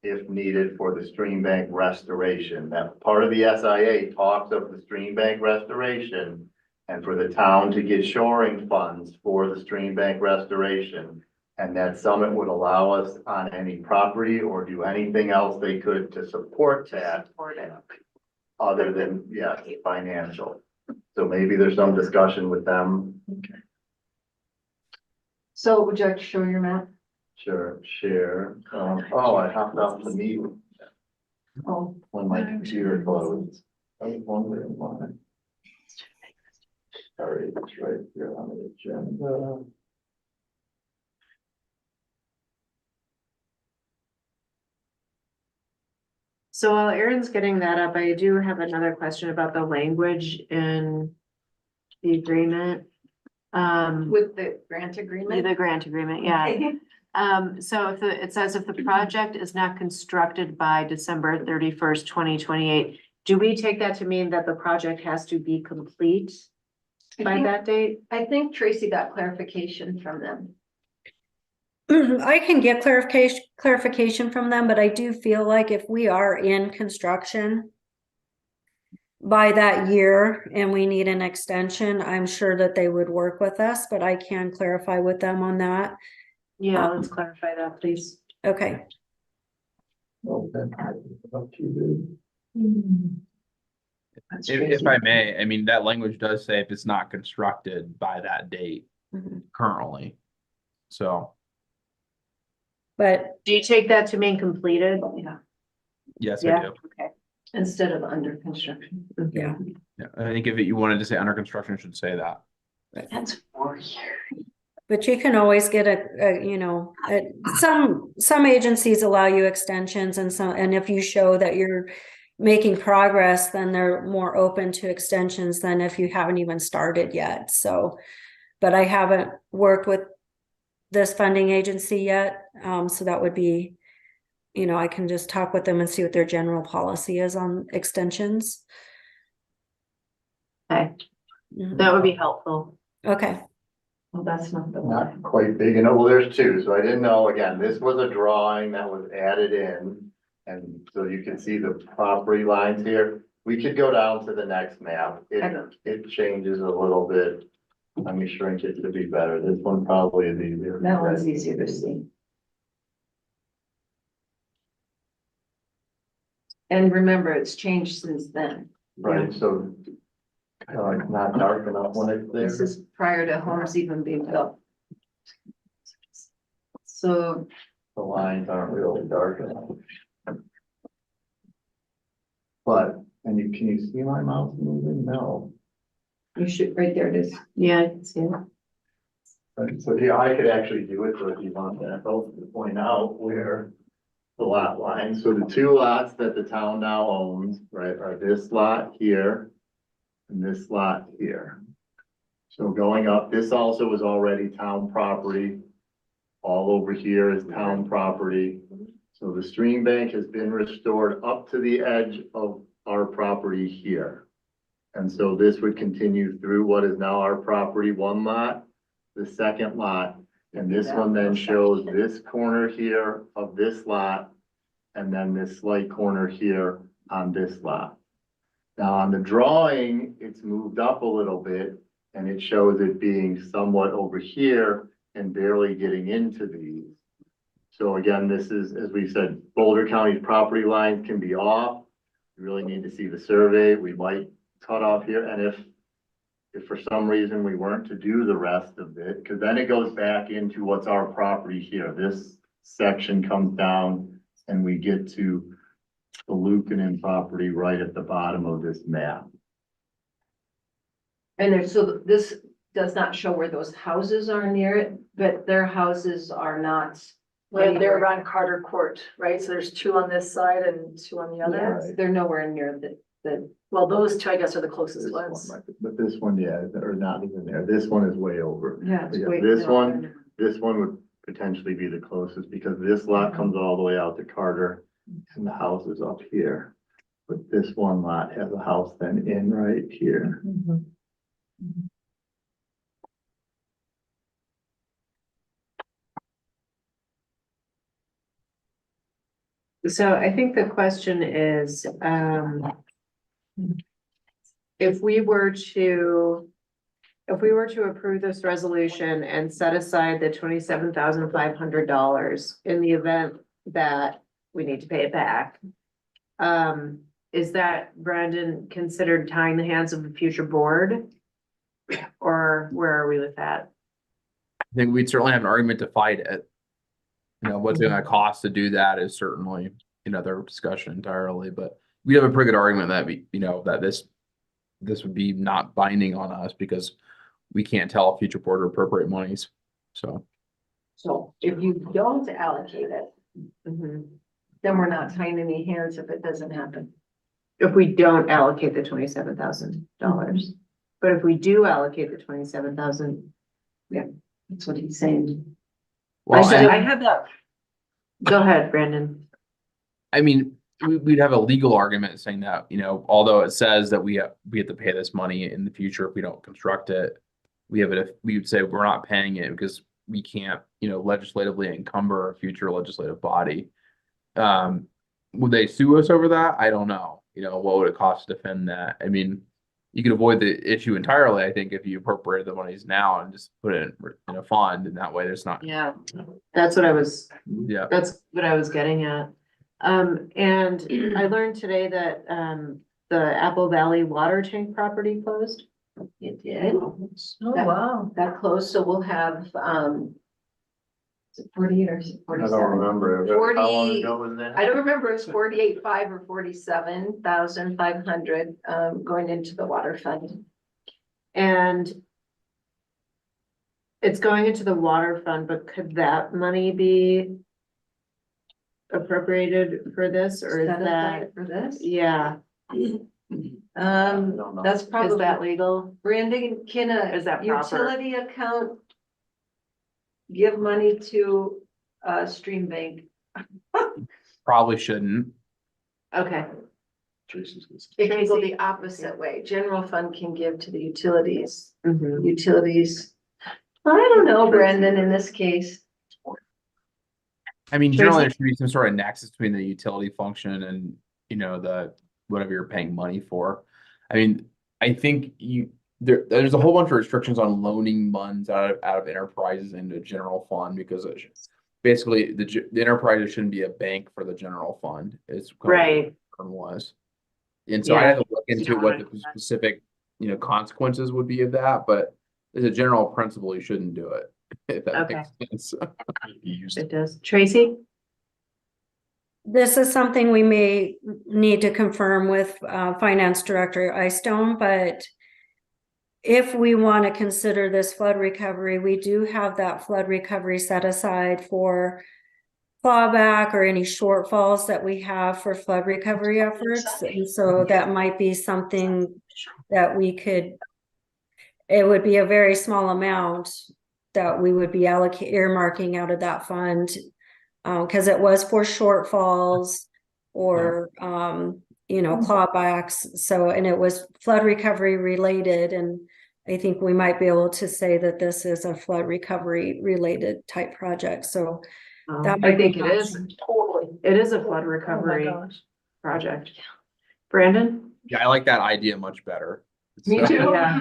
if needed for the stream bank restoration. That part of the SIA talks of the stream bank restoration and for the town to get shoring funds for the stream bank restoration. And that summit would allow us on any property or do anything else they could to support that. Other than, yes, financial. So maybe there's some discussion with them. So would you like to show your map? Sure, share. I hopped off the meeting Oh, when my computer closed. I was wondering why. Sorry, it's right here on the agenda. So while Aaron's getting that up, I do have another question about the language in the agreement. with the grant agreement? The grant agreement, yeah. So it says if the project is not constructed by December 31st, 2028, do we take that to mean that the project has to be complete by that date? I think Tracy got clarification from them. I can get clarification from them, but I do feel like if we are in construction by that year and we need an extension, I'm sure that they would work with us, but I can clarify with them on that. Yeah, let's clarify that, please. Okay. If I may, I mean, that language does say if it's not constructed by that date Mhm. currently. So, But Do you take that to mean completed? Yeah. yes, I Yeah, do. okay. Instead of under construction. yeah, Yeah, I think if you wanted to say under construction, it should say that. That's 4 years. but you can always get some agencies allow you extensions and if you show that you're making progress, then they're more open to extensions than if you haven't even started yet. So, but I haven't worked with this funding agency yet. So that would be, I can just talk with them and see what their general policy is on extensions. Okay, Mhm. that would be helpful. Okay. Well, that's not the one. Not quite big enough. Well, there's two, so I didn't know. Again, this was a drawing that was added in. And so you can see the property lines here. We could go down to the next map. It changes a little bit. Let me shrink it to be better. This one probably is easier. That one's easier to see. And remember, it's changed since then. Right, so it's not dark enough when it's there. This is prior to homes even being built. So The lines aren't really dark enough. But, can you see my mouse moving? No. you should, right there it is. Yeah, I can see it. Right, so here, I could actually do it, so if you want that, also to point out where the lot lines, so the two lots that the town now owns, right, are this lot here and this lot here. So going up, this also is already town property. All over here is town property. So the stream bank has been restored up to the edge of our property here. And so this would continue through what is now our property, one lot, the second lot. And this one then shows this corner here of this lot. And then this slight corner here on this lot. Now on the drawing, it's moved up a little bit and it shows it being somewhat over here and barely getting into these. So again, this is, as we said, Boulder County's property lines can be off. You really need to see the survey. We might cut off here. And if for some reason we weren't to do the rest of it, because then it goes back into what's our property here. This section comes down and we get to the Lucanen property right at the bottom of this map. And there's, so this does not show where those houses are near it, but their houses are not. Well, they're around Carter Court, right? So there's two on this side and two on the other. Yes, they're nowhere near the, Well, those two, I guess, are the This closest one, ones. right, but this one, yeah, or not even there. This one is way over. yeah. it's Yeah, way- this no, one- This one would potentially be the closest because this lot comes all the way out to Carter and the house is up here. But this one lot has a house then in right here. So I think the question is, if we were to approve this resolution and set aside the $27,500 in the event that we need to pay it back, is that, Brandon, considered tying the hands of a future board? Or where are we with that? I think we'd certainly have an argument to fight it. You know, what's it gonna cost to do that is certainly another discussion entirely, but we have a pretty good argument that that this would be not binding on us because we can't tell a future board to appropriate monies. So So if you don't allocate it, Mhm. then we're not tying any hands if it doesn't happen. If we don't allocate the $27,000, but if we do allocate the 27,000, That's what he's saying. well, I have that. Go ahead, Brandon. I mean, we'd have a legal argument saying that, although it says that we have to pay this money in the future if we don't construct it, we would say we're not paying it because we can't, legislatively encumber a future legislative body. Would they sue us over that? I don't know. What would it cost to defend that? I mean, you could avoid the issue entirely, I think, if you appropriated the monies now and just put it in a fund, and that way there's not. Yeah, that's what I was Yeah. getting at. And I learned today that, the Apple Valley water tank property closed. It did. Oh, wow. That close, so we'll have, is it 48 or is it I don't 47? remember. How long 40 ago was that? I don't remember, it's 48,500 or 47,500, going into the water fund. And it's going into the water fund, but could that money be appropriated for this, or is Set that, aside for this? yeah, That's is probably, that legal? Brandon, can Is that a proper? utility account give money to stream bank? Probably shouldn't. Okay, It can go the opposite way. General fund can give to the utilities. mhm. Utilities. I don't know, Brandon, in this case. I mean, generally there Tracy? should be some sort of nexus between the utility function and, the whatever you're paying money for. I mean, I think there's a whole bunch of restrictions on loaning funds out of enterprises into a general fund because basically the enterprises shouldn't be a bank for the general fund. It's kind of what Right. the term was. And so I Yeah. had to look into what the specific, consequences would be of that, but as a general principle, you shouldn't do it. If that Okay. makes sense. It does. Tracy? This is something we may need to confirm with Finance Director Istone, but if we want to consider this flood recovery, we do have that flood recovery set aside for clawback or any shortfalls that we have for flood recovery efforts. And so that might be something that it would be a very small amount that we would be earmarking out of that fund. Because it was for shortfalls or, clawbacks. So, and it was flood recovery related. And I think we might be able to say that this is a flood recovery related type project. So that I might think be it is. Totally. It is a flood Oh, my recovery gosh. project. Brandon? Yeah, I like that idea much better. Me So- too. Yeah.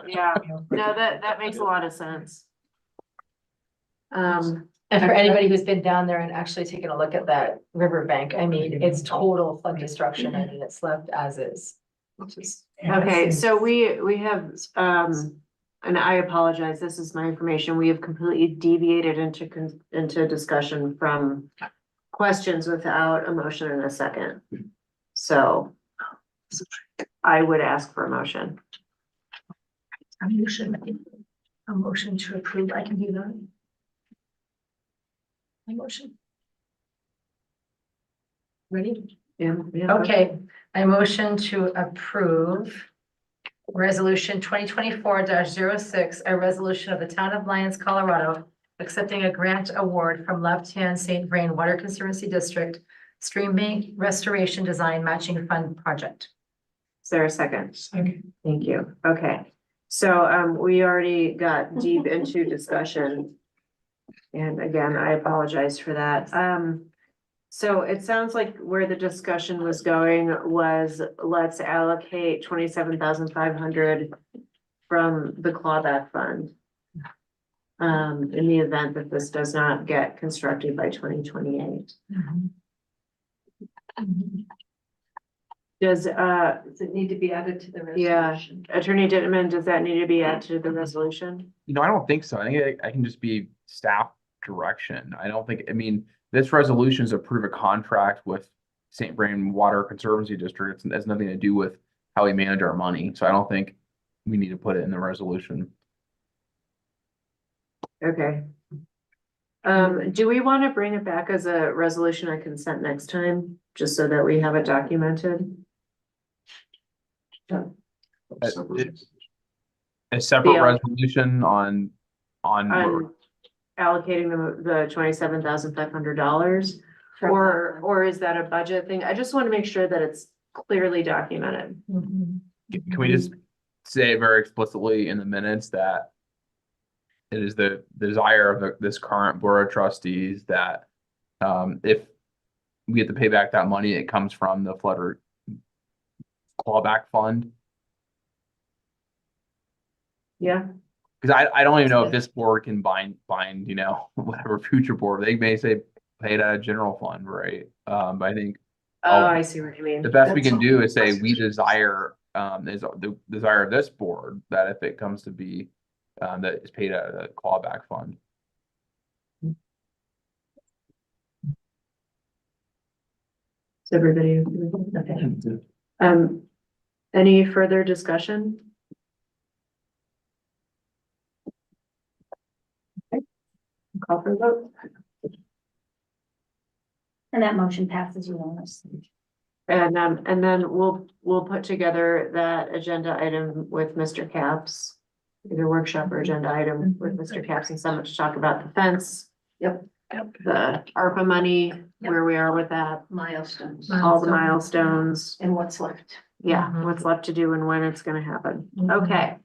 Yeah, no, that makes a lot of sense. And for anybody who's been down there and actually taken a look at that riverbank, I mean, it's total flood destruction. I mean, it's left as is. Which is. Okay, so we have, and I apologize, this is my information. We have completely deviated into discussion from questions without a motion in a second. So I would ask for a motion. A motion to approve, I can do that. A motion. Ready? Yeah. Okay, I motion to approve resolution 2024-06, a resolution of the town of Lyons, Colorado, accepting a grant award from Left Hand St. Vrain Water Conservancy District Stream Bank Restoration Design Matching Fund Project. Is there a second? Second. Thank you. Okay. So, we already got deep into discussion. And again, I apologize for that. So it sounds like where the discussion was going was let's allocate 27,500 from the clawback fund. In the event that this does not get constructed by 2028. Does Attorney Dittman, does that need to be added to the resolution? I don't think so. I think I can just be staff direction. I don't think, I mean, this resolution is approve a contract with St. Vrain Water Conservancy District. It has nothing to do with how we manage our money. So I don't think we need to put it in the resolution. Okay. Do we want to bring it back as a resolution on consent next time, just so that we have it documented? A separate Yeah. resolution on On allocating the $27,500, or is that a budget thing? I just want to make sure that it's clearly documented. can we just say very explicitly in the minutes that it is the desire of this current board of trustees that if we get to pay back that money, it comes from the flood clawback fund? Yeah. Because I don't even know if this board can bind, whatever future board, they may say pay it out of general fund, right? But I think Oh, I see what you mean. the best we can do is say we desire, is the desire of this board that if it comes to be, that is paid out of the clawback fund. Is everybody agree with that? Okay. Any further discussion? Okay. Call for the vote. And that motion passes unanimously. And then we'll put together that agenda item with Mr. Capps. Either workshop or agenda item with Mr. Capps and someone to talk about the fence. Yep. The ARPA money, where we are with that, Milestones. all the milestones. And what's left. Yeah, what's left to do and when it's gonna happen. Okay.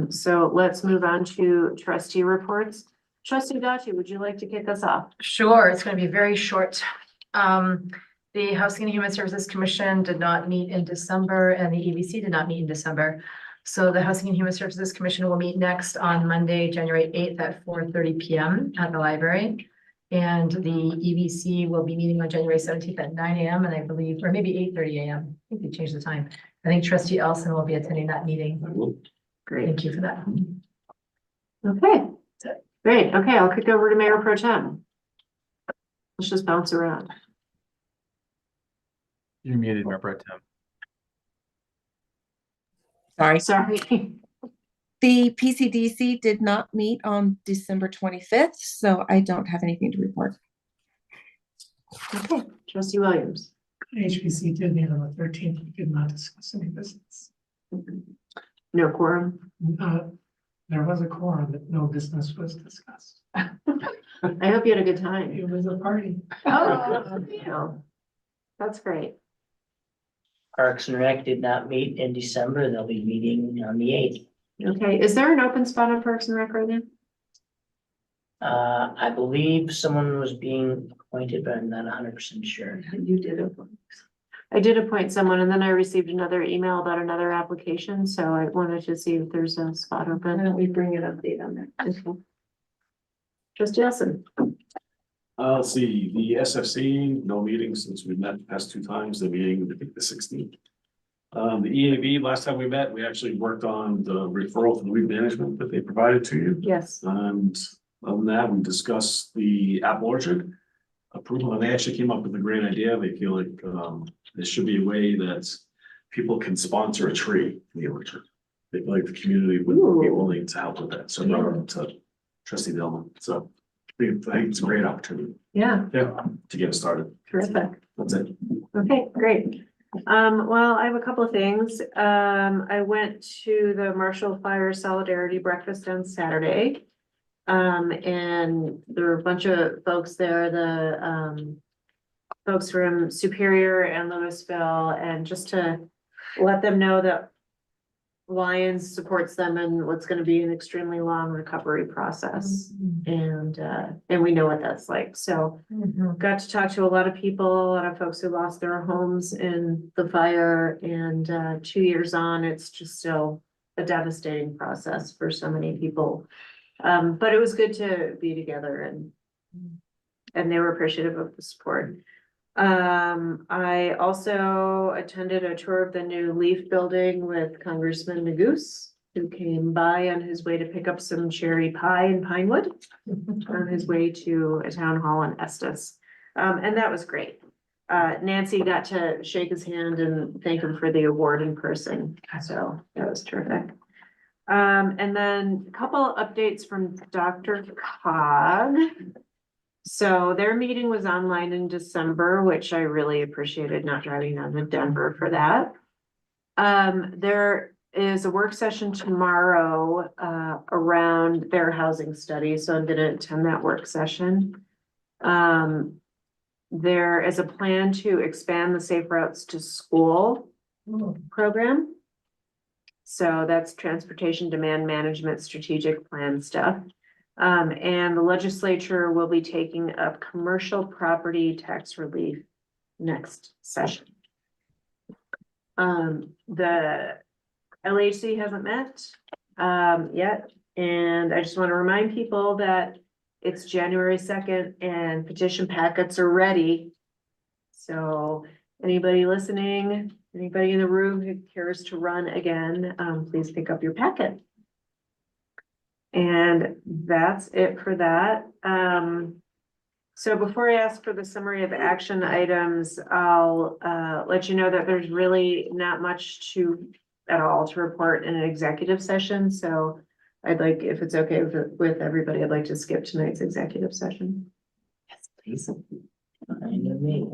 So let's move on to trustee reports. Trustee Dati, would you like to kick us off? Sure, it's gonna be very short. The Housing and Human Services Commission did not meet in December and the EVC did not meet in December. So the Housing and Human Services Commission will meet next on Monday, January 8th at 4:30 p.m. at the library. And the EVC will be meeting on January 17th at 9 a.m. and I believe, or maybe 8:30 a.m. I think they changed the time. I think Trustee Elson will be attending that meeting. Great. Thank you for that. Okay, great. Okay, I'll kick over to Mayor Pro Tem. Let's just bounce around. You're muted, Mayor Pro Tem. Sorry. The PCDC did not meet on December 25th, so I don't have anything to report. Okay, Trustee Williams. HPC did meet on the 13th, we did not discuss any business. No quorum. There was a quorum, but no business was discussed. I hope you had a good time. It was a party. Oh, that's great. Parks and Rec did not meet in December. They'll be meeting on the 8th. Okay, is there an open spot on Parks and Rec right now? I believe someone was being appointed, but I'm not 100% sure. You did it. I did appoint someone and then I received another email about another application, so I wanted to see if there's a spot Why open. don't we bring an update on that? Trustee Elson. Let's see, the SFC, no meeting since we met the past 2 times, the meeting, I think the 16th. The EAB, last time we met, we actually worked on the referral for the weed management that they provided to you. Yes. And other than that, we discussed the apple orchard approval, and they actually came up with a great idea. They feel like, there should be a way that people can sponsor a tree in the orchard. they feel like the community would be willing to help with that, so brought them to trustee Delman, so. I think it's a great opportunity, Yeah, to get us started, terrific. that's it. Okay, great. Well, I have a couple of things. I went to the Marshall Fire Solidarity Breakfast on Saturday. And there were a bunch of folks there, the folks from Superior and Louisville, and just to let them know that Lions supports them in what's gonna be an extremely long recovery process. And we know what that's like, so got to talk to a lot of people, a lot of folks who lost their homes in the fire, and 2 years on, it's just still a devastating process for so many people. But it was good to be together, and they were appreciative of the support. I also attended a tour of the new Leaf building with Congressman Nagoose, who came by on his way to pick up some cherry pie in Pinewood on his way to a town hall in Estes. And that was great. Nancy got to shake his hand and thank him for the award in person, so that was terrific. And then a couple updates from Dr. Cog. So their meeting was online in December, which I really appreciated, not driving down to Denver for that. There is a work session tomorrow around their housing study, so I'm gonna attend that work session. There is a plan to expand the Safe Routes to School program. So that's transportation demand management strategic plan stuff. And the legislature will be taking up commercial property tax relief next session. The LHC hasn't met yet, and I just want to remind people that it's January 2nd and petition packets are ready. So anybody listening, anybody in the room who cares to run again, please pick up your packet. And that's it for that. So before I ask for the summary of action items, I'll let you know that there's really not much at all to report in an executive session. So I'd like, if it's okay with everybody, I'd like to skip tonight's executive session. Yes, please. I know me.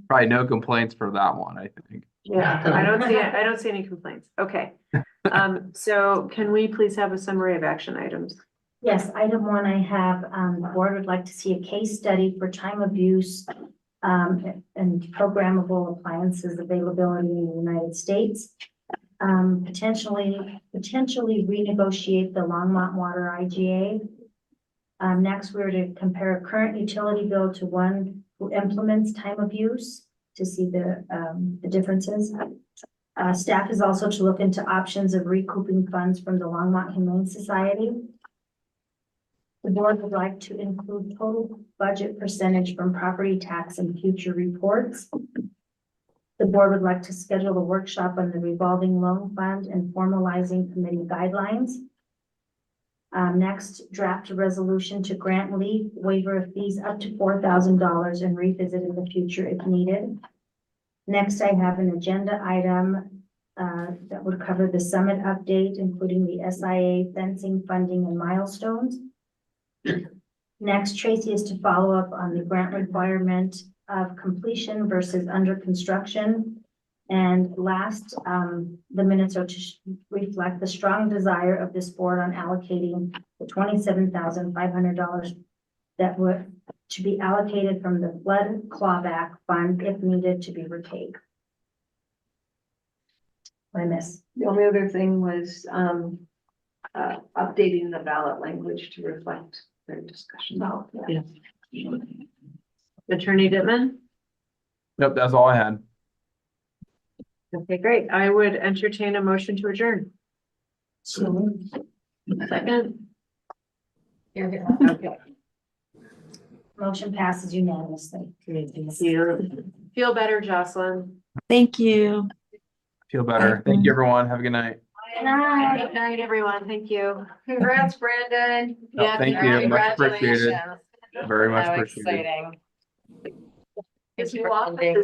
Probably no complaints for that one, I think. Yeah, I don't see any complaints. Okay. So can we please have a summary of action items? Yes, item one, I have, the board would like to see a case study for time of use and programmable appliances availability in the United States. Potentially renegotiate the Longmont Water IGA. Next, we're to compare a current utility bill to one who implements time of use to see the differences. Staff is also to look into options of recouping funds from the Longmont Humane Society. The board would like to include total budget percentage from property tax in future reports. The board would like to schedule a workshop on the revolving loan fund and formalizing committee guidelines. Next, draft a resolution to grant leave waiver of fees up to $4,000 and revisit in the future if needed. Next, I have an agenda item that would cover the summit update, including the SIA fencing funding and milestones. Next, Tracy is to follow up on the grant requirement of completion versus under construction. And last, the minutes are to reflect the strong desire of this board on allocating the $27,500 that would to be allocated from the flood clawback fund if needed to be repaid. What I miss? The only other thing was updating the ballot language to reflect their discussion. Oh, yeah. Attorney Dittman? Nope, that's all I had. Okay, great. I would entertain a motion to adjourn. So. Second? Okay. Motion passes unanimously. Great, thank you. Feel better, Jocelyn. Thank you. Feel better. Thank you, everyone. Have a good night. Good night. Good night, everyone. Thank you. Congrats, Brandon. No, thank you. Much appreciated. Congratulations. Very much How appreciated. exciting. Is he walking?